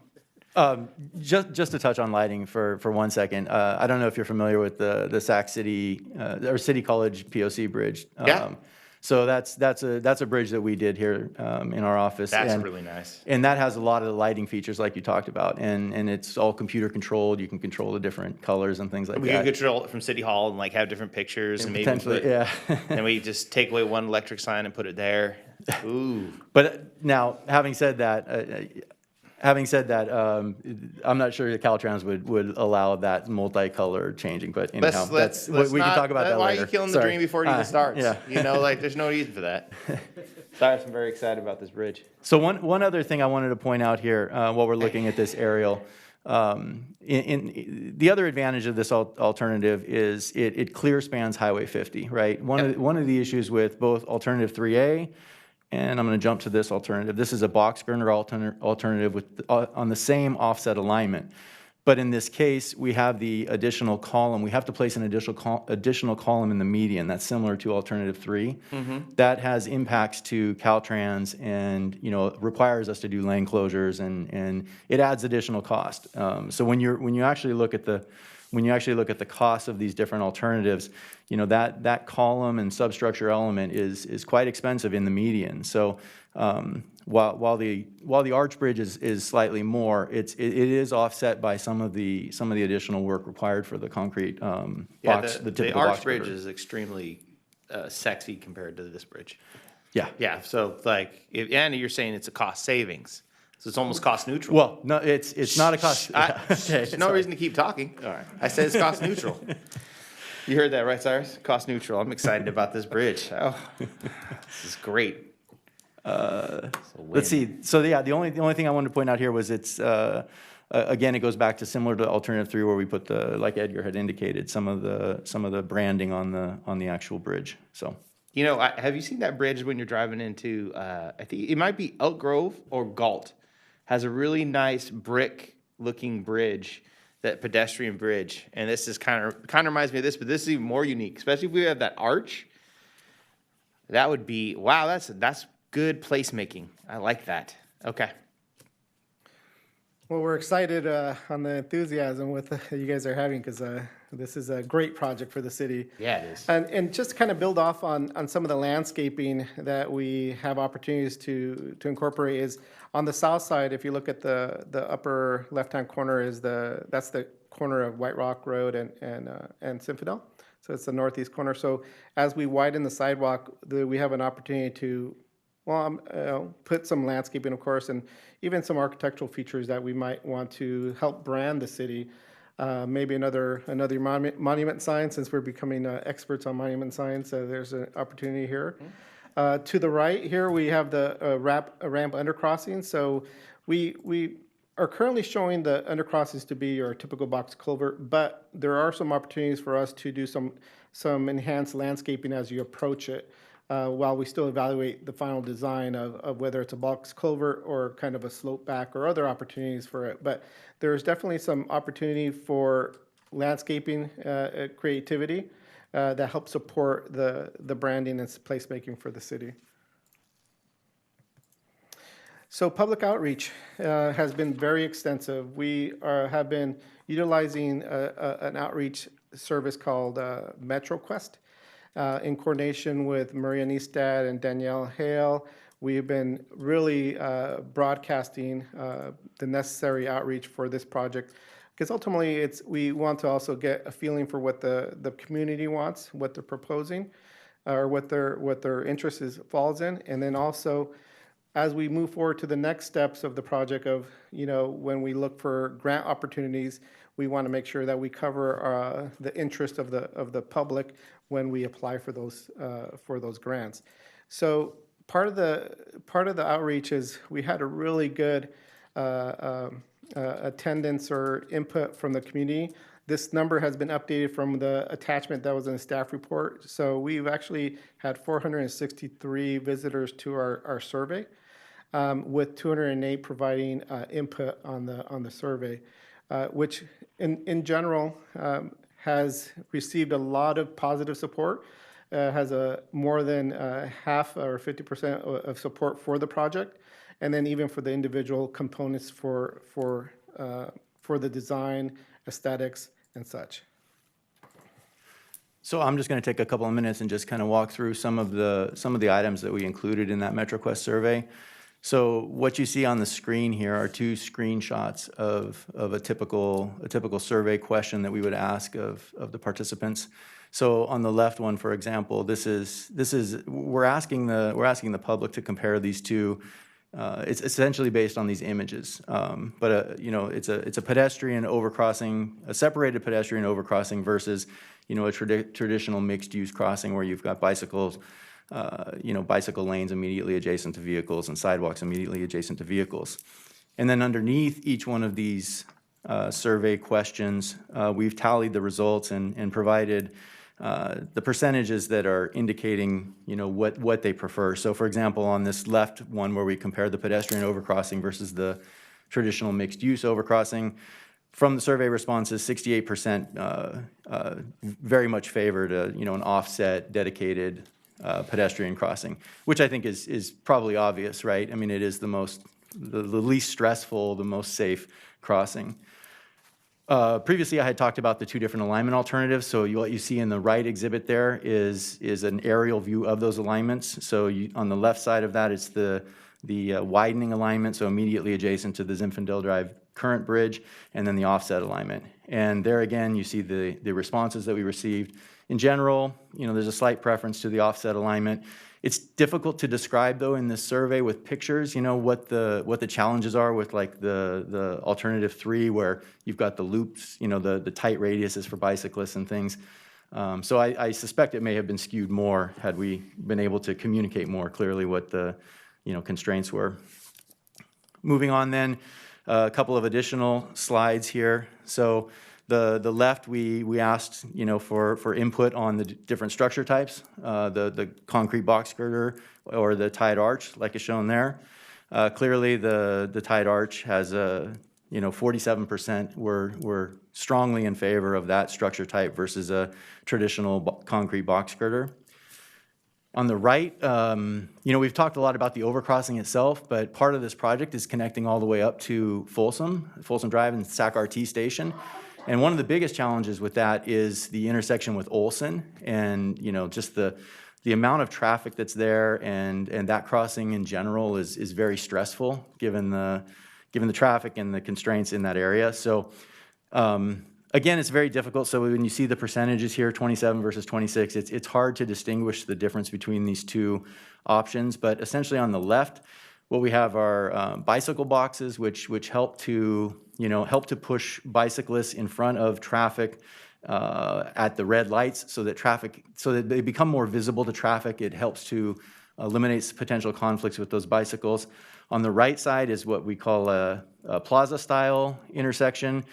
Just to touch on lighting for 1 second. I don't know if you're familiar with the Sac City or City College POC bridge. Yeah. So that's a bridge that we did here in our office. That's really nice. And that has a lot of the lighting features like you talked about, and it's all computer controlled. You can control the different colors and things like We that. could control it from City Hall and like have different pictures and maybe potentially, yeah. and we just take away one electric sign and put it there. Ooh. But now, having said that, I'm not sure that Caltrans would allow that multicolor changing. But anyhow, Let's we can not- talk about that why later. are you killing the Sorry. dream before it even starts? Yeah. There's no reason for that. Cyrus, I'm very excited about this bridge. So one other thing I wanted to point out here while we're looking at this aerial, in the other advantage of this alternative is it clear spans Highway 50, right? One of the issues with both alternative 3A, and I'm going to jump to this alternative. This is a box burner alternative with on the same offset alignment. But in this case, we have the additional column. We have to place an additional column in the median. That's similar to alternative 3. That has impacts to Caltrans and requires us to do lane closures and it adds additional cost. So when you actually look at the cost of these different alternatives, that column and substructure element is quite expensive in the median. So while the arch bridge is slightly more, it is offset by some of the additional work required for the concrete box. The typical arch box bridge girder. is extremely sexy compared to this bridge. Yeah. Yeah. So and you're saying it's a cost savings. So it's almost cost neutral. Well, no, it's not a cost. Okay, There's no reason to keep talking. All right. I said it's cost neutral. You heard that, right, Cyrus? Cost neutral. I'm excited about this bridge. Oh, this is great. Let's see. So yeah, the only thing I wanted to point out here was it's again, it goes back to similar to alternative 3 where we put like Edgar had indicated, some of the branding on the actual bridge. So. Have you seen that bridge when you're driving into, I think it might be Elk Grove or Galt, has a really nice brick-looking bridge, that pedestrian bridge. And this is kind of reminds me of this, but this is even more unique, especially if we have that arch. That would be, wow, that's good placemaking. I like that. Okay. Well, we're excited on the enthusiasm with you guys are having because this is a great project for the city. Yeah, it is. And just to kind of build off on some of the landscaping that we have opportunities to incorporate is on the south side. If you look at the upper left-hand corner, that's the corner of White Rock Road and Sinfidel. So it's the northeast corner. So as we widen the sidewalk, we have an opportunity to, put some landscaping, of course, and even some architectural features that we might want to help brand the city. Maybe another monument sign, since we're becoming experts on monument signs. So there's an opportunity here. To the right here, we have the ramp undercrossing. So we are currently showing the undercrossings to be your typical box culvert, but there are some opportunities for us to do some enhanced landscaping as you approach it, while we still evaluate the final design of whether it's a box culvert or kind of a slope back or other opportunities for it. But there's definitely some opportunity for landscaping creativity that helps support the branding and placemaking for the city. So public outreach has been very extensive. We have been utilizing an outreach service called MetroQuest in coordination with Maria Neistad and Danielle Hale. We've been really broadcasting the necessary outreach for this project, because ultimately we want to also get a feeling for what the community wants, what they're proposing, or what their interest falls in, and then also, as we move forward to the next steps of the project of, when we look for grant opportunities, we want to make sure that we cover the interest of the public when we apply for those grants. So part of the outreach is we had a really good attendance or input from the community. This number has been updated from the attachment that was in the staff report. So we've actually had 463 visitors to our survey, with 208 providing input on the survey, which in general has received a lot of positive support, has more than half or 50% of support for the project, and then even for the individual components for the design, aesthetics, and such. So I'm just going to take a couple of minutes and just kind of walk through some of the items that we included in that MetroQuest survey. So what you see on the screen here are two screenshots of a typical survey question that we would ask of the participants. So on the left one, for example, we're asking the public to compare these two. It's essentially based on these images, but it's a pedestrian overcrossing, a separated pedestrian overcrossing versus a traditional mixed-use crossing where you've got bicycles. Bicycle lanes immediately adjacent to vehicles and sidewalks immediately adjacent to vehicles. And then underneath each one of these survey questions, we've tallied the results and provided the percentages that are indicating, what they prefer. So for example, on this left one where we compare the pedestrian overcrossing versus the traditional mixed-use overcrossing, from the survey responses, 68% very much favored an offset, dedicated pedestrian crossing, which I think is probably obvious, right? I mean, it is the least stressful, the most safe crossing. Previously, I had talked about the two different alignment alternatives. So what you see in the right exhibit there is an aerial view of those alignments. So on the left side of that, it's the widening alignment, so immediately adjacent to the Zinfandel Drive current bridge, and then the offset alignment. And there again, you see the responses that we received. In general, there's a slight preference to the offset alignment. It's difficult to describe, though, in this survey with pictures, what the challenges are with like the alternative 3, where you've got the loops, the tight radiuses for bicyclists and things. So I suspect it may have been skewed more had we been able to communicate more clearly what the constraints were. Moving on then, a couple of additional slides here. So the left, we asked, for input on the different structure types, the concrete box girder or the tied arch, like is shown there. Clearly, the tied arch has 47% were strongly in favor of that structure type versus a traditional concrete box girder. On the right, we've talked a lot about the overcrossing itself, but part of this project is connecting all the way up to Folsom Drive and Sac RT Station. And one of the biggest challenges with that is the intersection with Olson, and just the amount of traffic that's there, and that crossing in general is very stressful given the traffic and the constraints in that area. So Again, it's very difficult. So when you see the percentages here, 27 versus 26, it's hard to distinguish the difference between these two options. But essentially on the left, what we have are bicycle boxes, which help to, help to push bicyclists in front of traffic at the red lights so that they become more visible to traffic. It helps to eliminate potential conflicts with those bicycles. On the right side is what we call a plaza-style intersection.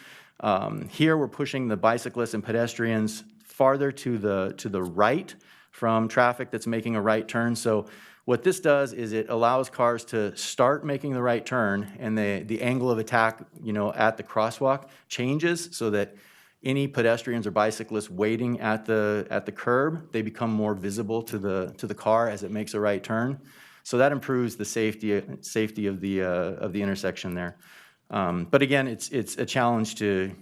Here we're pushing the bicyclists and pedestrians farther to the right from traffic that's making a right turn. So what this does is it allows cars to start making the right turn, and the angle of attack, at the crosswalk changes so that any pedestrians or bicyclists waiting at the curb, they become more visible to the car as it makes a right turn. So that improves the safety of the intersection there. But again, it's a challenge to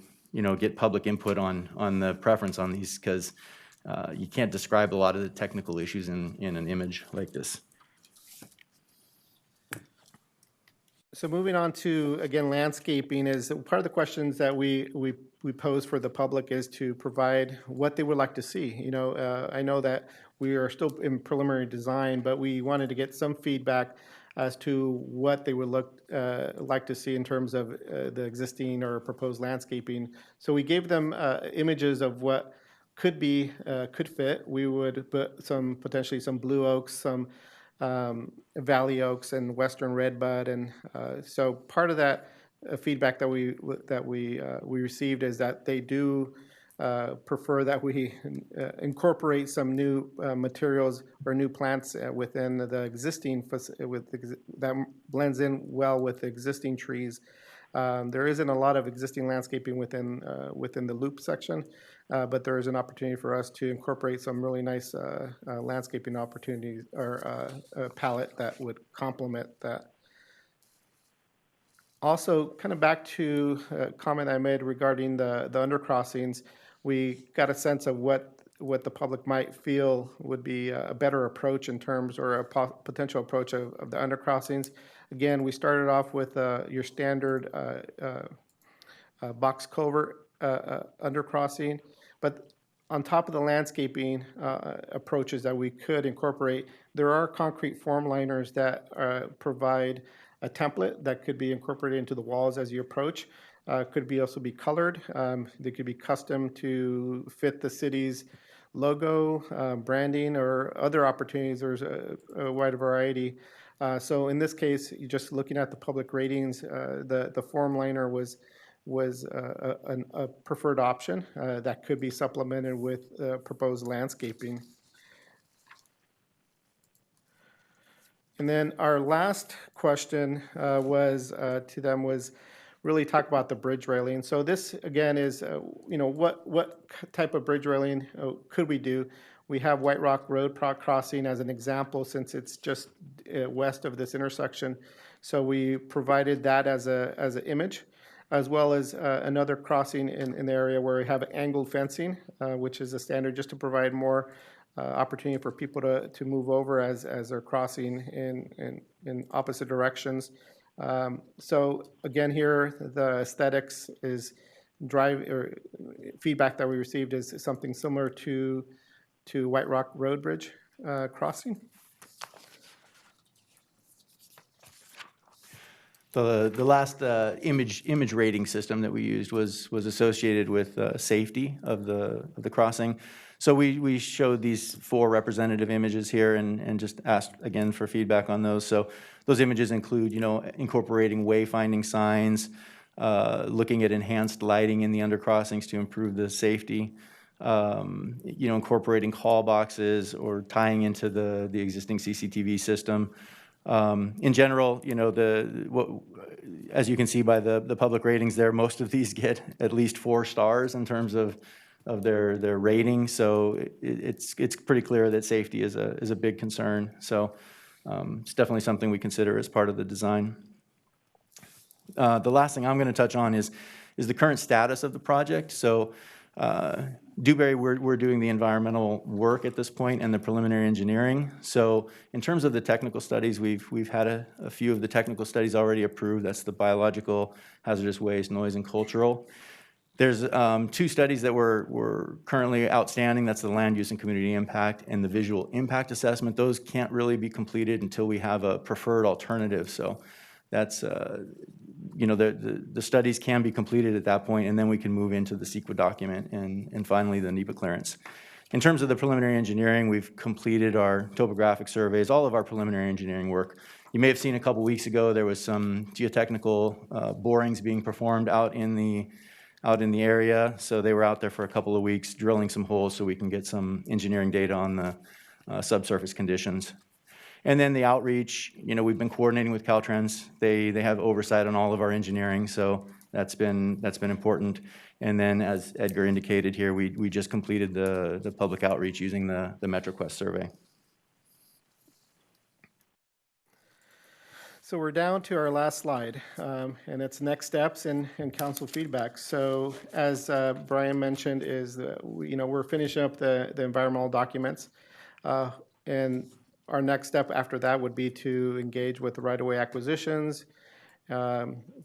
get public input on the preference on these, because you can't describe a lot of the technical issues in an image like this. So moving on to, again, landscaping, is part of the questions that we pose for the public is to provide what they would like to see. I know that we are still in preliminary design, but we wanted to get some feedback as to what they would like to see in terms of the existing or proposed landscaping. So we gave them images of what could fit. We would put potentially some blue oaks, some valley oaks and western redbud, and so part of that feedback that we received is that they do prefer that we incorporate some new materials or new plants within the existing that blends in well with the existing trees. There isn't a lot of existing landscaping within the loop section, but there is an opportunity for us to incorporate some really nice landscaping opportunities or palette that would complement that. Also, kind of back to a comment I made regarding the undercrossings, we got a sense of what the public might feel would be a better approach in terms, or a potential approach of the undercrossings. Again, we started off with your standard box culvert undercrossing, but on top of the landscaping approaches that we could incorporate, there are concrete form liners that provide a template that could be incorporated into the walls as you approach. Could also be colored. They could be custom to fit the city's logo, branding, or other opportunities. There's a wide variety. So in this case, just looking at the public ratings, the form liner was a preferred option that could be supplemented with proposed landscaping. And then our last question was really talk about the bridge railing. So this again is, what type of bridge railing could we do? We have White Rock Road crossing as an example, since it's just west of this intersection. So we provided that as an image, as well as another crossing in the area where we have angled fencing, which is a standard just to provide more opportunity for people to move over as they're crossing in opposite directions. So again, here the aesthetics is feedback that we received is something similar to White Rock Road Bridge crossing. The last image rating system that we used was associated with safety of the crossing. So we showed these 4 representative images here and just asked again for feedback on those. So those images include, incorporating wayfinding signs, looking at enhanced lighting in the undercrossings to improve the safety, incorporating call boxes or tying into the existing CCTV system. In general, as you can see by the public ratings there, most of these get at least 4 stars in terms of their rating. So it's pretty clear that safety is a big concern. So it's definitely something we consider as part of the design. The last thing I'm going to touch on is the current status of the project. So Dewberry, we're doing the environmental work at this point and the preliminary engineering. So in terms of the technical studies, we've had a few of the technical studies already approved. That's the biological, hazardous waste, noise, and cultural. There's 2 studies that were currently outstanding. That's the land use and community impact and the visual impact assessment. Those can't really be completed until we have a preferred alternative. So that's, you know, the studies can be completed at that point, and then we can move into the CEQA document and finally the NEPA clearance. In terms of the preliminary engineering, we've completed our topographic surveys, all of our preliminary engineering work. You may have seen a couple weeks ago there was some geotechnical borings being performed out in the area. So they were out there for a couple of weeks drilling some holes so we can get some engineering data on the subsurface conditions. And then the outreach, you know, we've been coordinating with Caltrans. They have oversight on all of our engineering, so that's been important. And then as Edgar indicated here, we just completed the public outreach using the MetroQuest survey. So we're down to our last slide, and it's next steps and council feedback. So as Brian mentioned, we're finishing up the environmental documents, and our next step after that would be to engage with the right-of-way acquisitions,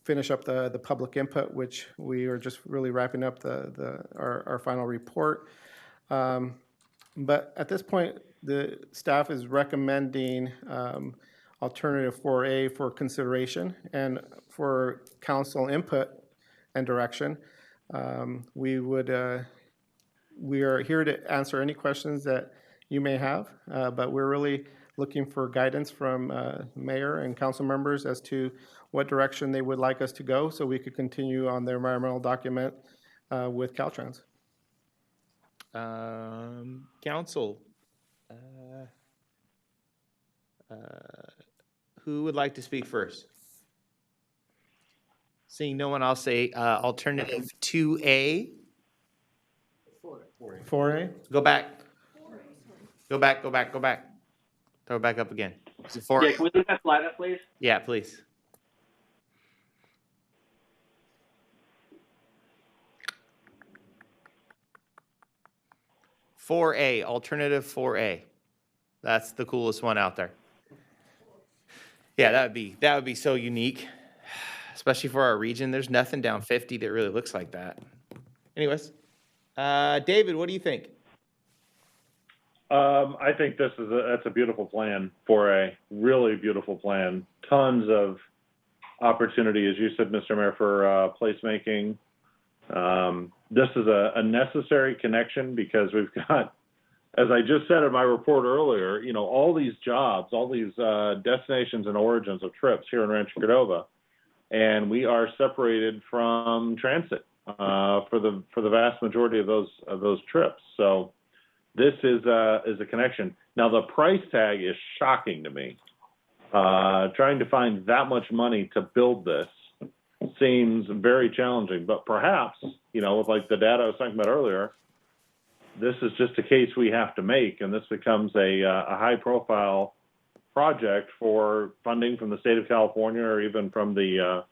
finish up the public input, which we are just really wrapping up our final report. But at this point, the staff is recommending alternative 4A for consideration and for council input and direction. We are here to answer any questions that you may have, but we're really looking for guidance from mayor and council members as to what direction they would like us to go so we could continue on the environmental document with Caltrans. Council, who would like to speak first? Seeing no one, I'll say alternative 2A. 4A? Go back. Go back. Throw it back up again. Is it 4A? Yeah, can we look that slide up, please? Yeah, please. Alternative 4A. That's the coolest one out there. Yeah, that would be so unique, especially for our region. There's nothing down 50 that really looks like that. Anyways, David, what do you think? I think that's a beautiful plan, for a really beautiful plan. Tons of opportunity, as you said, Mr. Mayor, for placemaking. This is a necessary connection because we've got, as I just said in my report earlier, you know, all these jobs, all these destinations and origins of trips here in Rancho Cordova, and we are separated from transit for the vast majority of those trips. So this is a connection. Now the price tag is shocking to me. Trying to find that much money to build this seems very challenging, but perhaps, you know, with like the data I was talking about earlier, this is just a case we have to make, and this becomes a high-profile project for funding from the state of California or even from the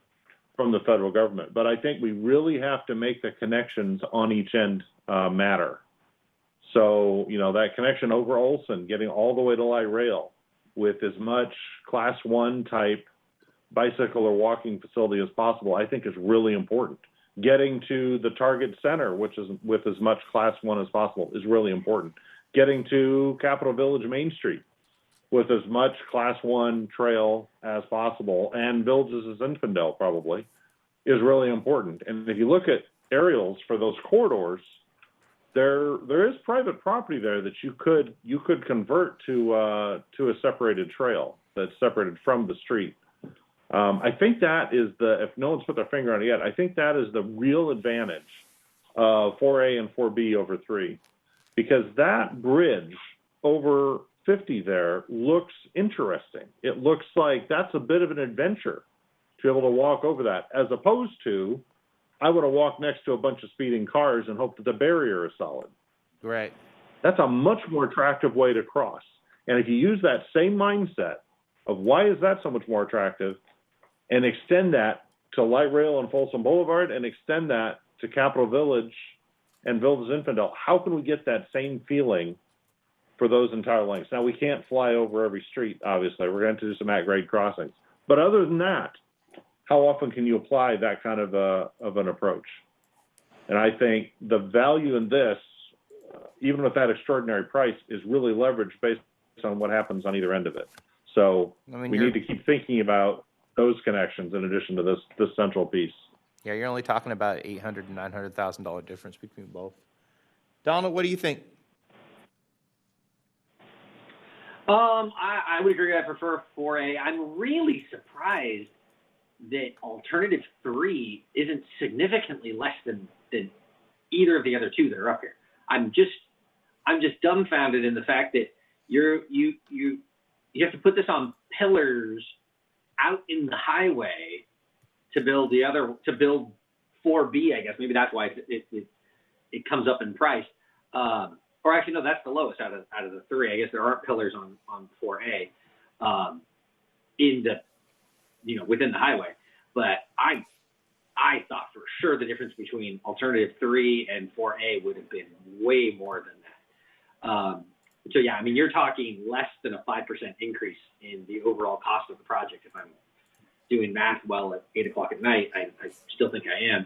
federal government. But I think we really have to make the connections on each end matter. So, you know, that connection over Olson, getting all the way to light rail with as much Class 1 type bicycle or walking facility as possible, I think is really important. Getting to the target center, which is with as much Class 1 as possible, is really important. Getting to Capitol Village Main Street with as much Class 1 trail as possible, and Villages as Infidel probably, is really important. And if you look at aerials for those corridors, there is private property there that you could convert to a separated trail that's separated from the street. I think that is if no one's put their finger on it yet, I think that is the real advantage of 4A and 4B over 3, because that bridge over 50 there looks interesting. It looks like that's a bit of an adventure to be able to walk over that, as opposed to I would have walked next to a bunch of speeding cars and hoped that the barrier is solid. Right. That's a much more attractive way to cross. And if you use that same mindset of why is that so much more attractive, and extend that to light rail and Folsom Boulevard, and extend that to Capitol Village and Villages Infidel, how can we get that same feeling for those entire lengths? Now, we can't fly over every street, obviously. We're going to do some at-grade crossings. But other than that, how often can you apply that kind of an approach? And I think the value in this, even with that extraordinary price, is really leveraged based on what happens on either end of it. So we need to keep thinking about those connections in addition to this central piece. Yeah, you're only talking about $800,000 and $900,000 difference between both. Donald, what do you think? I would agree. I prefer 4A. I'm really surprised that alternative 3 isn't significantly less than either of the other two that are up here. I'm just dumbfounded in the fact that you have to put this on pillars out in the highway to build 4B, I guess. Maybe that's why it comes up in price. Or actually, no, that's the lowest out of the 3. I guess there aren't pillars on 4A within the highway. But I thought for sure the difference between alternative 3 and 4A would have been way more than that. So yeah, I mean, you're talking less than a 5% increase in the overall cost of the project. If I'm doing math well at 8 o'clock at night, I still think I am.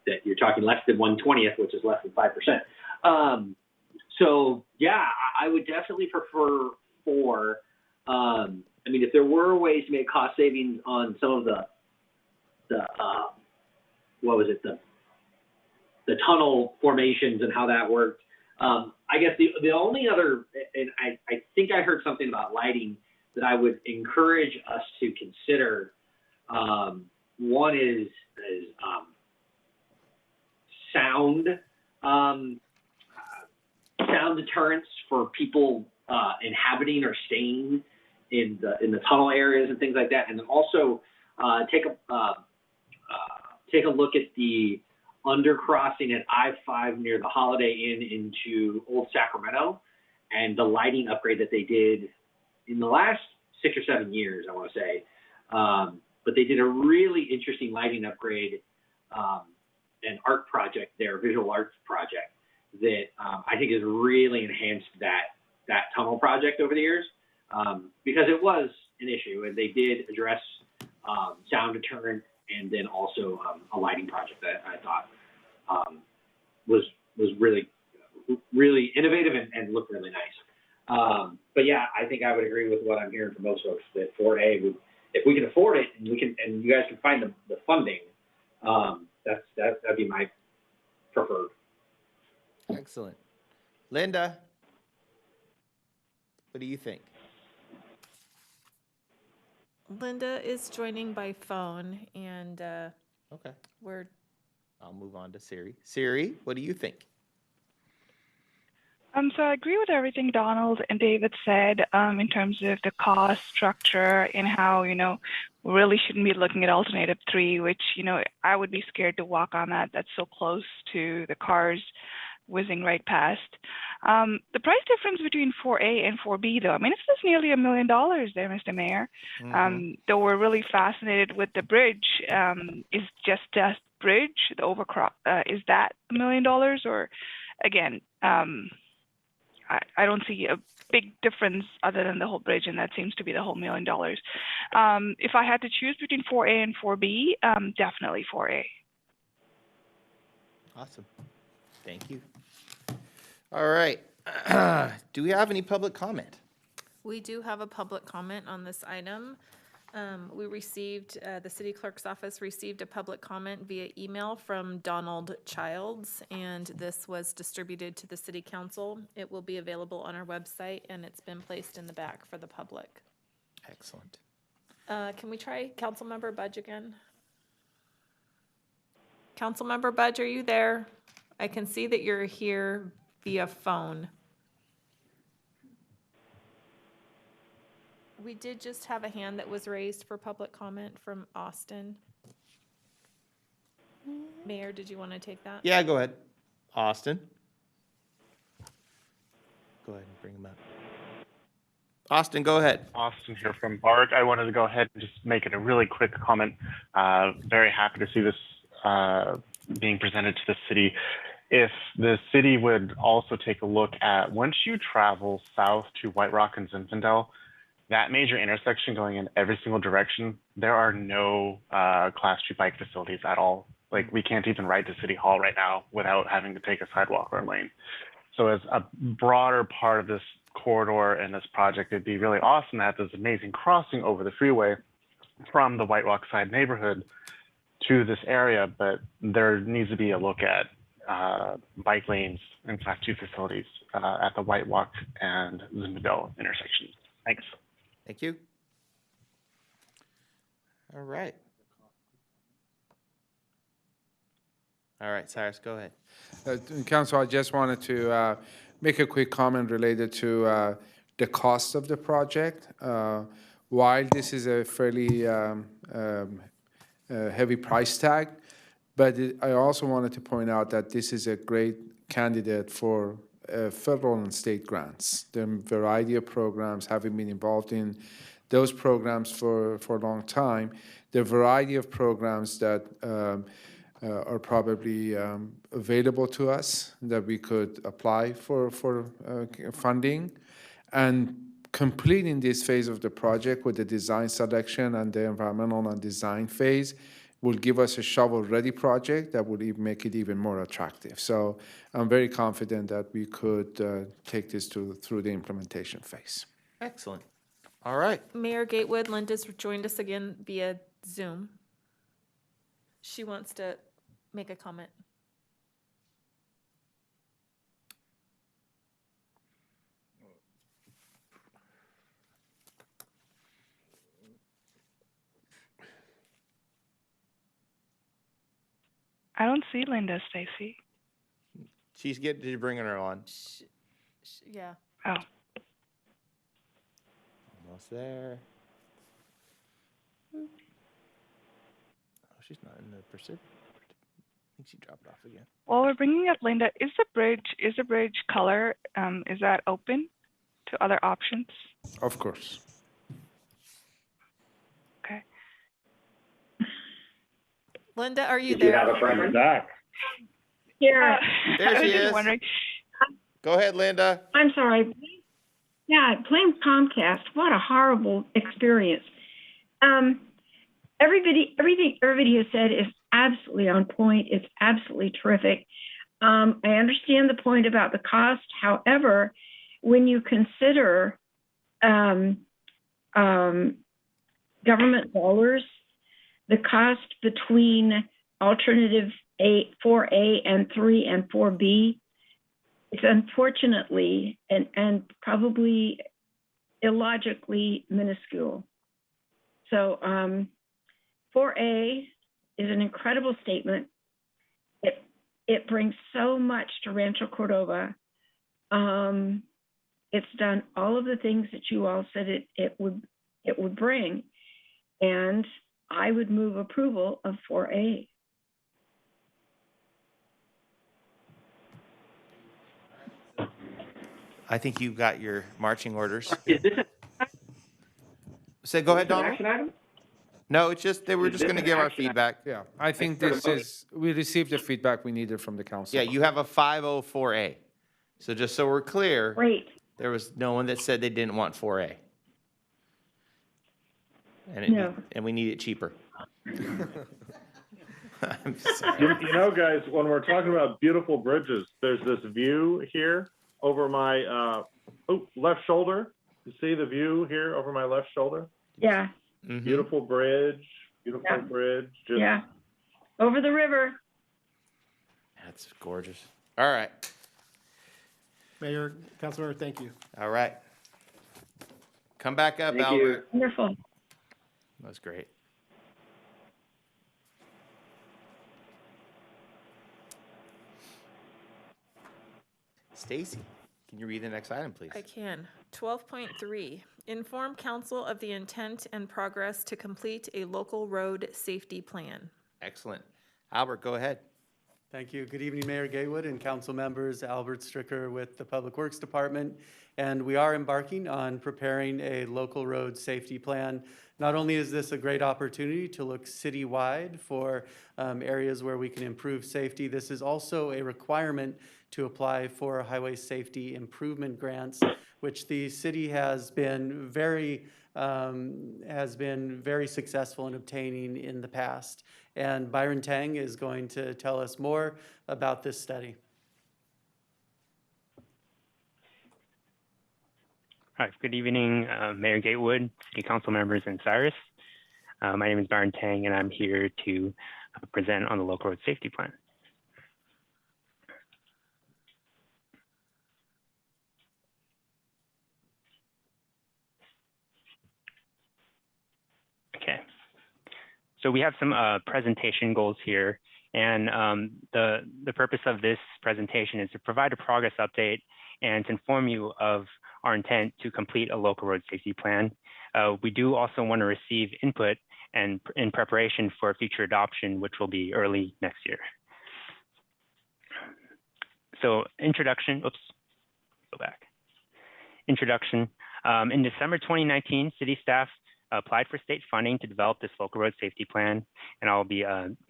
That you're talking less than 1/20th, which is less than 5%. So yeah, I would definitely prefer 4. I mean, if there were ways to make cost savings on some of the tunnel formations and how that worked. I guess the only other, and I think I heard something about lighting that I would encourage us to consider. One is sound deterrence for people inhabiting or staying in the tunnel areas and things like that, and then also take a look at the undercrossing at I-5 near the Holiday Inn into Old Sacramento and the lighting upgrade that they did in the last 6 or 7 years, I want to say. But they did a really interesting lighting upgrade, an art project there, visual arts project, that I think has really enhanced that tunnel project over the years, because it was an issue, and they did address sound deterrent and then also a lighting project that I thought was really, really innovative and looked really nice. But yeah, I think I would agree with what I'm hearing from most folks that 4A would, if we can afford it and you guys can find the funding, that'd be my preferred. Excellent. Linda, what do you think? Linda is joining by phone, and Okay. we're I'll move on to Siri. Siri, what do you think? So I agree with everything Donald and David said in terms of the cost structure and how, we really shouldn't be looking at alternative 3, which, I would be scared to walk on that. That's so close to the cars whizzing right past. The price difference between 4A and 4B, though, I mean, it's just nearly $1 million there, Mr. Mayor. Though we're really fascinated with the bridge. Is just that bridge, the overcross, is that $1 million? Or, again, I don't see a big difference other than the whole bridge, and that seems to be the whole $1 million. If I had to choose between 4A and 4B, definitely 4A. Awesome. Thank you. All right. Do we have any public comment? We do have a public comment on this item. We received, the city clerk's office received a public comment via email from Donald Childs, and this was distributed to the city council. It will be available on our website, and it's been placed in the back for the public. Excellent. Can we try Councilmember Budge again? Councilmember Budge, are you there? I can see that you're here via phone. We did just have a hand that was raised for public comment from Austin. Mayor, did you want to take that? Yeah, go ahead. Austin. Go ahead and bring him up. Austin, go ahead. Austin here from BARC. I wanted to go ahead and just make it a really quick comment. Very happy to see this being presented to the city. If the city would also take a look at, once you travel south to White Rock and Zinfandel, that major intersection going in every single direction, there are no Class 2 bike facilities at all Like, we can't even ride to City Hall right now without having to take a sidewalk or a lane. So as a broader part of this corridor and this project, it'd be really awesome to have this amazing crossing over the freeway from the White Rock side neighborhood to this area, but there needs to be a look at bike lanes and Class 2 facilities at the White Rock and Zimbabwe intersections. Thanks. Thank you. All right. All right, Cyrus, go ahead. Council, I just wanted to make a quick comment related to the cost of the project. While this is a fairly heavy price tag, but I also wanted to point out that this is a great candidate for federal and state grants. There are a variety of programs, having been involved in those programs for a long time. There are a variety of programs that are probably available to us that we could apply for funding. And completing this phase of the project with the design selection and the environmental and design phase will give us a shovel-ready project that would even make it even more attractive. So I'm very confident that we could take this through the implementation phase. Excellent. All right. Mayor Gatewood, Linda's joined us again via Zoom. She wants to make a comment. I don't see Linda, Stacy. She's bringing her on. Yeah. Oh. Almost there. Oh, she's not in the pursuit. I think she dropped off again. Well, we're bringing up Linda. Is the bridge color, is that open to other options? Of course. Okay. Linda, are you there? have a friend back. Here. There she is. Wondering. Go ahead, Linda. I'm sorry. Yeah, playing Comcast, what a horrible experience. Everything everybody has said is absolutely on point. It's absolutely terrific. I understand the point about the cost. However, when you consider government dollars, the cost between alternative 4A and 3 and 4B, it's unfortunately and probably illogically minuscule. So 4A is an incredible statement. It brings so much to Rancho Cordova. It's done all of the things that you all said it would bring, and I would move approval of 4A. I think you got your marching orders. Is this Say, go ahead, an Donald. action item? No, it's just they were just going to give our feedback. Yeah, I think we received the feedback we needed from the council. Yeah, you have a 504A. So just so we're clear, Great. there was no one that said they didn't want 4A. No. And we need it cheaper. I'm sorry. You know, guys, when we're talking about beautiful bridges, there's this view here over my left shoulder. You see the view here over my left shoulder? Yeah. Mhm. Beautiful bridge. Yeah. Bridge. Just, Yeah. Over the river. That's gorgeous. All right. Mayor, Councilmember, thank you. All right. Come back up, Thank you. Albert. Wonderful. That was great. Stacy, can you read the next item, please? I can. 12.3, inform council of the intent and progress to complete a local road safety plan. Excellent. Albert, go ahead. Thank you. Good evening, Mayor Gatewood and council members. Albert Stricker with the Public Works Department. And we are embarking on preparing a local road safety plan Not only is this a great opportunity to look citywide for areas where we can improve safety, this is also a requirement to apply for highway safety improvement grants, which the city has been very successful in obtaining in the past. And Byron Tang is going to tell us more about this study. Hi, good evening, Mayor Gatewood, City Council members, and Cyrus. My name is Byron Tang, and I'm here to present on the local road safety plan. Okay, so we have some presentation goals here, and the purpose of this presentation is to provide a progress update and to inform you of our intent to complete a local road safety plan. We do also want to receive input and in preparation for future adoption, which will be early next year. So introduction, oops, go back. Introduction. In December 2019, city staff applied for state funding to develop this local road safety plan, and I'll be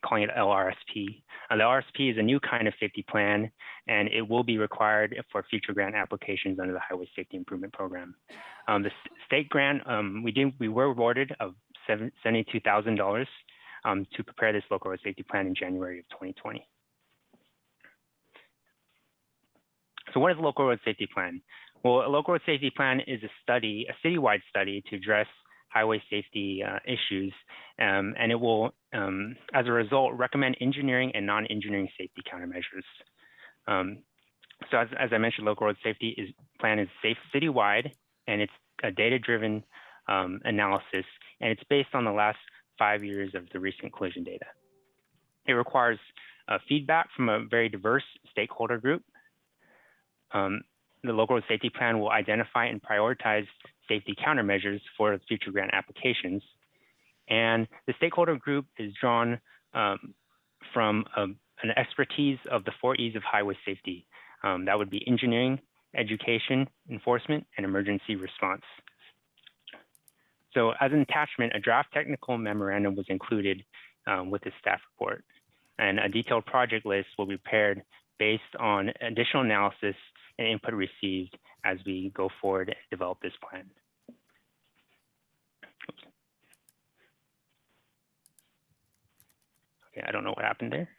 calling it LRSP. The LRSP is a new kind of safety plan, and it will be required for future grant applications under the Highway Safety Improvement Program. The state grant, we were awarded of $72,000 to prepare this local road safety plan in January of 2020. So what is a local road safety plan? Well, a local road safety plan is a study, a citywide study to address highway safety issues, and it will, as a result, recommend engineering and non-engineering safety countermeasures. So as I mentioned, local road safety plan is safe citywide, and it's a data-driven analysis, and it's based on the last 5 years of the recent collision data. It requires feedback from a very diverse stakeholder group. The local road safety plan will identify and prioritize safety countermeasures for future grant applications. And the stakeholder group is drawn from an expertise of the 4 E's of highway safety. That would be engineering, education, enforcement, and emergency response. So as an attachment, a draft technical memorandum was included with the staff report. And a detailed project list will be prepared based on additional analysis and input received as we go forward and develop this plan. Oops. Okay, I don't know what happened there.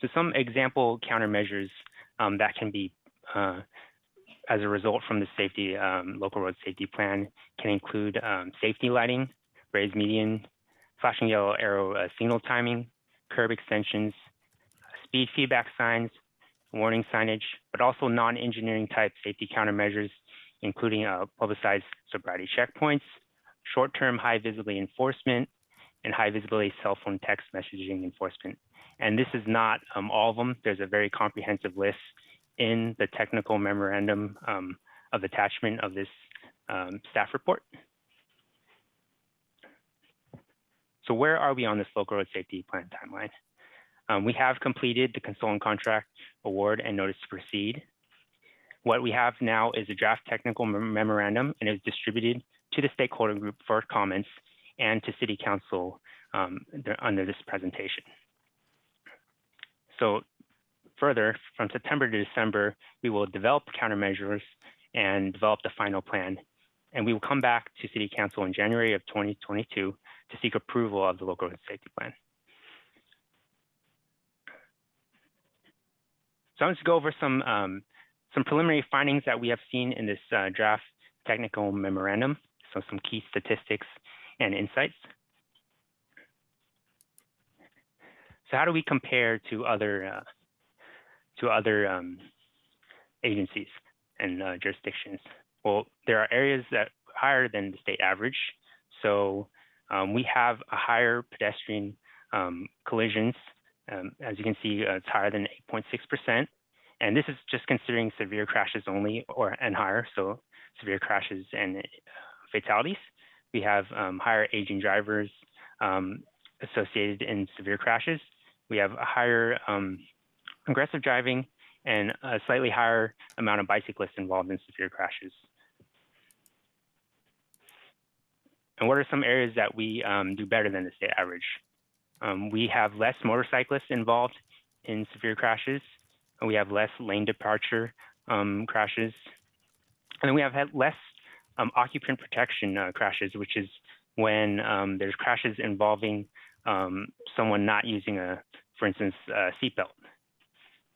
So some example countermeasures that can be as a result from the safety local road safety plan can include safety lighting, raised median, flashing yellow arrow signal timing, curb extensions, speed feedback signs, warning signage, but also non-engineering type safety countermeasures, including publicized sobriety checkpoints, short-term high visibility enforcement, and high visibility cell phone text messaging enforcement. And this is not all of them. There's a very comprehensive list in the technical memorandum of attachment of this staff report. So where are we on this local road safety plan timeline? We have completed the consultant contract award and notice to proceed. What we have now is a draft technical memorandum, and it was distributed to the stakeholder group for comments and to City Council under this presentation. So further, from September to December, we will develop countermeasures and develop the final plan. And we will come back to City Council in January of 2022 to seek approval of the local road safety plan. So I'm just going to go over some preliminary findings that we have seen in this draft technical memorandum. So some key statistics and insights. So how do we compare to other agencies and jurisdictions? Well, there are areas that are higher than the state average. So we have a higher pedestrian collisions. As you can see, it's higher than 8.6%. And this is just considering severe crashes only and higher, so severe crashes and fatalities. We have higher aging drivers associated in severe crashes. We have a higher aggressive driving and a slightly higher amount of bicyclists involved in severe crashes. And what are some areas that we do better than the state average? We have less motorcyclists involved in severe crashes, and we have less lane departure crashes, and then we have had less occupant protection crashes, which is when there's crashes involving someone not using for instance, a seatbelt.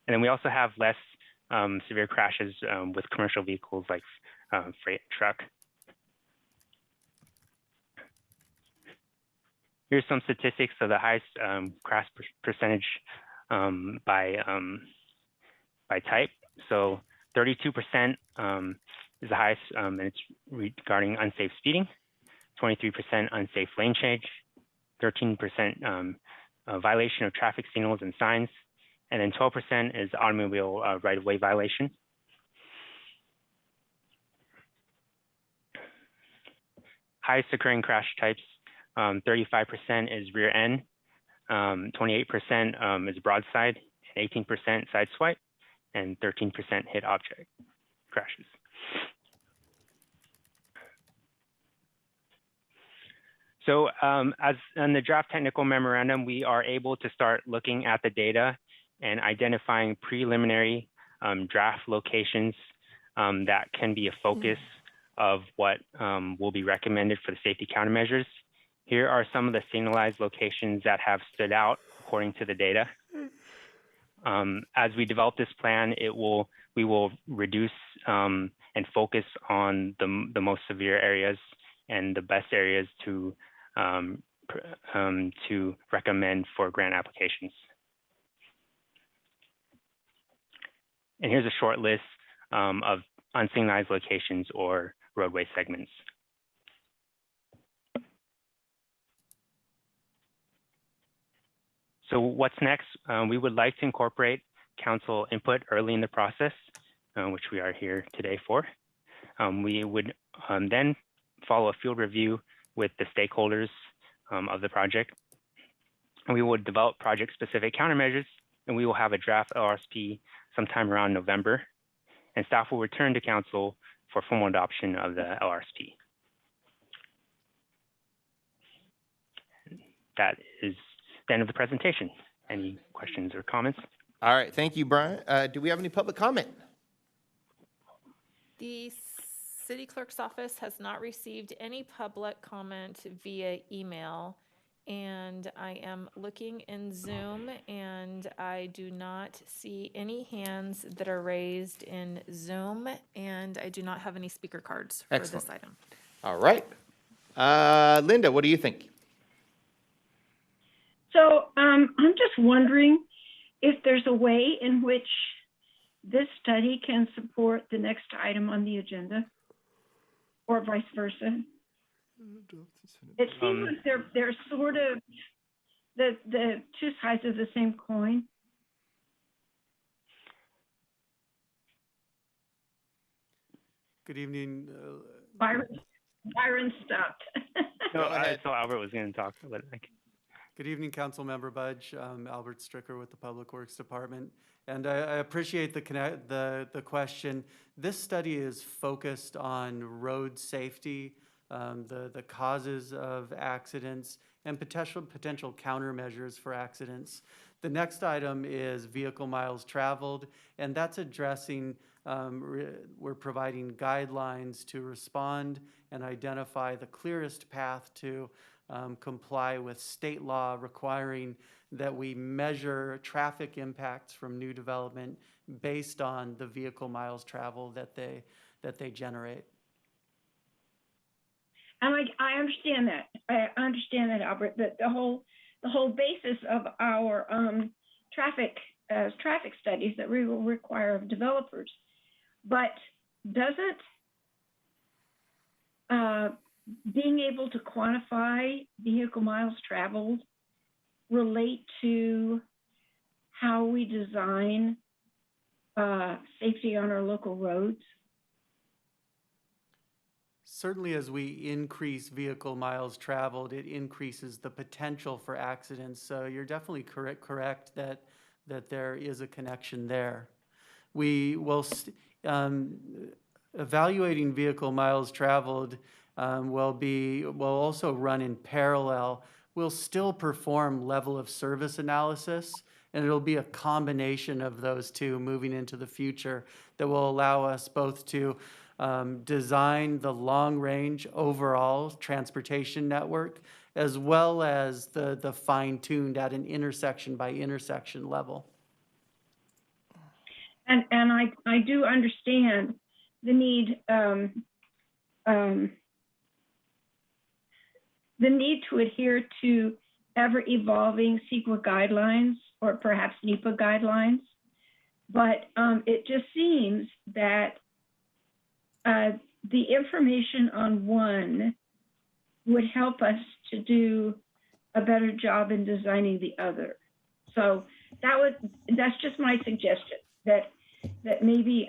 And then we also have less severe crashes with commercial vehicles like freight truck. Here's some statistics of the highest crash percentage by type. So 32% is the highest, and it's regarding unsafe speeding. 23% unsafe lane change. 13% violation of traffic signals and signs, and then 12% is automobile right-of-way violation. Highest occurring crash types, 35% is rear end, 28% is broadside, 18% side swipe, and 13% hit object crashes. So as in the draft technical memorandum, we are able to start looking at the data and identifying preliminary draft locations that can be a focus of what will be recommended for the safety countermeasures. Here are some of the signalized locations that have stood out according to the data. As we develop this plan, we will reduce and focus on the most severe areas and the best areas to recommend for grant applications. And here's a short list of unsignalized locations or roadway segments. So what's next? We would like to incorporate council input early in the process, which we are here today for. We would then follow a field review with the stakeholders of the project. And we will develop project-specific countermeasures, and we will have a draft LRSP sometime around November. And staff will return to council for formal adoption of the LRSP. That is the end of the presentation. Any questions or comments? All right, thank you, Brian. Do we have any public comment? The city clerk's office has not received any public comment via email, and I am looking in Zoom, and I do not see any hands that are raised in Zoom, and I do not have any speaker cards for this item. All right. Linda, what do you think? So I'm just wondering if there's a way in which this study can support the next item on the agenda, or vice versa. It seems like they're sort of the two sides of the same coin. Good evening. Byron stopped. No, I thought Albert was going to talk. But Good evening, Council Member Budge. Albert Stricker with the Public Works Department. And I appreciate the question. This study is focused on road safety, the causes of accidents, and potential countermeasures for accidents. The next item is vehicle miles traveled, and that's addressing, we're providing guidelines to respond and identify the clearest path to comply with state law requiring that we measure traffic impacts from new development based on the vehicle miles traveled that they generate. And I understand that. I understand that, Albert. That the whole basis of our traffic studies that we will require of developers, but doesn't being able to quantify vehicle miles traveled relate to how we design safety on our local roads? Certainly, as we increase vehicle miles traveled, it increases the potential for accidents. So you're definitely correct that there is a connection there. We will evaluating vehicle miles traveled will also run in parallel. We'll still perform level of service analysis, and it'll be a combination of those two moving into the future that will allow us both to design the long-range overall transportation network, as well as the fine-tuned at an intersection by intersection level. And I do understand the need to adhere to ever-evolving CEQA guidelines or perhaps NEPA guidelines, but it just seems that the information on one would help us to do a better job in designing the other. So that's just my suggestion, that maybe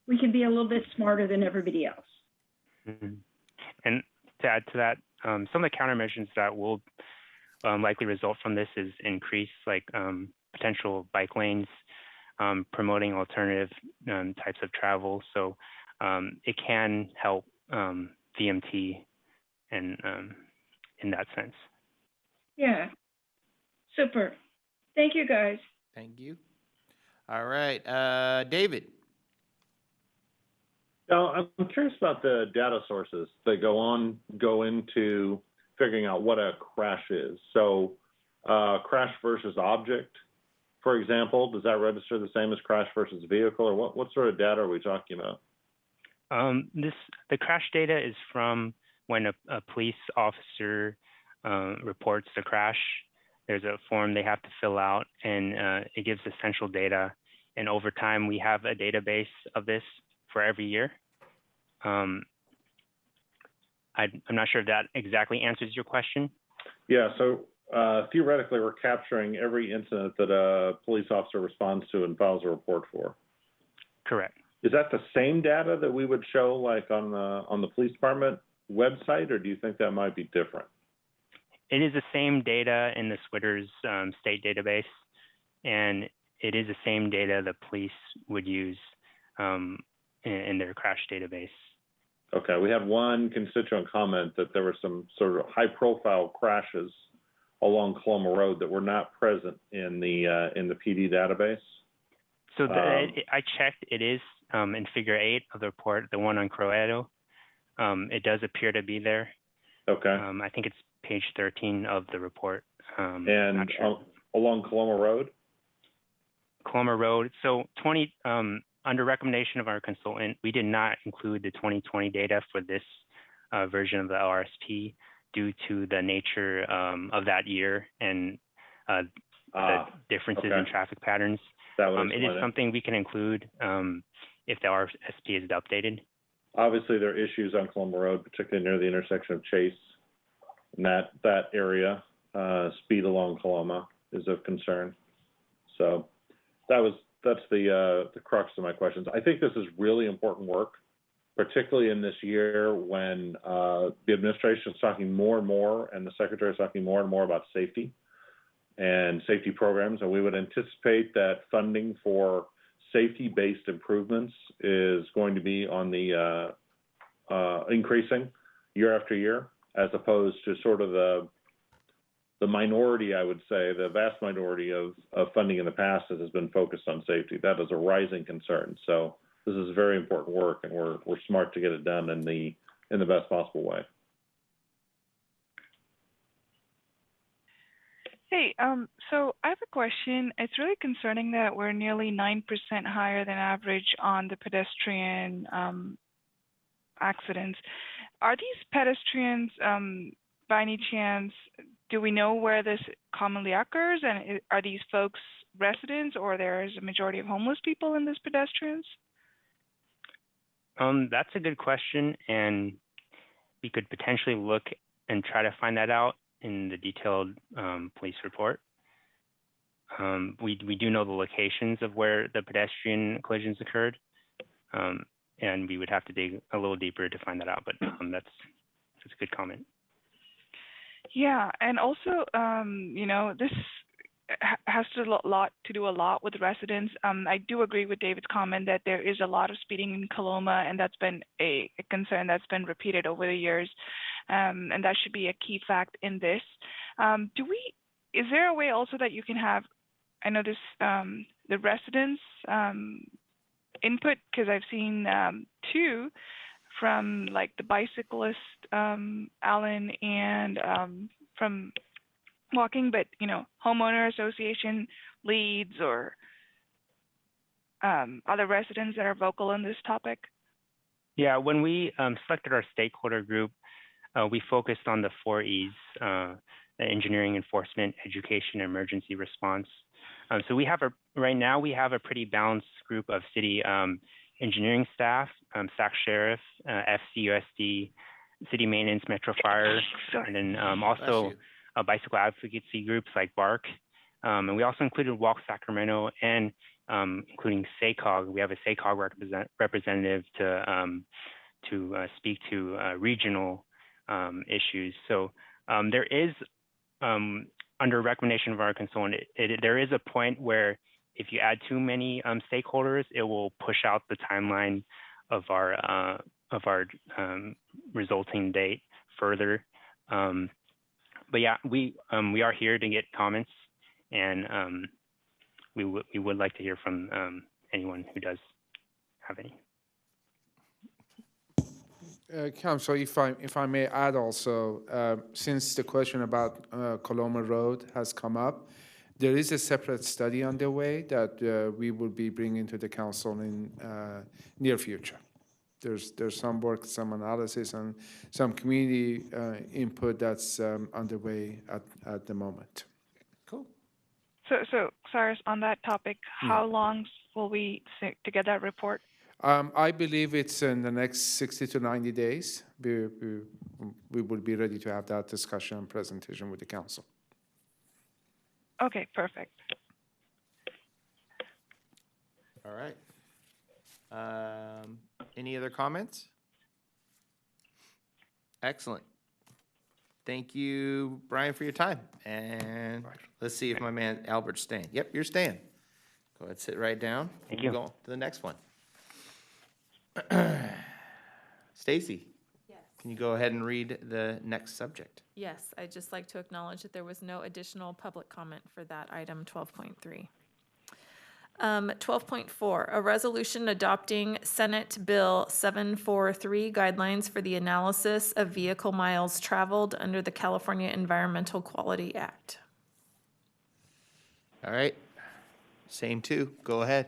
we can be a little bit smarter than everybody else. Mm-hmm. And to add to that, some of the countermeasures that will likely result from this is increase potential bike lanes, promoting alternative types of travel. So it can help VMT and in that sense. Yeah, super. Thank you, guys. Thank you. All right, David. Now, I'm curious about the data sources that go into figuring out what a crash is. So, crash versus object, for example, does that register the same as crash versus vehicle, or what sort of data are we talking about? The crash data is from when a police officer reports the crash. There's a form they have to fill out, and it gives essential data. And over time, we have a database of this for every year. I'm not sure if that exactly answers your question. Yeah, so theoretically, we're capturing every incident that a police officer responds to and files a report for. Correct. Is that the same data that we would show like on the police department website, or do you think that might be different? It is the same data in the SWITR's state database, and it is the same data the police would use in their crash database. Okay, we had one constituent comment that there were some sort of high-profile crashes along Coloma Road that were not present in the PD database. So I checked. It is in Figure 8 of the report, the one on Croedo. It does appear to be there. Okay. I think it's page 13 of the report. And sure. Along Coloma Road? Coloma Road. So under recommendation of our consultant, we did not include the 2020 data for this version of the LRSP due to the nature of that year and the differences in traffic patterns. It is something we can include if the RSP is updated. Obviously, there are issues on Coloma Road, particularly near the intersection of Chase. And that area, speed along Coloma is of concern. So that's the crux of my questions. I think this is really important work, particularly in this year when the administration is talking more and more, and the secretary is talking more and more about safety and safety programs. And we would anticipate that funding for safety-based improvements is going to be on the increasing year after year, as opposed to sort of the minority, I would say, the vast minority of funding in the past that has been focused on safety. That is a rising concern. So this is very important work, and we're smart to get it done in the best possible way. Hey, so I have a question. It's really concerning that we're nearly 9% higher than average on the pedestrian accidents. Are these pedestrians, by any chance, do we know where this commonly occurs? And are these folks residents, or there's a majority of homeless people in these pedestrians? That's a good question, and we could potentially look and try to find that out in the detailed police report. We do know the locations of where the pedestrian collisions occurred, and we would have to dig a little deeper to find that out, but that's a good comment. Yeah, and also, this has to do a lot with residents. I do agree with David's comment that there is a lot of speeding in Coloma, and that's been a concern that's been repeated over the years, and that should be a key fact in this. Is there a way also that you can have, I know this, the residents input, because I've seen two from like the bicyclist, Alan, and from walking, but homeowner association leads or other residents that are vocal on this topic? Yeah, when we selected our stakeholder group, we focused on the 4 E's, engineering, enforcement, education, and emergency response. So right now we have a pretty balanced group of city engineering staff, SAC Sheriff, FCUSD, City Maintenance, Metro Fire, and then also bicycle advocacy groups like BARC. And we also included Walk Sacramento and including SACOG. We have a SACOG representative to speak to regional issues. So there is, under recommendation of our consultant, there is a point where if you add too many stakeholders, it will push out the timeline of our resulting date further. But yeah, we are here to get comments, and we would like to hear from anyone who does have any. Council, if I may add also, since the question about Coloma Road has come up, there is a separate study underway that we will be bringing to the council in near future. There's some work, some analysis, and some community input that's underway at the moment. Cool. So Cyrus, on that topic, how long will we take to get that report? I believe it's in the next 60 to 90 days. We will be ready to have that discussion and presentation with the council. Okay, perfect. All right. Any other comments? Excellent. Thank you, Brian, for your time. And let's see if my man Albert's staying. Yep, you're staying. Go ahead, sit right down. Thank you. Go to the next one. Stacy. Yes. Can you go ahead and read the next subject? Yes, I'd just like to acknowledge that there was no additional public comment for that item 12.3. 12.4, a resolution adopting Senate Bill 743 guidelines for the analysis of vehicle miles traveled under the California Environmental Quality Act. All right. Same two. Go ahead.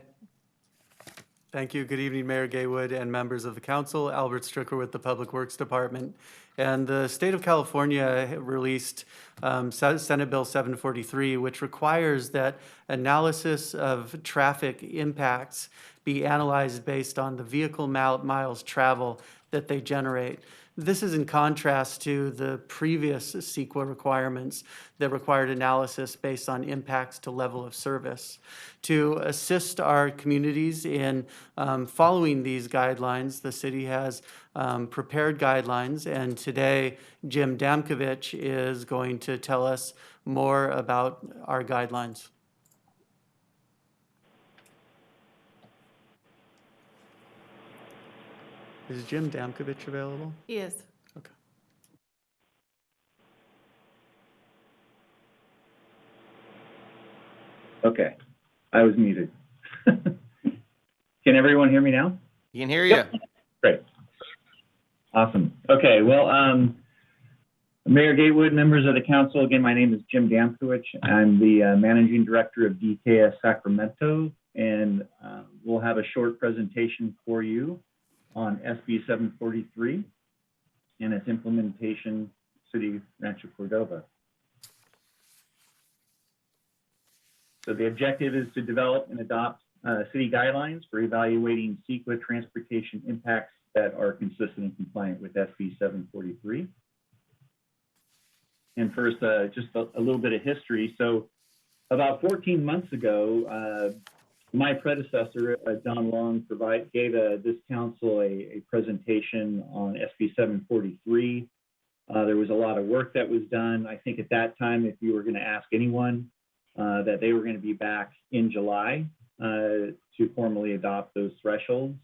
Thank you. Good evening, Mayor Gaywood and members of the council. Albert Stricker with the Public Works Department. And the state of California released Senate Bill 743, which requires that analysis of traffic impacts be analyzed based on the vehicle miles travel that they generate. This is in contrast to the previous CEQA requirements that required analysis based on impacts to level of service. To assist our communities in following these guidelines, the city has prepared guidelines, and today Jim Damkovich is going to tell us more about our guidelines. Is Jim Damkovich available? He is. Okay. Okay, I was muted. Can everyone hear me now? You can hear you. Yep. Great. Awesome. Okay, well, Mayor Gatewood, members of the council, again, my name is Jim Damkowicz. I'm the Managing Director of DKS Sacramento, and we'll have a short presentation for you on SB 743 and its implementation, City of Rancho Cordova. So the objective is to develop and adopt city guidelines for evaluating CEQA transportation impacts that are consistent and compliant with SB 743. And first, just a little bit of history. So about 14 months ago, my predecessor, Don Long, gave this council a presentation on SB 743. There was a lot of work that was done. I think at that time, if you were going to ask anyone, that they were going to be back in July to formally adopt those thresholds.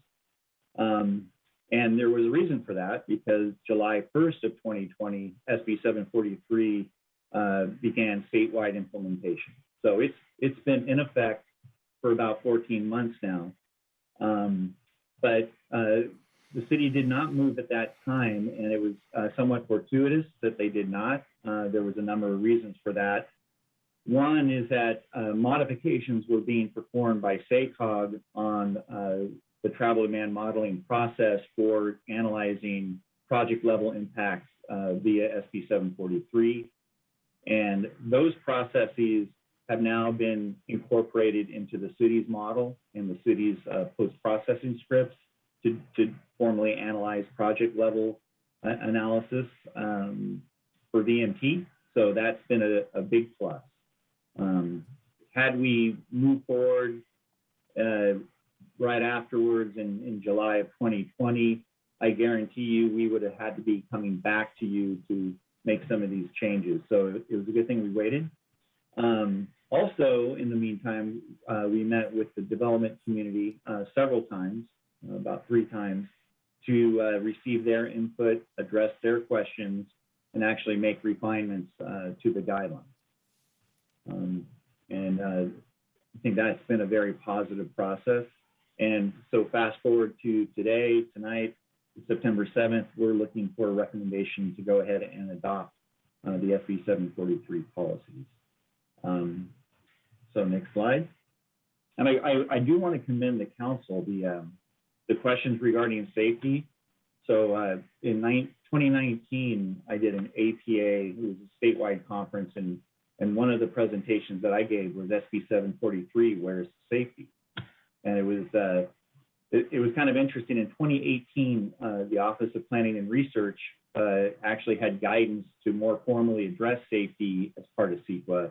And there was a reason for that, because July 1st of 2020, SB 743 began statewide implementation. So it's been in effect for about 14 months now. But the city did not move at that time, and it was somewhat fortuitous that they did not. There was a number of reasons for that. One is that modifications were being performed by SACOG on the travel demand modeling process for analyzing project level impacts via SB 743. And those processes have now been incorporated into the city's model and the city's post-processing scripts to formally analyze project level analysis for VMT. So that's been a big plus. Had we moved forward right afterwards in July of 2020, I guarantee you we would have had to be coming back to you to make some of these changes. So it was a good thing we waited. Also, in the meantime, we met with the development community several times, about 3 times, to receive their input, address their questions, and actually make refinements to the guidelines. I think that's been a very positive process. And so fast forward to tonight, September 7th, we're looking for a recommendation to go ahead and adopt the SB 743 policies. So next slide. And I do want to commend the council, the questions regarding safety. So in 2019, I did an APA, it was a statewide conference, and one of the presentations that I gave was SB 743, where's safety? And it was kind of interesting. In 2018, the Office of Planning and Research actually had guidance to more formally address safety as part of CEQA.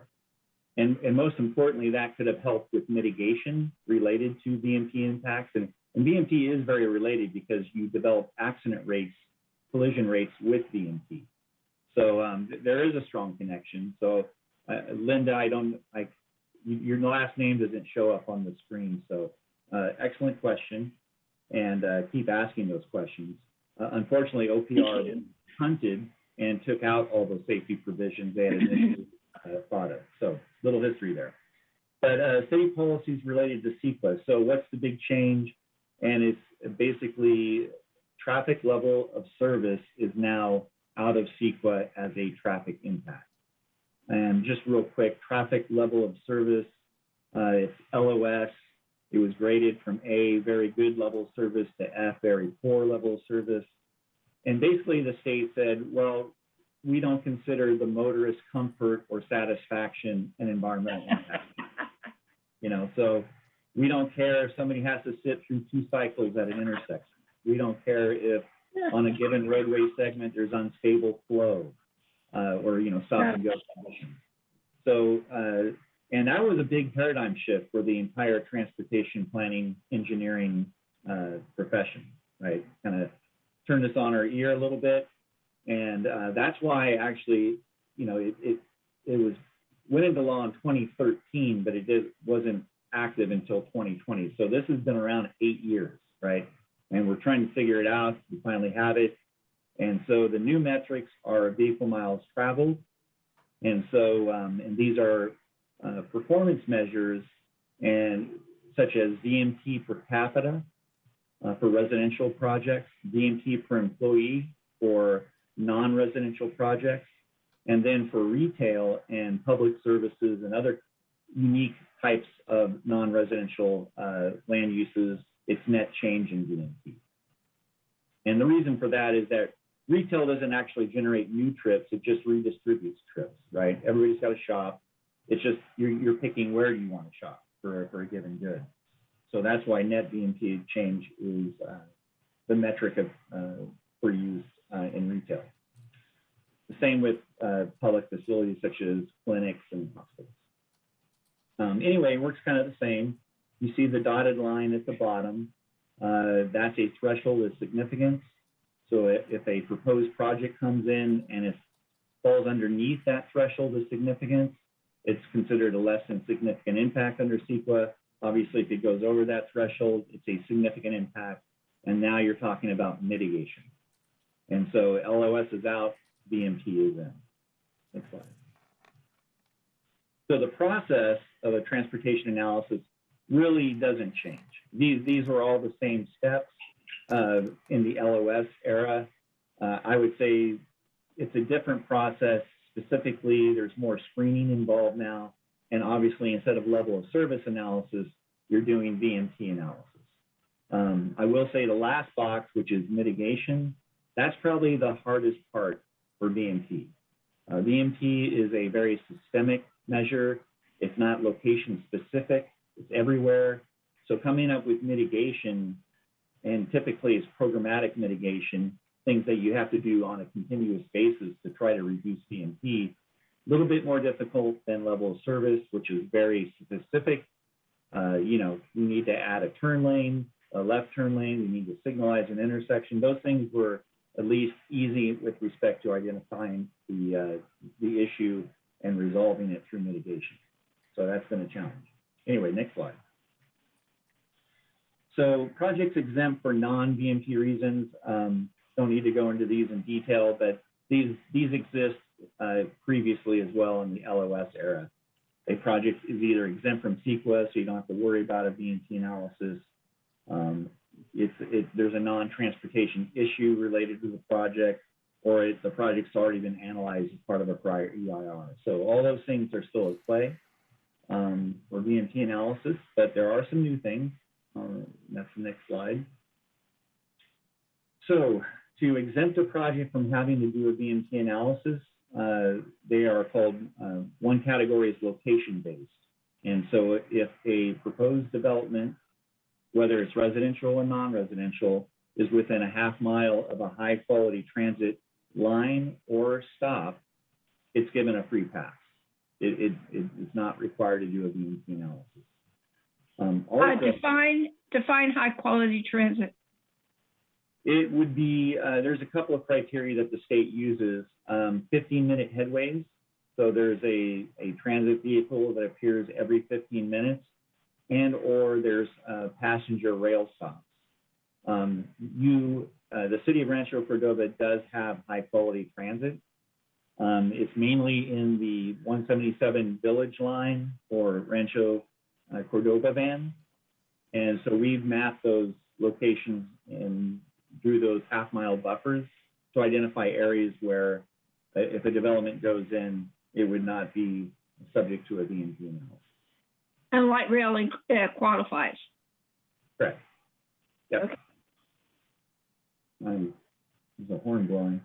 And most importantly, that could have helped with mitigation related to VMT impacts. And VMT is very related because you develop accident rates, collision rates with VMT. So there is a strong connection. So Linda, your last name doesn't show up on the screen. So excellent question, and keep asking those questions. Unfortunately, OPR hunted and took out all those safety provisions they had initially thought of. So little history there. But city policies related to CEQA. So what's the big change? And it's basically traffic level of service is now out of CEQA as a traffic impact. And just real quick, traffic level of service, it's LOS. It was graded from A, very good level of service, to F, very poor level of service. And basically the state said, well, we don't consider the motorist comfort or satisfaction an environmental impact. So we don't care if somebody has to sit through 2 cycles at an intersection. We don't care if on a given roadway segment there's unstable flow or stop and go conditions. So and that was a big paradigm shift for the entire transportation planning engineering profession, right? Kind of turned us on our ear a little bit. And that's why actually, it went into law in 2013, but it wasn't active until 2020. So this has been around 8 years, right? And we're trying to figure it out. We finally have it. And so the new metrics are vehicle miles traveled. And so, and these are performance measures, and such as VMT per capita for residential projects, VMT per employee for non-residential projects, and then for retail and public services and other unique types of non-residential land uses, it's net change in VMT. And the reason for that is that retail doesn't actually generate new trips, it just redistributes trips, right? Everybody's got to shop. It's just you're picking where you want to shop for a given good. So that's why net VMT change is the metric for use in retail. The same with public facilities such as clinics and hospitals. Anyway, it works kind of the same. You see the dotted line at the bottom. That's a threshold of significance. So if a proposed project comes in and it falls underneath that threshold of significance, it's considered a less than significant impact under CEQA. Obviously, if it goes over that threshold, it's a significant impact. And now you're talking about mitigation. And so LOS is out, VMT is in. Next slide. So the process of a transportation analysis really doesn't change. These were all the same steps in the LOS era. I would say it's a different process. Specifically, there's more screening involved now. And obviously, instead of level of service analysis, you're doing VMT analysis. I will say the last box, which is mitigation, that's probably the hardest part for VMT. VMT is a very systemic measure. It's not location specific, it's everywhere. So coming up with mitigation, and typically it's programmatic mitigation, things that you have to do on a continuous basis to try to reduce VMT, a little bit more difficult than level of service, which is very specific. You need to add a turn lane, a left turn lane, you need to signalize an intersection. Those things were at least easy with respect to identifying the issue and resolving it through mitigation. So that's been a challenge. Anyway, next slide. So projects exempt for non-VMT reasons, don't need to go into these in detail, but these exist previously as well in the LOS era. A project is either exempt from CEQA, so you don't have to worry about a VMT analysis. There's a non-transportation issue related to the project, or the project's already been analyzed as part of a prior EIR. So all those things are still at play for VMT analysis, but there are some new things. That's the next slide. So to exempt a project from having to do a VMT analysis, they are called, one category is location-based. And so if a proposed development, whether it's residential or non-residential, is within a half mile of a high-quality transit line or stop, it's given a free pass. It's not required to do a VMT analysis. Define high-quality transit. It would be, there's a couple of criteria that the state uses. 15-minute headways. So there's a transit vehicle that appears every 15 minutes, and or there's passenger rail stops. The city of Rancho Cordova does have high-quality transit. It's mainly in the 177 Village line or Rancho Cordova van. And so we've mapped those locations and drew those half-mile buffers to identify areas where if a development goes in, it would not be subject to a VMT analysis. And light rail qualifies. Correct. Yep. Okay. There's a horn blowing.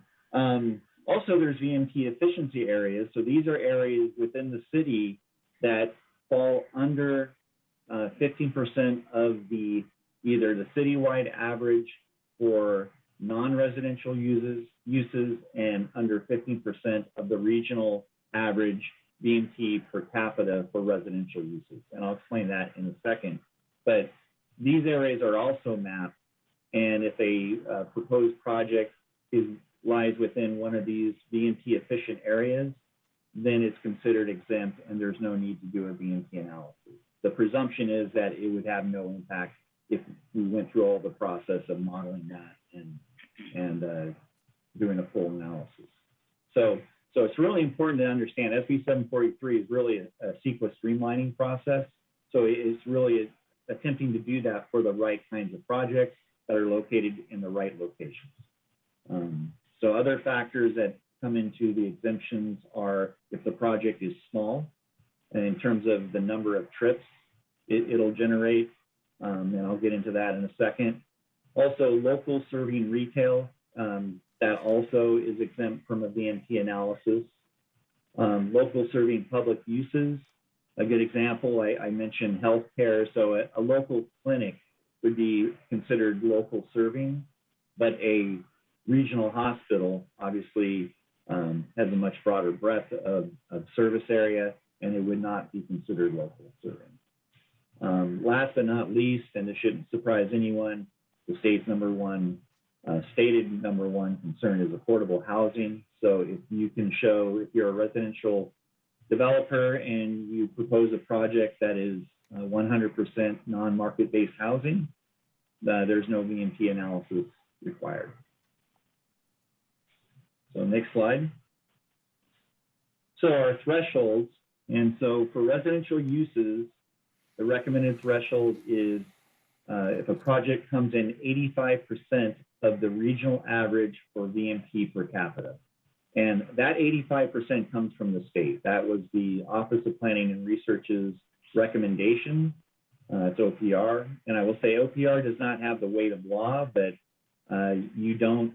Also, there's VMT efficiency areas. So these are areas within the city that fall under 15% of either the citywide average for non-residential uses and under 15% of the regional average VMT per capita for residential uses. And I'll explain that in a second. But these areas are also mapped. And if a proposed project lies within one of these VMT efficient areas, then it's considered exempt and there's no need to do a VMT analysis. The presumption is that it would have no impact if we went through all the process of modeling that and doing a full analysis. So it's really important to understand SB 743 is really a CEQA streamlining process. So it's really attempting to do that for the right kinds of projects that are located in the right locations. So other factors that come into the exemptions are if the project is small, and in terms of the number of trips it'll generate, and I'll get into that in a second. Also, local serving retail, that also is exempt from a VMT analysis. Local serving public uses, a good example, I mentioned healthcare. So a local clinic would be considered local serving, but a regional hospital obviously has a much broader breadth of service area, and it would not be considered local serving. Last but not least, and this shouldn't surprise anyone, the state's stated number one concern is affordable housing. So if you can show, if you're a residential developer and you propose a project that is 100% non-market-based housing, there's no VMT analysis required. So next slide. So our thresholds, and so for residential uses, the recommended threshold is if a project comes in 85% of the regional average for VMT per capita. And that 85% comes from the state. That was the Office of Planning and Research's recommendation. It's OPR. And I will say OPR does not have the weight of law, but you don't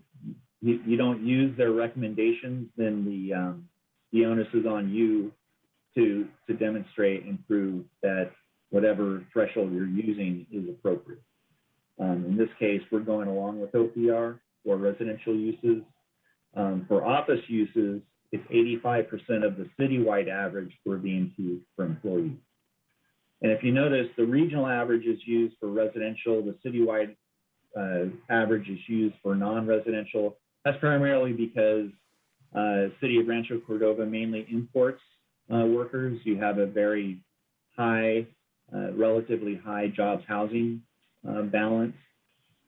use their recommendations, then the onus is on you to demonstrate and prove that whatever threshold you're using is appropriate. In this case, we're going along with OPR for residential uses. For office uses, it's 85% of the citywide average for VMT for employees. And if you notice, the regional average is used for residential, the citywide average is used for non-residential. That's primarily because City of Rancho Cordova mainly imports workers. You have a very high, relatively high jobs housing balance.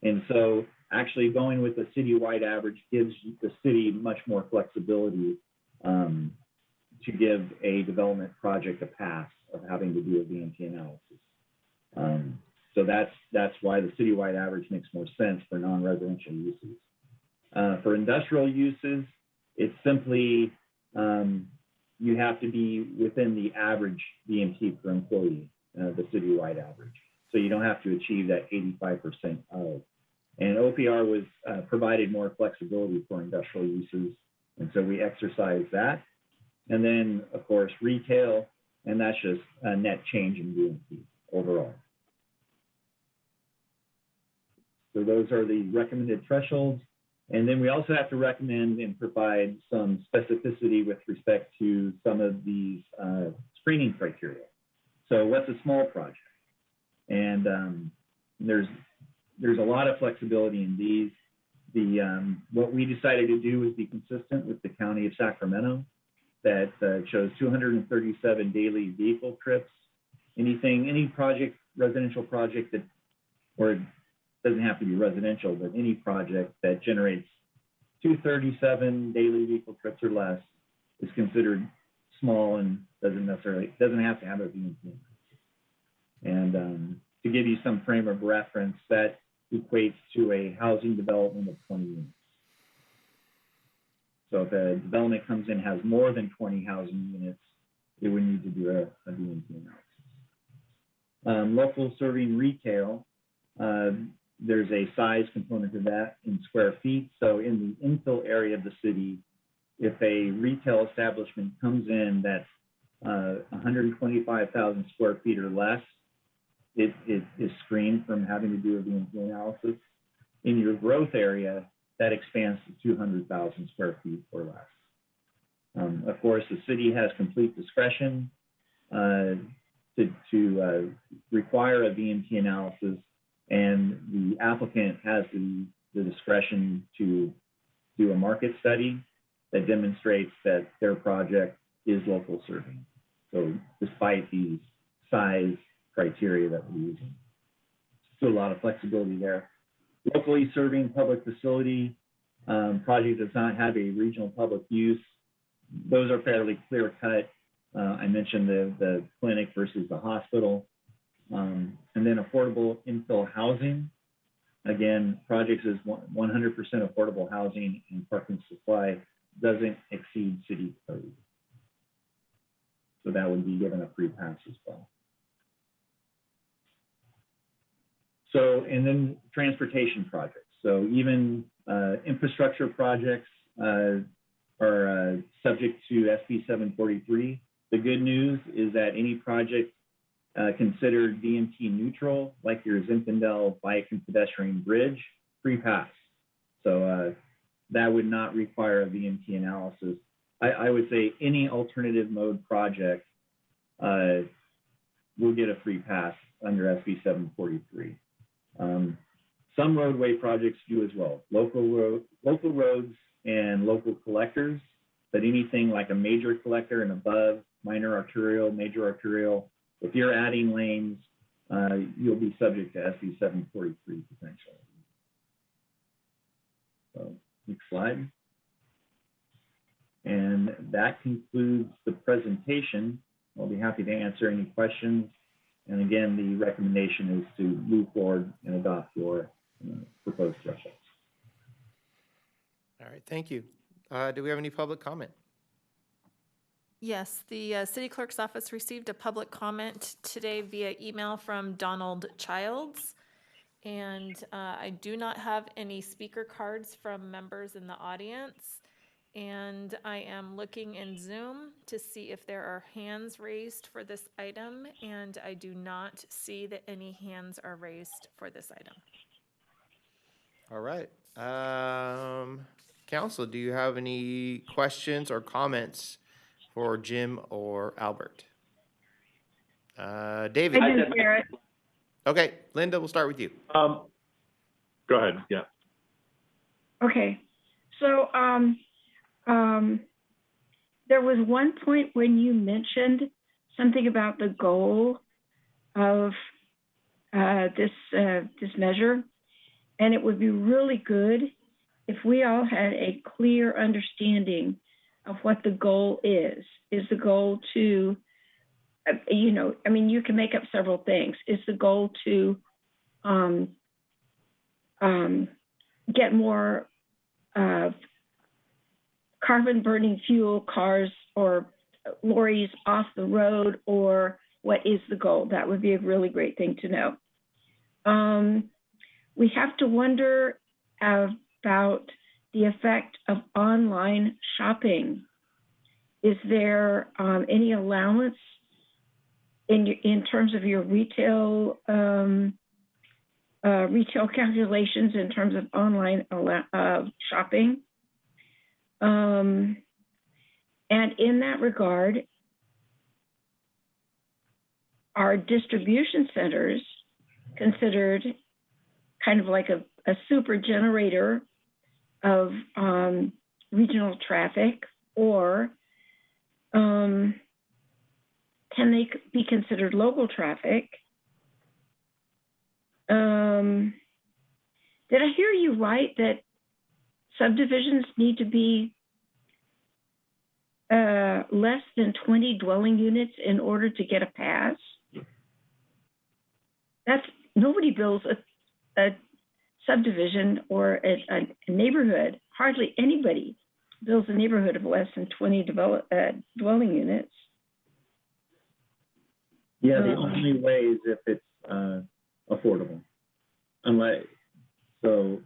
And so actually going with the citywide average gives the city much more flexibility to give a development project a pass of having to do a VMT analysis. So that's why the citywide average makes more sense for non-residential uses. For industrial uses, it's simply you have to be within the average VMT per employee, the citywide average. So you don't have to achieve that 85% of. And OPR was provided more flexibility for industrial uses, and so we exercise that. And then, of course, retail, and that's just a net change in VMT overall. So those are the recommended thresholds. And then we also have to recommend and provide some specificity with respect to some of these screening criteria. So what's a small project? And there's a lot of flexibility in these. What we decided to do was be consistent with the County of Sacramento that chose 237 daily vehicle trips. Any project, residential project that, or it doesn't have to be residential, but any project that generates 237 daily vehicle trips or less is considered small and doesn't have to have a VMT. And to give you some frame of reference, that equates to a housing development of 20 units. So if a development comes in, has more than 20 housing units, it would need to do a VMT analysis. Local serving retail, there's a size component to that in square feet. So in the infill area of the city, if a retail establishment comes in that's 125,000 square feet or less, it is screened from having to do a VMT analysis. In your growth area, that expands to 200,000 square feet or less. Of course, the city has complete discretion to require a VMT analysis, and the applicant has the discretion to do a market study that demonstrates that their project is local serving. So despite these size criteria that we're using. So a lot of flexibility there. Locally serving public facility, project does not have a regional public use. Those are fairly clear cut. I mentioned the clinic versus the hospital. And then affordable infill housing. Again, projects is 100% affordable housing and parking supply doesn't exceed city code. So that would be given a free pass as well. So, and then transportation projects. So even infrastructure projects are subject to SB 743. The good news is that any project considered VMT neutral, like your Zinfandel bike and pedestrian bridge, free pass. So that would not require a VMT analysis. I would say any alternative mode project will get a free pass under SB 743. Some roadway projects do as well. Local roads and local collectors, but anything like a major collector and above minor arterial, major arterial. If you're adding lanes, you'll be subject to SB 743 potentially. So, next slide. And that concludes the presentation. I'll be happy to answer any questions. And again, the recommendation is to move forward and adopt your proposed thresholds. All right, thank you. Do we have any public comment? Yes, the city clerk's office received a public comment today via email from Donald Childs. And I do not have any speaker cards from members in the audience. And I am looking in Zoom to see if there are hands raised for this item. And I do not see that any hands are raised for this item. All right. Council, do you have any questions or comments for Jim or Albert? David. Okay, Linda, we'll start with you. Go ahead. Yeah. Okay. So there was one point when you mentioned something about the goal of this measure, and it would be really good if we all had a clear understanding of what the goal is. Is the goal to, I mean, you can make up several things. Is the goal to get more carbon burning fuel cars or lorries off the road, or what is the goal? That would be a really great thing to know. We have to wonder about the effect of online shopping. Is there any allowance in terms of your retail calculations in terms of online shopping? And in that regard, are distribution centers considered kind of like a super generator of regional traffic, or can they be considered local traffic? Did I hear you right that subdivisions need to be less than 20 dwelling units in order to get a pass? Nobody builds a subdivision or a neighborhood. Hardly anybody builds a neighborhood of less than 20 dwelling units. Yeah, the only way is if it's affordable. So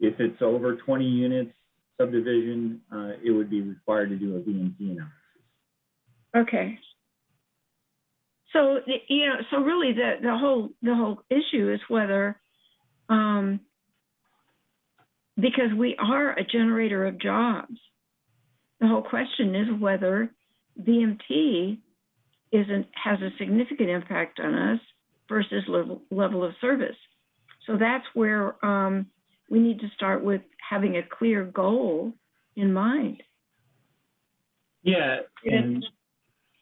if it's over 20 units subdivision, it would be required to do a VMT analysis. Okay. So so really the whole issue is whether, because we are a generator of jobs, the whole question is whether VMT has a significant impact on us versus level of service. So that's where we need to start with having a clear goal in mind. Yeah, and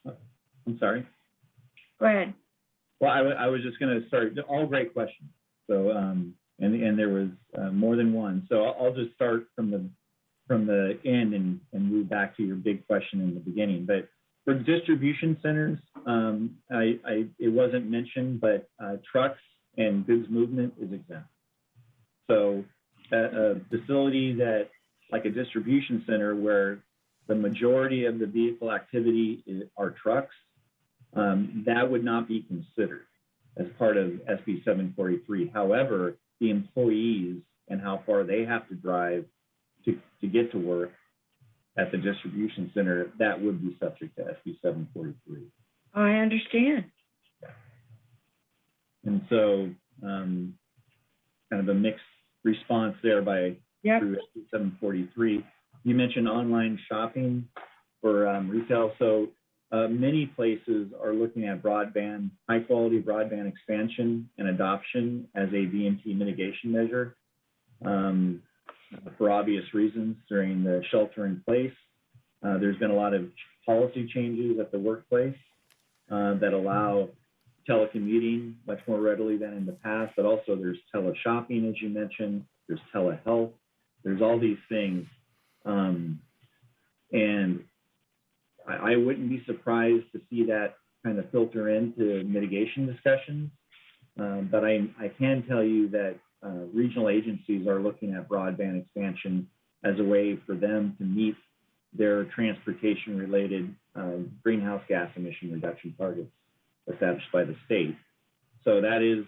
I'm sorry. Go ahead. Well, I was just going to start. All great questions. So, and there was more than one. So I'll just start from the end and move back to your big question in the beginning. But for distribution centers, it wasn't mentioned, but trucks and goods movement is exempt. So a facility that, like a distribution center, where the majority of the vehicle activity are trucks, that would not be considered as part of SB 743. However, the employees and how far they have to drive to get to work at the distribution center, that would be subject to SB 743. I understand. And so kind of a mixed response there through SB 743. You mentioned online shopping for retail. So many places are looking at broadband, high quality broadband expansion and adoption as a VMT mitigation measure for obvious reasons. During the shelter in place, there's been a lot of policy changes at the workplace that allow telecommuting much more readily than in the past, but also there's teleshopping, as you mentioned, there's telehealth, there's all these things. And I wouldn't be surprised to see that kind of filter into mitigation discussions. But I can tell you that regional agencies are looking at broadband expansion as a way for them to meet their transportation-related greenhouse gas emission reduction targets established by the state. So that is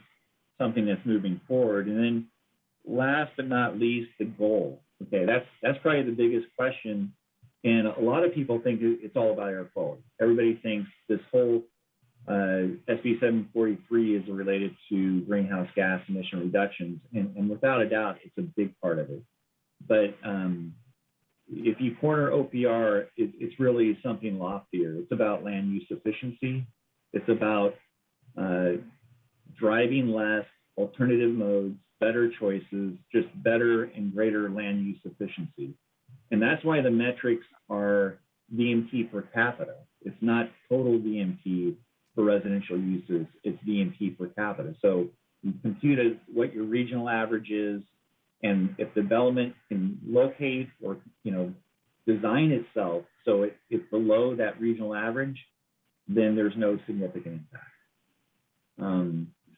something that's moving forward. And then last but not least, the goal. Okay, that's probably the biggest question. And a lot of people think it's all about air quality. Everybody thinks this whole SB 743 is related to greenhouse gas emission reductions. And without a doubt, it's a big part of it. But if you corner OPR, it's really something loftier. It's about land use efficiency. It's about driving less, alternative modes, better choices, just better and greater land use efficiency. And that's why the metrics are VMT per capita. It's not total VMT for residential uses, it's VMT per capita. So you compute what your regional average is, and if development can locate or design itself so it's below that regional average, then there's no significant impact.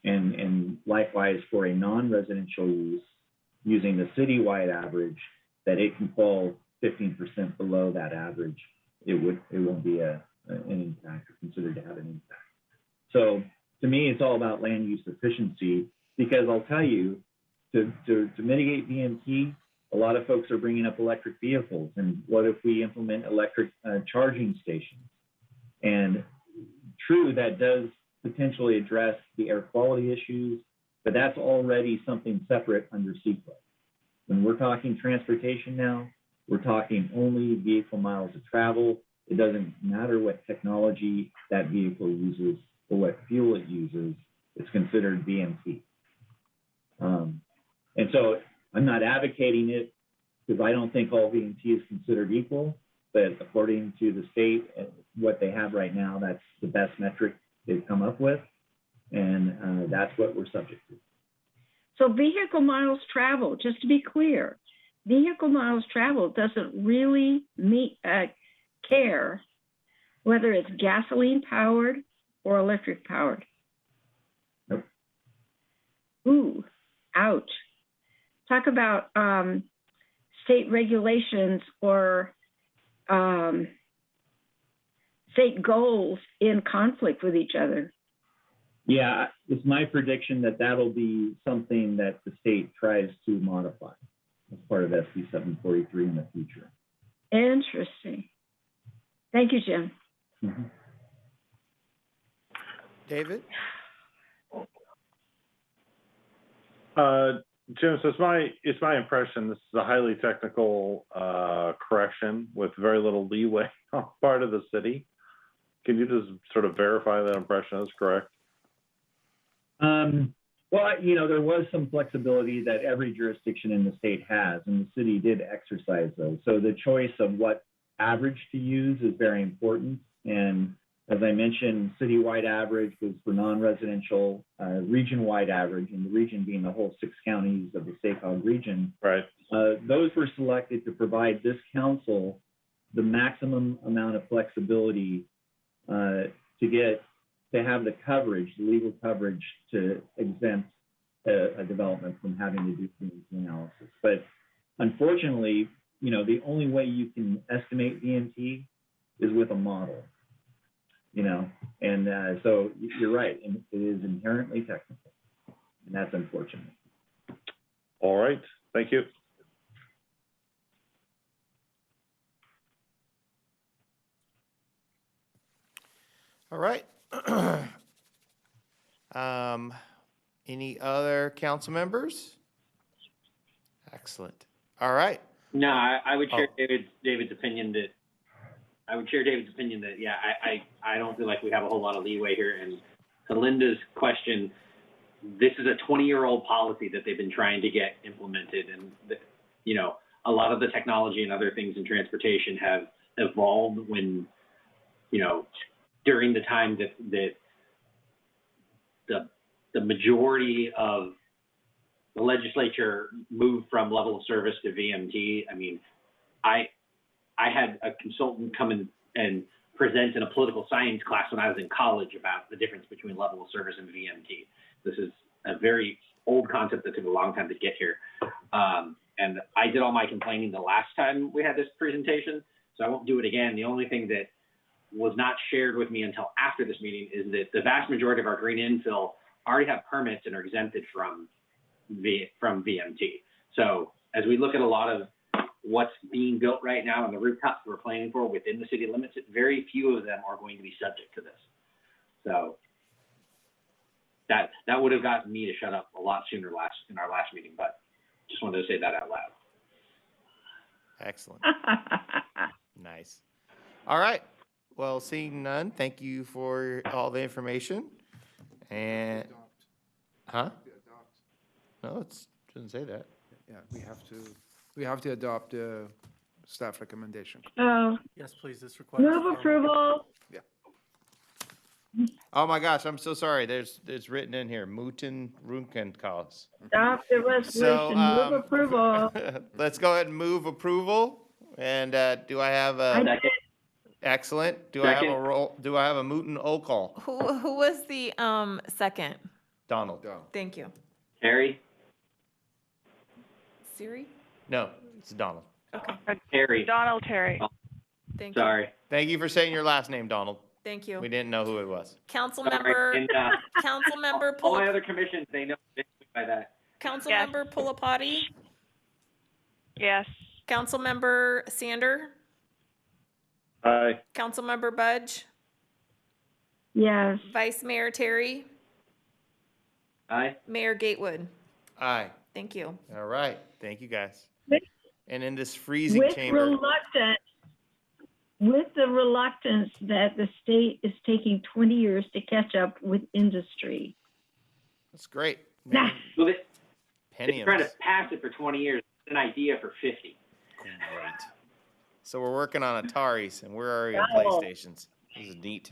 And likewise for a non-residential use, using the citywide average, that it can fall 15% below that average, it won't be an impact or considered to have an impact. So to me, it's all about land use efficiency, because I'll tell you, to mitigate VMT, a lot of folks are bringing up electric vehicles. And what if we implement electric charging stations? And true, that does potentially address the air quality issues, but that's already something separate under CEQA. When we're talking transportation now, we're talking only vehicle miles of travel. It doesn't matter what technology that vehicle uses or what fuel it uses, it's considered VMT. And so I'm not advocating it because I don't think all VMT is considered equal, but according to the state, what they have right now, that's the best metric they've come up with, and that's what we're subject to. So vehicle miles traveled, just to be clear, vehicle miles traveled doesn't really care whether it's gasoline powered or electric powered. Nope. Ooh, ouch. Talk about state regulations or state goals in conflict with each other. Yeah, it's my prediction that that'll be something that the state tries to modify as part of SB 743 in the future. Interesting. Thank you, Jim. Mm-hmm. David? Jim, so it's my impression this is a highly technical correction with very little leeway on part of the city. Can you just sort of verify that impression is correct? Well, there was some flexibility that every jurisdiction in the state has, and the city did exercise those. So the choice of what average to use is very important. And as I mentioned, citywide average was for non-residential, region-wide average, and the region being the whole 6 counties of the SACOG region. Right. Those were selected to provide this council the maximum amount of flexibility to have the coverage, the legal coverage to exempt a development from having to do VMT analysis. But unfortunately, the only way you can estimate VMT is with a model. And so you're right, and it is inherently technical, and that's unfortunate. All right, thank you. All right. Any other council members? Excellent. All right. No, I would share David's opinion that yeah, I don't feel like we have a whole lot of leeway here. And to Linda's question, this is a 20-year-old policy that they've been trying to get implemented, and a lot of the technology and other things in transportation have evolved when during the time that the majority of the legislature moved from level of service to VMT. I mean, I had a consultant come in and present in a political science class when I was in college about the difference between level of service and VMT. This is a very old concept that took a long time to get here. And I did all my complaining the last time we had this presentation, so I won't do it again. The only thing that was not shared with me until after this meeting is that the vast majority of our green infill already have permits and are exempted from VMT. So as we look at a lot of what's being built right now and the rooftops we're planning for within the city limits, very few of them are going to be subject to this. So that would have gotten me to shut up a lot sooner in our last meeting, but just wanted to say that out loud. Excellent. Nice. All right. Well, seeing none, thank you for all the information. And, huh? No, it doesn't say that. Yeah, we have to adopt the staff recommendation. Oh, Yes, please, this requires. move approval. Yeah. Oh my gosh, I'm so sorry. It's written in here, Muten Runkenkals. Adopt the resolution, move approval. Let's go ahead and move approval. And do I have a? Excellent. Do I have a roll? Do I have a Muten Okal? Who was the second? Donald. Thank you. Terry? Siri? No, it's Donald. Okay. Terry. Donald Terry. Thank you. Sorry. Thank you for saying your last name, Donald. Thank you. We didn't know who it was. Councilmember, And, Councilmember all my other commissions, they know by that. Councilmember Pulapati? Yes. Councilmember Sander? Aye. Councilmember Budge? Yes. Vice Mayor Terry? Aye. Mayor Gatewood? Aye. Thank you. All right. Thank you, guys. With- And in this freezing With chamber. with the reluctance that the state is taking 20 years to catch up with industry. That's great. Well, they've Penny. been trying to pass it for 20 years. It's an idea for 50. Great. So we're working on Ataris and we're already on Wow. PlayStations. This is neat.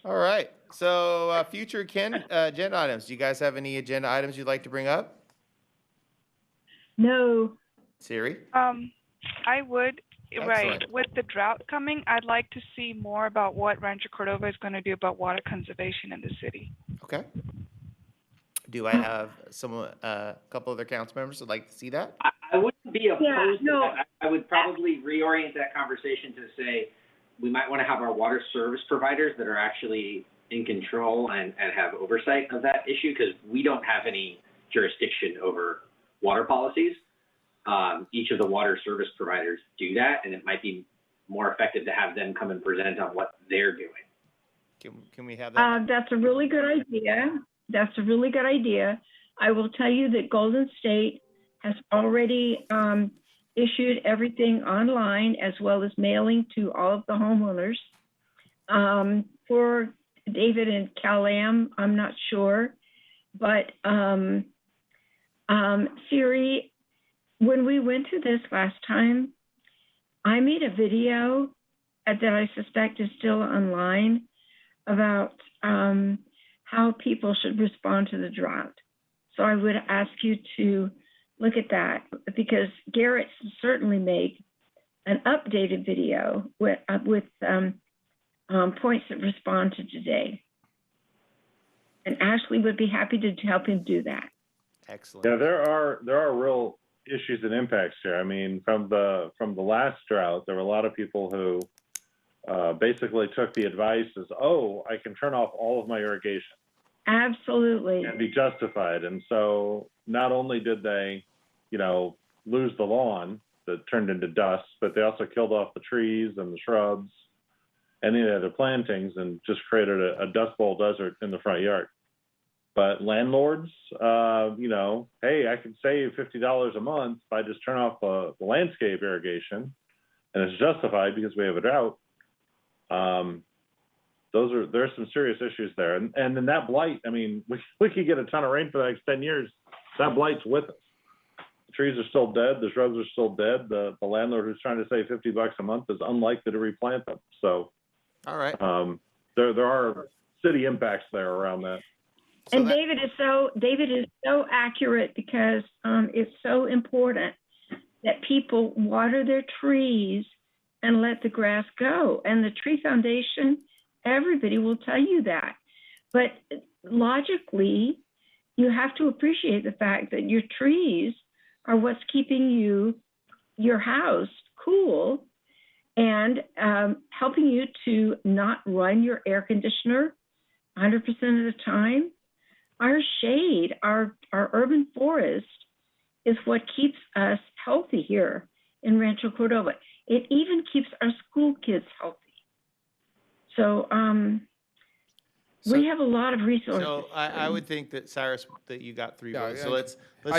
All right. So future agenda items. Do you guys have any agenda items you'd like to bring up? No. Siri? I would, right, Excellent. with the drought coming, I'd like to see more about what Rancho Cordova is going to do about water conservation in the city. Okay. Do I have a couple other council members that'd like to see that? I wouldn't be opposed no. to that. I would probably reorient that conversation to say we might want to have our water service providers that are actually in control and have oversight of that issue, because we don't have any jurisdiction over water policies. Each of the water service providers do that, and it might be more effective to have them come and present on what they're doing. Can we have that? That's a really good idea. That's a really good idea. I will tell you that Golden State has already issued everything online, as well as mailing to all of the homeowners. For David and Cal-Am, I'm not sure, but Siri, when we went to this last time, I made a video that I suspect is still online about how people should respond to the drought. So I would ask you to look at that, because Garrett certainly made an updated video with points that respond to today. And Ashley would be happy to help him do that. Excellent. Yeah, there are real issues and impacts here. I mean, from the last drought, there were a lot of people who basically took the advice as, oh, I can turn off all of my irrigation. Absolutely. And be justified. And so not only did they, lose the lawn that turned into dust, but they also killed off the trees and the shrubs and any other plantings and just created a dust bowl desert in the front yard. But landlords, hey, I can save $50 a month if I just turn off the landscape irrigation, and it's justified because we have a drought. There's some serious issues there. And then that blight, I mean, we could get a ton of rain for the next 10 years. That blight's with us. The trees are still dead. The shrubs are still dead. The landlord who's trying to save $50 a month is unlikely to replant them. So All right. There are city impacts there around that. And David is so accurate because it's so important that people water their trees and let the grass go. And the Tree Foundation, everybody will tell you that. But logically, you have to appreciate the fact that your trees are what's keeping your house cool and helping you to not run your air conditioner 100% of the time. Our shade, our urban forest is what keeps us healthy here in Rancho Cordova. It even keeps our school kids healthy. So, we have a lot of resources. So I would think that, Cyrus, that you got 3 votes. So let's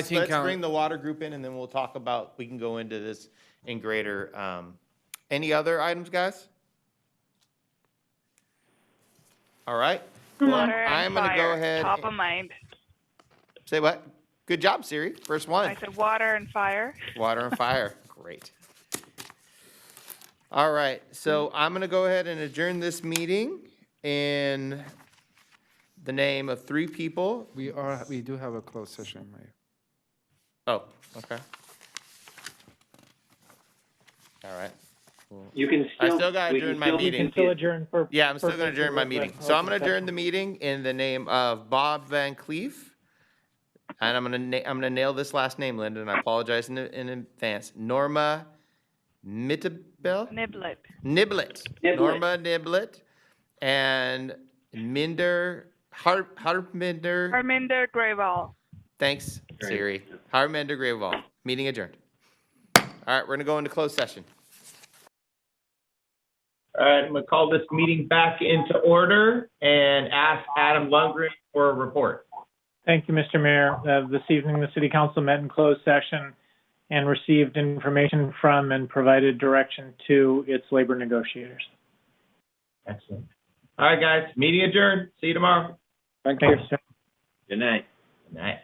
think, bring the water group in, and then we'll talk about, we can go into this in greater, any other items, guys? All right. Well, Water and I'm going to go fire, ahead. top of mind. Say what? Good job, Siri. First one. I said water and fire. Water and fire. Great. All right. So I'm going to go ahead and adjourn this meeting in the name of 3 people. We do have a closed session, Mayor. Oh, okay. All right. You can I still. still got to we adjourn can my still- meeting. we can Still adjourn for. Yeah, I'm still for going to adjourn my meeting. So I'm going to adjourn the meeting in the name of Bob Van Cleef. And I'm going to nail this last name, Linda, and I apologize in advance. Norma Mittabel? Niblet. Niblet. Norma Niblet. And Harminder. Harminder Grayval. Thanks, Siri. Harminder Grayval. Meeting adjourned. All right, we're going to go into closed session. All right, I'm going to call this meeting back into order and ask Adam Lundgren for a report. Thank you, Mr. Mayor. This evening, the City Council met in closed session and received information from and provided direction to its labor negotiators. Excellent. All right, guys, meeting adjourned. See you tomorrow. Thank you. Good night. Good night.